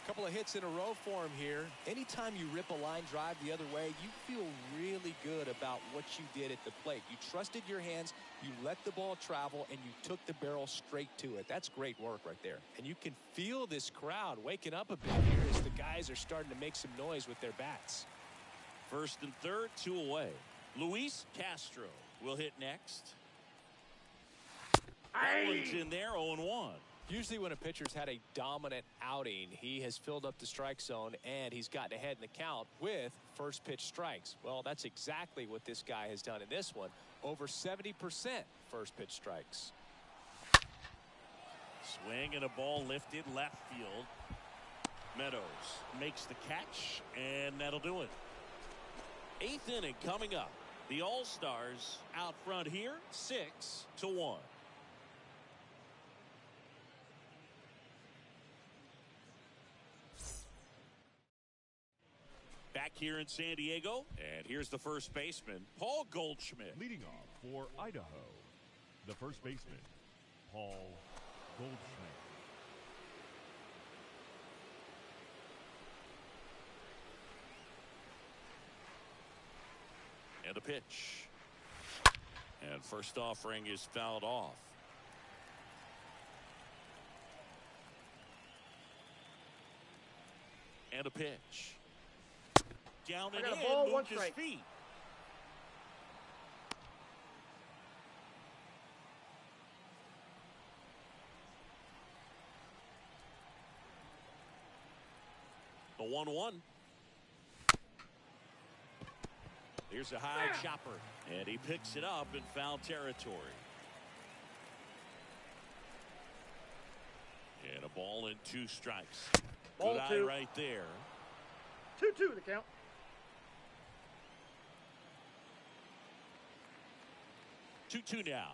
Couple of hits in a row for him here. Anytime you rip a line drive the other way, you feel really good about what you did at the plate. You trusted your hands, you let the ball travel, and you took the barrel straight to it. That's great work right there. And you can feel this crowd waking up a bit here as the guys are starting to make some noise with their bats. First and third, 2 away. Luis Castro will hit next. That one's in there, 0-1. Usually when a pitcher's had a dominant outing, he has filled up the strike zone and he's gotten ahead in the count with first pitch strikes. Well, that's exactly what this guy has done in this one. Over 70% first pitch strikes. Swing and a ball lifted left field. Meadows makes the catch, and that'll do it. 8th inning coming up. The All-Stars out front here, 6-1. Back here in San Diego, and here's the first baseman, Paul Goldschmidt. Leading off for Idaho, the first baseman, Paul Goldschmidt. And a pitch. And first offering is fouled off. And a pitch. Down and I got a in, ball, 1 moved his strike. feet. The 1-1. Here's a high chopper, and he picks it up in foul territory. And a ball and 2 strikes. Ball Good eye 2. right there. 2-2 the count. Two now.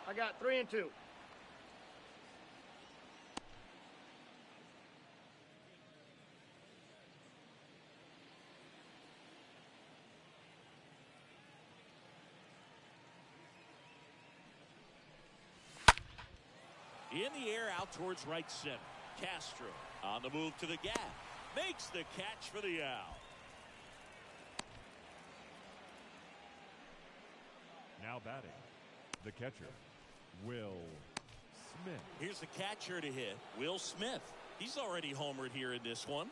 I got 3 and 2. In the air out towards right center. Castro on the move to the gap. Makes the catch for the out. Now batting, the catcher, Will Smith. Here's the catcher to hit, Will Smith. He's already homered here in this one.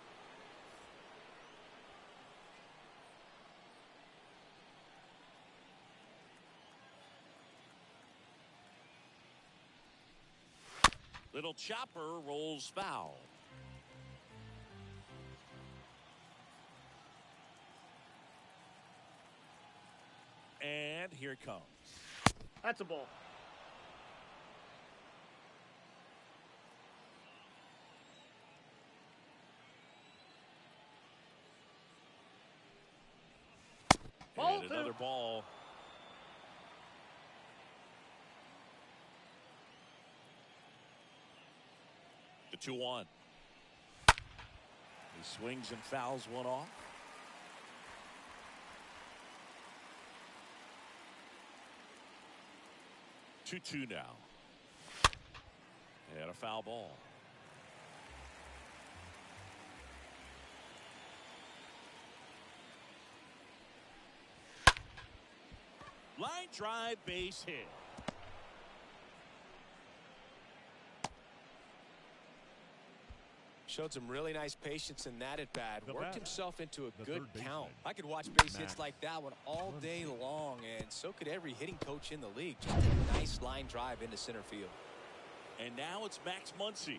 Little chopper rolls foul. And here it comes. That's a ball. Ball And another ball. The 2-1. He swings and fouls one off. 2-2 now. And a foul ball. Line drive, base hit. Showed some really nice patience in that at bat. The Worked batter, himself into a the good third count. baseman, I could watch base hits Max like that one all day Muncy. long, and so could every hitting coach in the league. Just a nice line drive into center field. And now it's Max Muncy.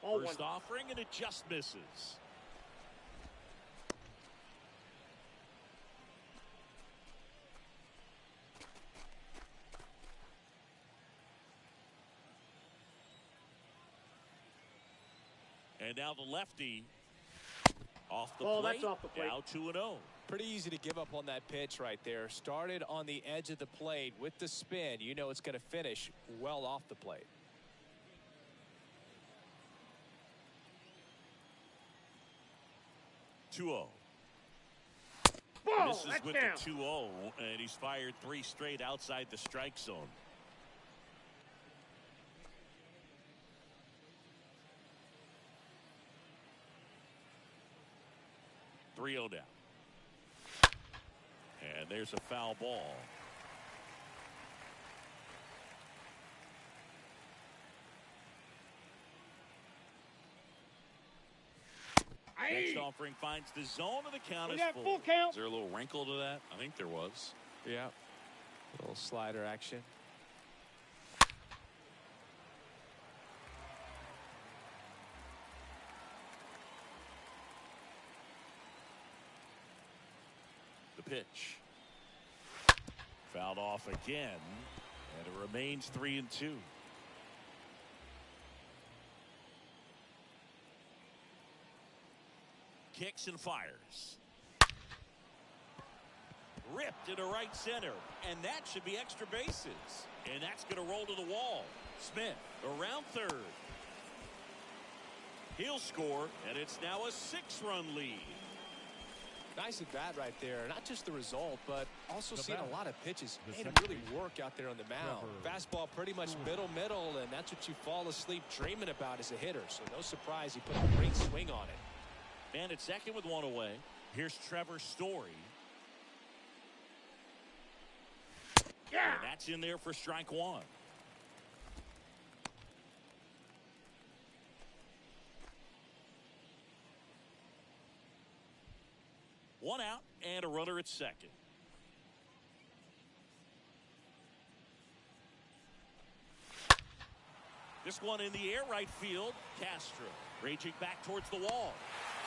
Ball First one. offering, and it just misses. And now the lefty off the Oh, plate. that's off the plate. Now 2-0. Pretty easy to give up on that pitch right there. Started on the edge of the plate with the spin. You know it's going to finish well off the plate. 2-0. Ball, Misses that's with down. the 2-0, and he's fired 3 straight outside the strike zone. (3-0) down. And there's a foul ball. Next offering finds the zone, and the count We is got full. full count. Is there a little wrinkle to that? I think there was. Yeah. A little slider action. The pitch. Fouled off again, and it remains 3-2. Kicks and fires. Ripped into right center, and that should be extra bases. And that's going to roll to the wall. Smith around third. He'll score, and it's now a 6-run lead. Nice at bat right there. Not just the result, but also The seeing batter, a lot of pitches. the Made him center really fielder, work out there on the mound. Trevor Fastball pretty much middle, and that's what you fall asleep dreaming about as a hitter. So no surprise he put a great swing on it. And at second with 1 away. Here's Trevor Story. Yeah. And that's in there for strike 1. One out and a runner at second. This one in the air, right field. Castro raging back towards the wall.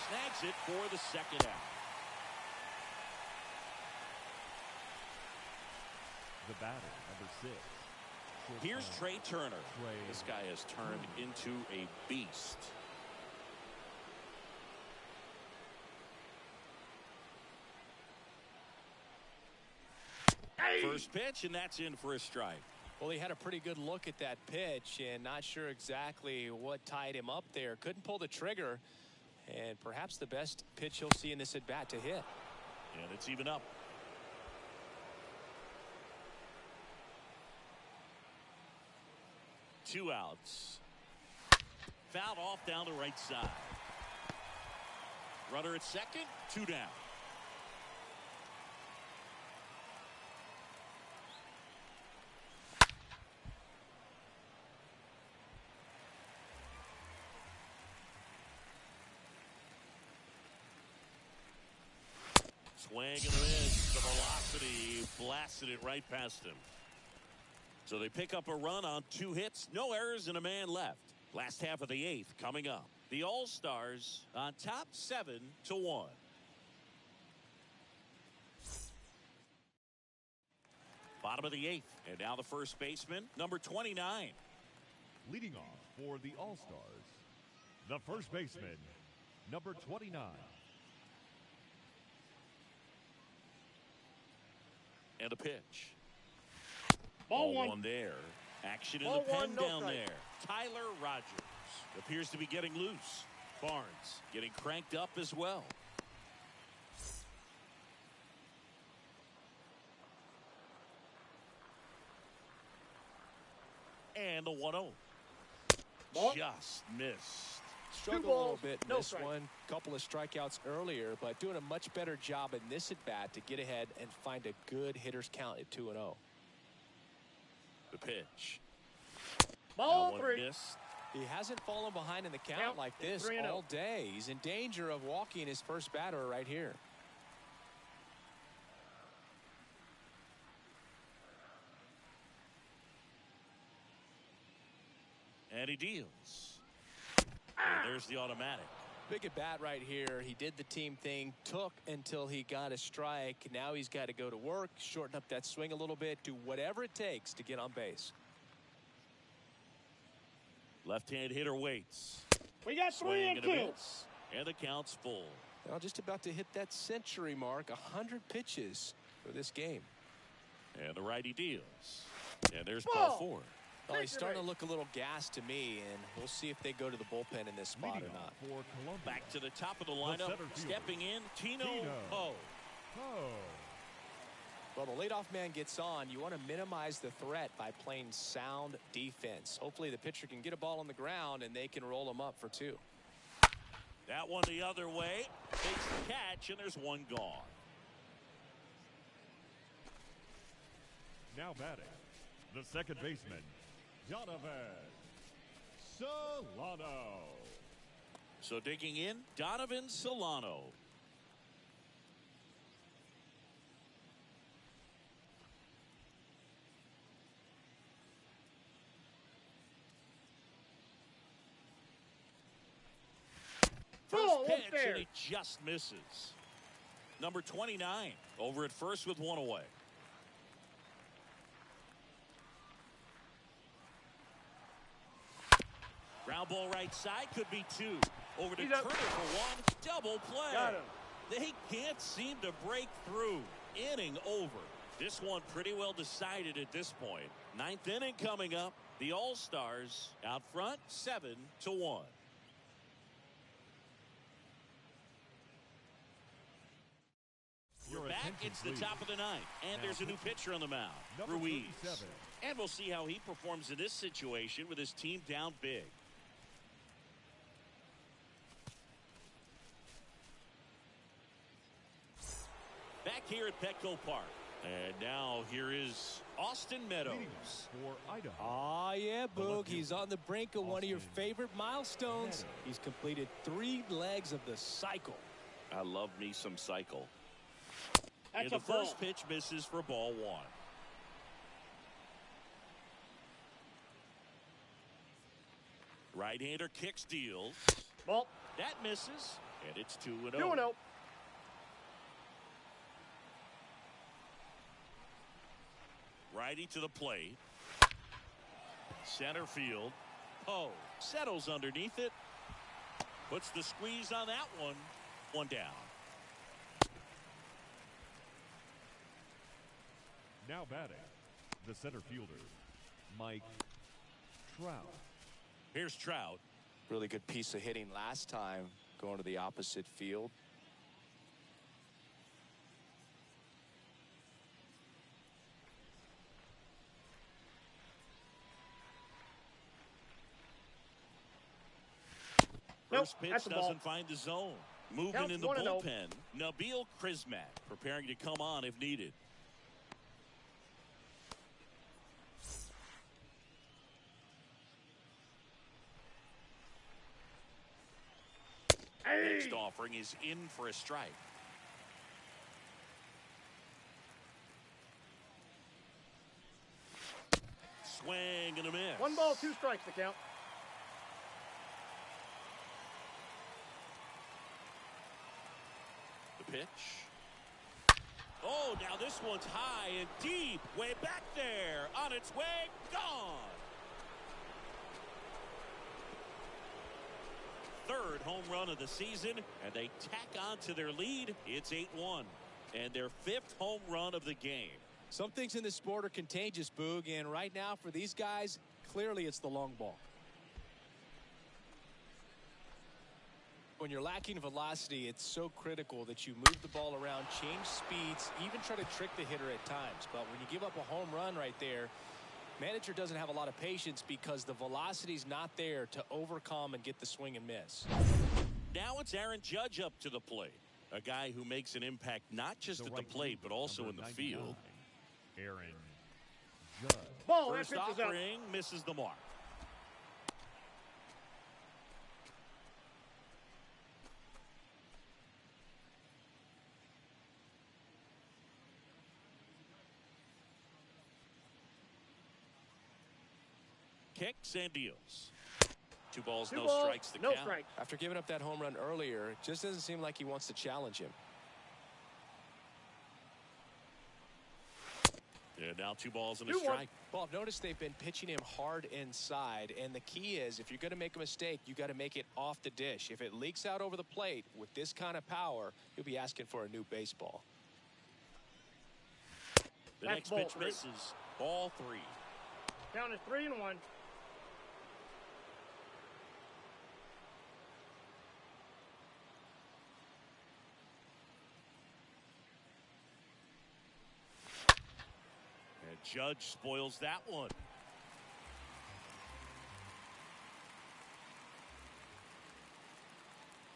Snags it for the second out. The batter, number 6. Here's Trey Turner. Trey This guy has turned into a beast. First pitch, and that's in for a strike. Well, he had a pretty good look at that pitch and not sure exactly what tied him up there. Couldn't pull the trigger, and perhaps the best pitch he'll see in this at bat to hit. And it's even up. 2 outs. Fouled off down the right side. Runner at second, 2 down. Swing and a miss. The velocity blasted it right past him. So they pick up a run on 2 hits, no errors, and a man left. Last half of the 8th coming up. The All-Stars on top 7-1. Bottom of the 8th, and now the first baseman, number 29. Leading off for the All-Stars, the first baseman, number 29. And a pitch. Ball one one. there. Action in Ball the pen one, no down strike. there. Tyler Rogers appears to be getting loose. Barnes getting cranked up as well. And the 1-0. Ball. Just missed. Struggled a balls, little bit in no this strike. one. Couple of strikeouts earlier, but doing a much better job in this at bat to get ahead and find a good hitter's count at 2-0. The pitch. Ball That one 3. missed. He hasn't fallen behind in the count Count like is this 3-0. all day. He's in danger of walking his first batter right here. And he deals. And there's the automatic. Big at bat right here. He did the team thing, took until he got a strike. Now he's got to go to work, shorten up that swing a little bit, do whatever it takes to get on base. Left-hand hitter waits. We got 3 Swing and and a 2. miss. And the count's full. Now just about to hit that century mark, 100 pitches for this game. And the righty deals. And there's Ball. ball 4. Well, he's starting to look a little gassed to me, and we'll see if they go to the bullpen in this spot Leading or off not. for Colombia, Back to the top of the lineup. center fielder, Stepping in, Tino Ho. Ho. Well, the leadoff man gets on. You want to minimize the threat by playing sound defense. Hopefully the pitcher can get a ball on the ground, and they can roll him up for 2. That one the other way. Takes the catch, and there's one gone. Now batting, the second baseman, Donovan Solano. So digging in, Donovan Solano. First Ball pitch, upstairs. and he just misses. Number 29 over at first with 1 away. Ground ball right side, could be 2. Over to He's Turner up. for 1. Double play. Got him. They can't seem to break through. Inning over. This one pretty well decided at this point. 9th inning coming up. The All-Stars out front 7-1. We're back. It's the top of the 9th. And Now there's a new pitcher on the mound. Number Ruiz. 37. And we'll see how he performs in this situation with his team down big. Back here at Petco Park. And now here is Austin Leading Meadows. off for Idaho, Oh, yeah, The Boog. left He's fielder, on the brink of one of your Austin favorite milestones. Meadows. He's completed 3 legs of the cycle. I love me some cycle. That's And a the first ball. pitch misses for ball 1. Right-hander kicks, deals. Ball. That misses, and it's 2-0. 2-0. Righty to the plate. Center field. Oh, settles underneath it. Puts the squeeze on that one. 1 down. now batting, the center fielder, Mike Trout. Here's Trout. Really good piece of hitting last time, going to the opposite field. First pitch that's a ball. doesn't find the zone. Moving Counts in the 1-0. bullpen, Nabil Krismak preparing to come on if needed. Next offering is in for a strike. Swing and a miss. 1 ball, 2 strikes to count. The pitch. Oh, now this one's high and deep. Way back there. On its way. Gone. Third home run of the season, and they tack on to their lead. It's 8-1, and their 5th home run of the game. Some things in this sport are contagious, Boog, and right now for these guys, clearly it's the long ball. When you're lacking velocity, it's so critical that you move the ball around, change speeds, even try to trick the hitter at times. But when you give up a home run right there, manager doesn't have a lot of patience because the velocity's not there to overcome and get the swing and miss. Now it's Aaron Judge up to the plate. A guy who makes an impact not just at the plate, but also in the field. Aaron Judge. Ball, that First pitch is out. offering misses the mark. Kicks and deals. 2 balls, no strikes to no count. strike. After giving up that home run earlier, it just doesn't seem like he wants to challenge him. And now 2 balls and a 2-1. strike. Well, I've noticed they've been pitching him hard inside, and the key is if you're going to make a mistake, you got to make it off the dish. If it leaks out over the plate with this kind of power, you'll be asking for a new baseball. The That's next ball pitch 3. misses. Ball 3. Count is 3-1. And Judge spoils that one.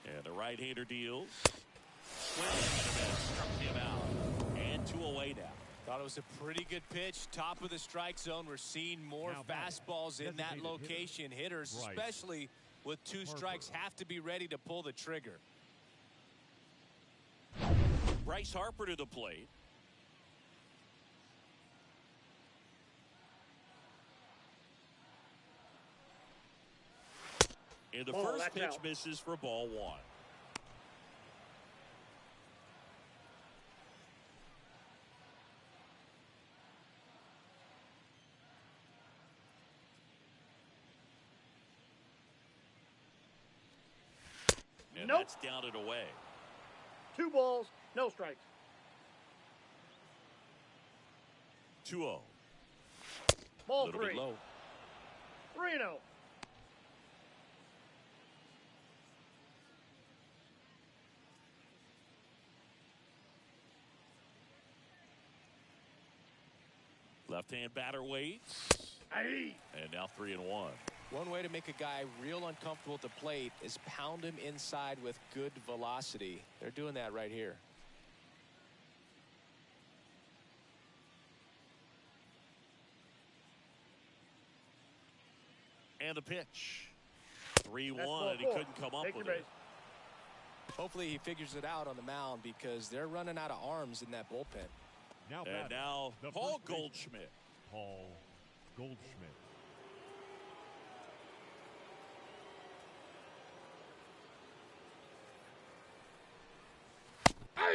And the right-hander deals. Swing and a miss. Struck him out. And 2 away now. Thought it was a pretty good pitch. Top of the strike zone. We're seeing more Now fastballs in that designated location. Hitters, Bryce especially with 2 strikes, have to be ready to pull the trigger. Bryce Harper to the plate. And the first that's pitch out. misses for ball 1. And Nope. that's down and away. 2 balls, no strikes. 2-0. Ball Little 3. bit low. 3-0. Left-hand batter waits. Aye. And now 3-1. One way to make a guy real uncomfortable at the plate is pound him inside with good velocity. They're doing that right here. And the pitch. That's 3-1, ball and he 4. couldn't come up Take with your it. base. Hopefully he figures it out on the mound because they're running out of arms in that bullpen. Now And batting, now the Paul first baseman, Goldschmidt. Paul Goldschmidt.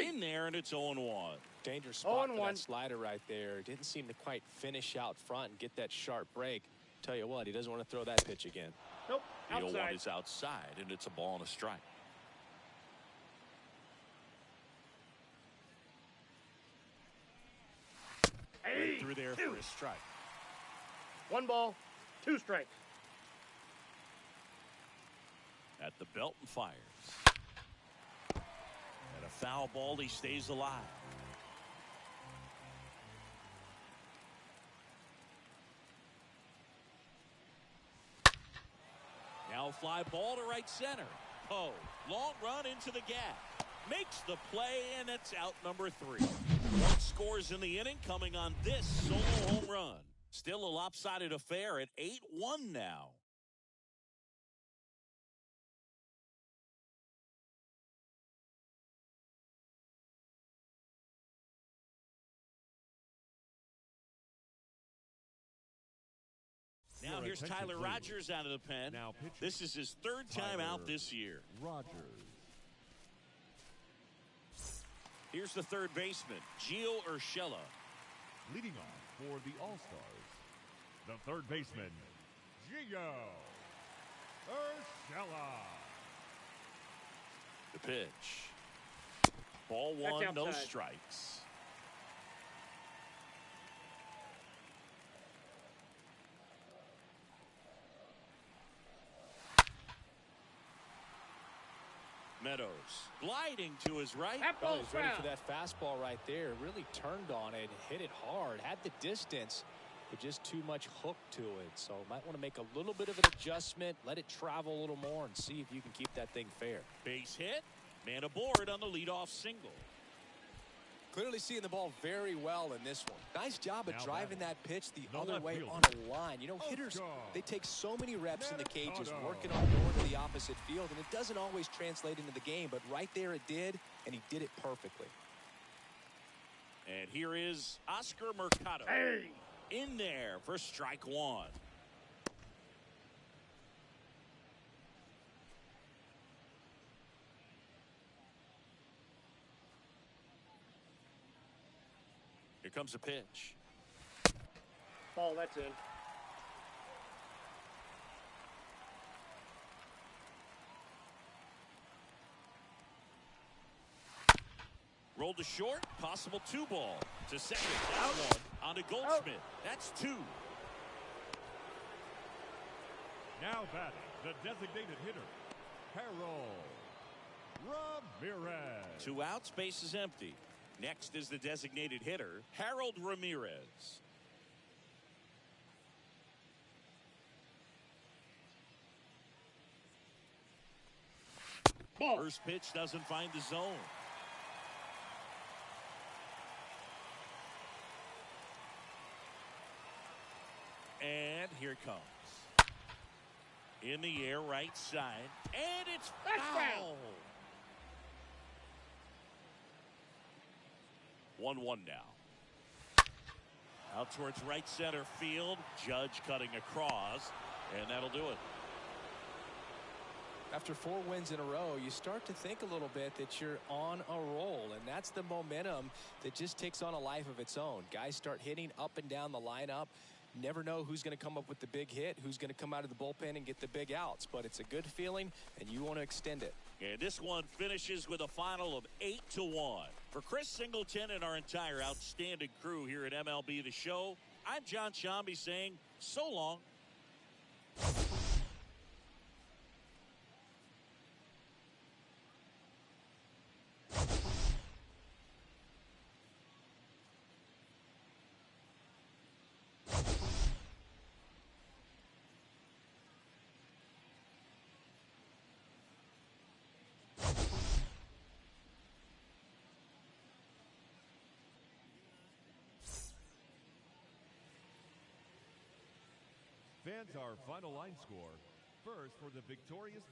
In there, and it's 0-1. Dangerous spot for 0-1. that slider right there. Didn't seem to quite finish out front and get that sharp break. Tell you what, he doesn't want to throw that pitch again. Nope. The 0-1 Outside. is outside, and it's a ball and a strike. Right through there for a strike. 1 ball, 2 strikes. At the belt and fires. And a foul ball, he stays alive. Now fly ball to right center. ho. Long run into the gap. Makes the play, and it's out number 3. 1 scores in the inning coming on this solo home run. Still a lopsided affair at 8-1 now. Now here's Tyler Rogers out of the pen. This is his 3rd time out this year. Rogers. Here's the 3rd baseman, Gio Urshela. Leading off for the All-Stars, the 3rd baseman, Gio Urshela. The pitch. Ball 1, no strikes. Meadows gliding to his right. Oh, he's ready for that fastball right there. Really turned on it, hit it hard, had the distance, but just too much hook to it. So might want to make a little bit of an adjustment, let it travel a little more, and see if you can keep that thing fair. Base hit, man aboard on the leadoff single. Clearly seeing the ball very well in this one. Nice job of driving that pitch the other way field. on a line. You know, hitters, they take so many reps in the cages working on going to the opposite field, and it doesn't always translate into the game, but right there it did, and he did it perfectly. And here is Oscar Mercado. In there for strike 1. Here comes a pitch. Ball, that's in. Rolled to short, possible 2-ball. To second, down 1. On to Goldschmidt. That's 2. Now batting, the designated hitter, Harold Ramirez. 2 outs, base is empty. Next is the designated hitter, Harold Ramirez. Ball. First pitch doesn't find the zone. And here it comes. In the air, right side. And it's foul. 1-1 now. Out towards right center field. Judge cutting across. And that'll do it. After 4 wins in a row, you start to think a little bit that you're on a roll, and that's the momentum that just takes on a life of its own. Guys start hitting up and down the lineup. Never know who's going to come up with the big hit, who's going to come out of the bullpen and get the big outs, but it's a good feeling, and you want to extend it. And this one finishes with a final of 8-1. For Chris Singleton and our entire outstanding crew here at MLB The Show, I'm John Shambi saying so long. Fans, our final line score. First for the victorious